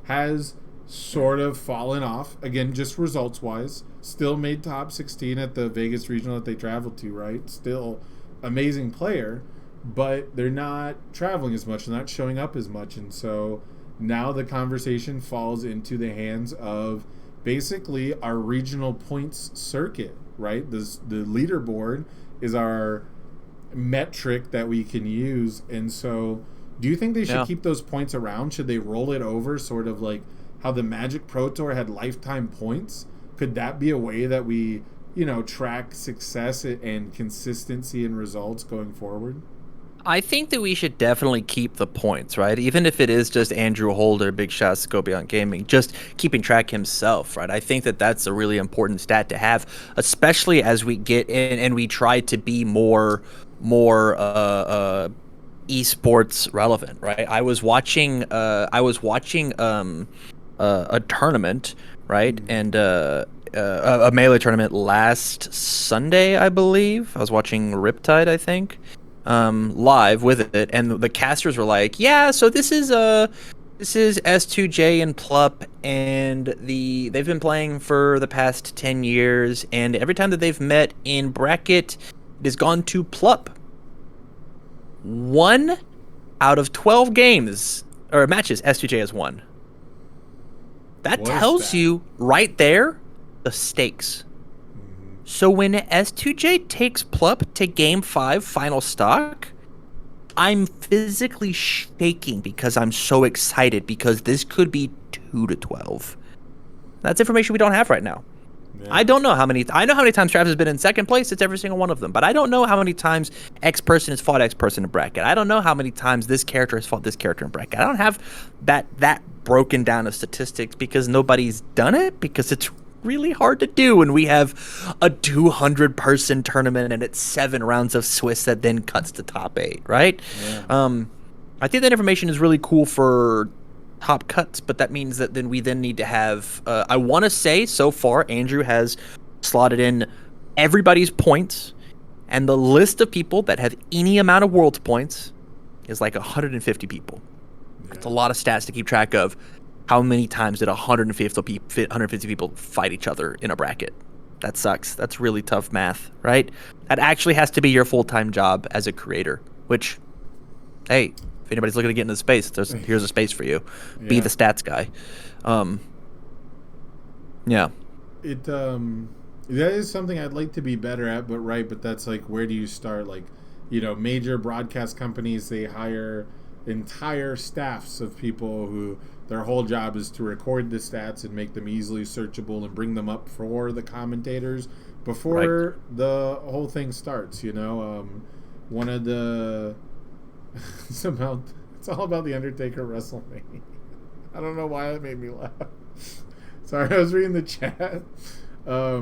has sort of fallen off. Again, just results wise, still made top 16 at the Vegas regional that they traveled to, right? Still amazing player, but they're not traveling as much, they're not showing up as much, and so now the conversation falls into the hands of basically our regional points circuit, right? The leaderboard is our metric that we can use, and so do you think they should keep those points around? Should they roll it over, sort of like how the Magic Pro Tour had lifetime points? Could that be a way that we, track success and consistency in results going forward? I think that we should definitely keep the points, right? Even if it is just Andrew Holder, big shots to Go Beyond Gaming, just keeping track himself, right? I think that that's a really important stat to have, especially as we get in and we try to be more esports relevant, right? I was watching a tournament, right? And a Melee tournament last Sunday, I believe. I was watching Riptide, I think. Live with it, and the casters were like, "Yeah, so this is S2J and Plup, and they've been playing for the past 10 years, and every time that they've met in bracket, it has gone to Plup. 1 out of 12 games or matches, S2J has won. That tells you right there the stakes." So when S2J takes Plup to Game 5 final stock, I'm physically shaking because I'm so excited, because this could be 2-12. That's information we don't have right now. Yeah. I know how many times Travis has been in second place. It's every single one of them. But I don't know how many times X person has fought X person in bracket. I don't know how many times this character has fought this character in bracket. I don't have that broken down of statistics, because nobody's done it, because it's really hard to do when we have a 200-person tournament and it's 7 rounds of Swiss that then cuts to top 8, right? Yeah. I think that information is really cool for top cuts, but that means that we need to have I want to say so far Andrew has slotted in everybody's points, and the list of people that have any amount of world points is like 150 people. Yeah. That's a lot of stats to keep track of. How many times did 150 people fight each other in a bracket? That sucks. That's really tough math, right? That actually has to be your full-time job as a creator, which, hey, if anybody's looking to get into the space, here's a space for you. Yeah. Be the stats guy. Yeah. That is something I'd like to be better at, but that's like, where do you start? Like, major broadcast companies, they hire entire staffs of people who their whole job is to record the stats and make them easily searchable and bring them up for the commentators before the whole thing starts. One of the it's all about the Undertaker WrestleMania. I don't know why that made me laugh. Sorry, I was reading the chat. I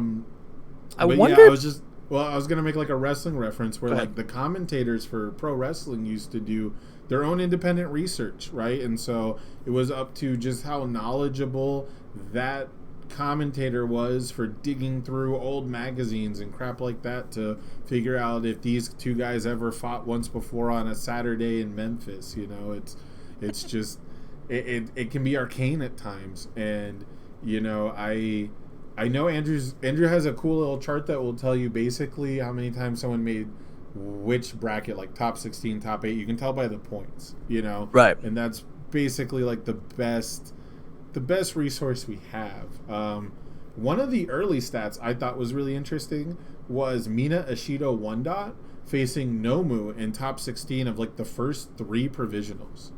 was gonna make like a wrestling reference where like the commentators for pro wrestling used to do their own independent research, right? And so it was up to just how knowledgeable that commentator was for digging through old magazines and crap like that to figure out if these two guys ever fought once before on a Saturday in Memphis. It's just it can be arcane at times, and I know Andrew has a cool little chart that will tell you basically how many times someone made which bracket, like top 16, top 8. You can tell by the points, right? And that's basically like the best resource we have. One of the early stats I thought was really interesting was Mina Ashido 1 facing Nomu in top 16 of like the first 3 provisionals,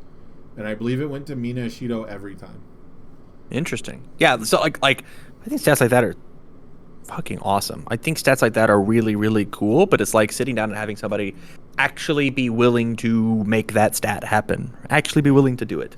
and I believe it went to Mina Ashido every time. Interesting. Yeah, so like I think stats like that are fucking awesome. I think stats like that are really, really cool, but it's like sitting down and having somebody actually be willing to make that stat happen, actually be willing to do it.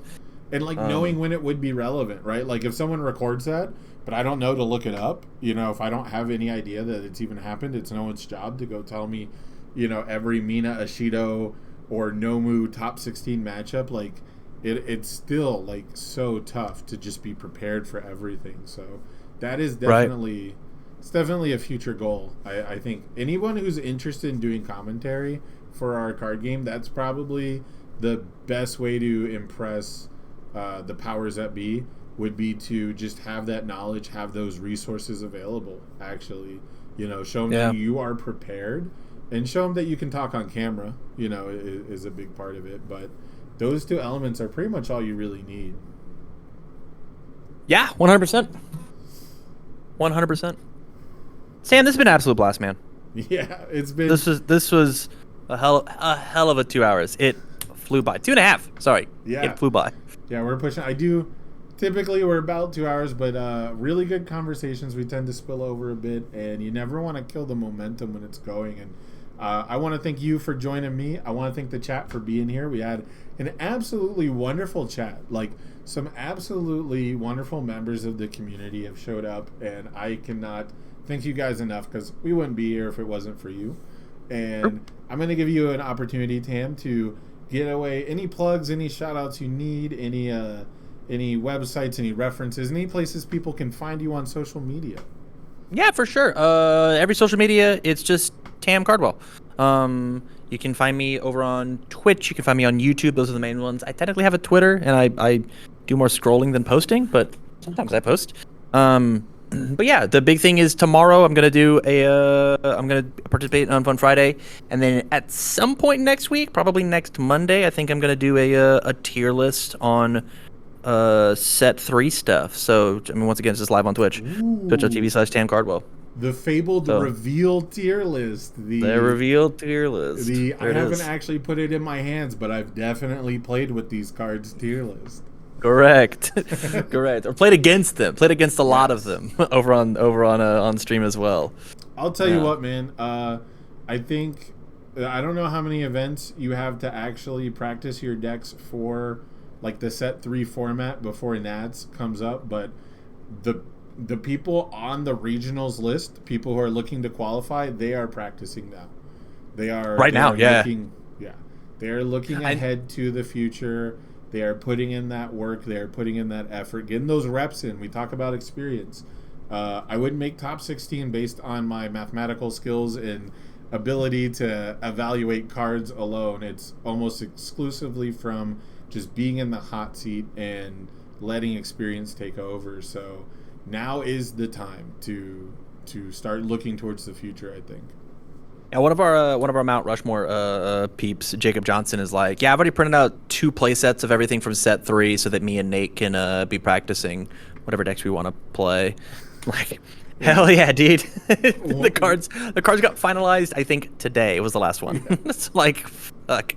And like knowing when it would be relevant, right? Like if someone records that, but I don't know to look it up. You know, if I don't have any idea that it's even happened, it's no one's job to go tell me, you know, every Mina Ashido or Nomu top 16 matchup. Like, it's still, like, so tough to just be prepared for everything. So that is definitely... Right. It's definitely a future goal. I think anyone who's interested in doing commentary for our card game, that's probably the best way to impress the powers that be, would be to just have that knowledge, have those resources available, actually. You know, show them that you are prepared, and show them that you can talk on camera, you know, is a big part of it. But those two elements are pretty much all you really need. Yeah, 100%. 100%. Sam, this has been an absolute blast, man. Yeah, it's been... This was a hell of a 2 hours. It flew by. 2.5. Sorry. Yeah. It flew by. Yeah, we're pushing... Typically, we're about 2 hours, but really good conversations. We tend to spill over a bit, and you never want to kill the momentum when it's going. And I want to thank you for joining me. I want to thank the chat for being here. We had an absolutely wonderful chat. Like, some absolutely wonderful members of the community have showed up, and I cannot... thank you guys enough, because we wouldn't be here if it wasn't for you. And I'm going to give you an opportunity, Tam, to get away any plugs, any shout outs you need, any websites, any references, any places people can find you on social media. Yeah, for sure. Every social media, it's just Tam Cardwell. You can find me over on Twitch. You can find me on YouTube. Those are the main ones. I technically have a Twitter, and I do more scrolling than posting, but sometimes I post. But yeah, the big thing is tomorrow I'm gonna participate in UnFun Friday, and then at some point next week, probably next Monday, I think I'm gonna do a tier list on set 3 stuff. So I mean, once again, it's just live on Twitch, twitch.tv/Tam Cardwell. The fabled reveal tier list. The reveal tier list. I haven't actually put it in my hands, but I've definitely played with these cards tier list. Correct. Correct. Or played against them. Played against a lot of them over on stream as well. I'll tell you what, man. I think I don't know how many events you have to actually practice your decks for, like the set 3 format before Nats comes up, but the people on the regionals list, people who are looking to qualify, they are practicing now. They are looking ahead to the future. They are putting in that work. They are putting in that effort, getting those reps in. We talk about experience. I wouldn't make top 16 based on my mathematical skills and ability to evaluate cards alone. It's almost exclusively from just being in the hot seat and letting experience take over. So now is the time to start looking towards the future, I think. Yeah, one of our Mount Rushmore peeps, Jacob Johnson, is like, yeah, I've already printed out 2 play sets of everything from set 3 so that me and Nate can be practicing whatever decks we want to play. Like, hell yeah, dude. the cards got finalized, I think today was the last one. Yeah. It's like, fuck.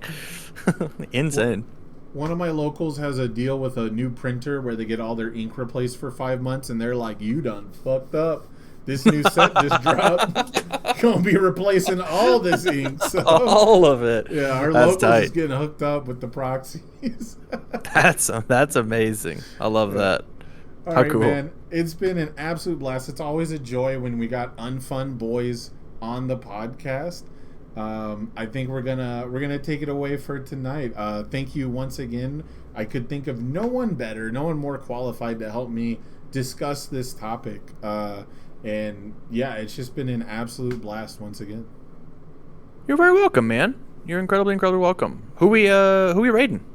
Insane. One of my locals has a deal with a new printer where they get all their ink replaced for 5 months, and they're like, you done fucked up. This new set just dropped. Gonna be replacing all this ink. So, all of it. Yeah, our locals is getting hooked up with the proxies. That's amazing. I love that. All right, cool, man. It's been an absolute blast. It's always a joy when we got unfun boys on the podcast. I think we're gonna take it away for tonight. Thank you once again. I could think of no one better, no one more qualified to help me discuss this topic. And yeah, it's just been an absolute blast once again. You're very welcome, man. You're incredibly welcome. Who we raiding?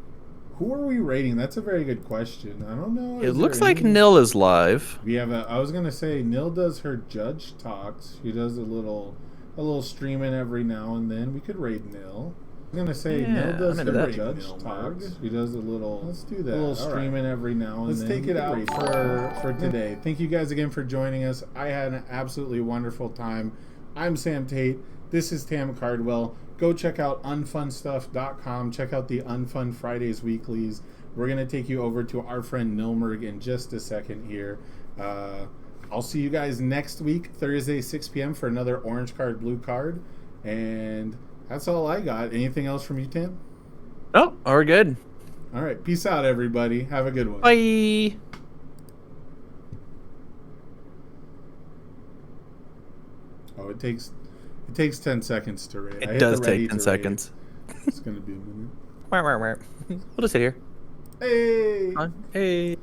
Who are we raiding? That's a very good question. I don't know. It looks like Nil is live. We have I was gonna say Nil does her judge talks. She does a little streaming every now and then. We could raid Nil. I was gonna say Nil does her judge talks. She does a little. Let's do that. A little streaming every now and then. Let's take it out for today. Thank you guys again for joining us. I had an absolutely wonderful time. I'm Sam Tate. This is Tam Cardwell. Go check out UnFunStuff.com. Check out the Unfun Fridays weeklies. We're gonna take you over to our friend Nilmerg in just a second here. I'll see you guys next week, Thursday, 6 p.m. for another orange card, blue card, and that's all I got. Anything else from you, Tim? Oh, we're good. All right. Peace out, everybody. Have a good one. Bye. It takes 10 seconds to rate. It does take 10 seconds. It's gonna be a minute. We'll just sit here. Hey. Hey.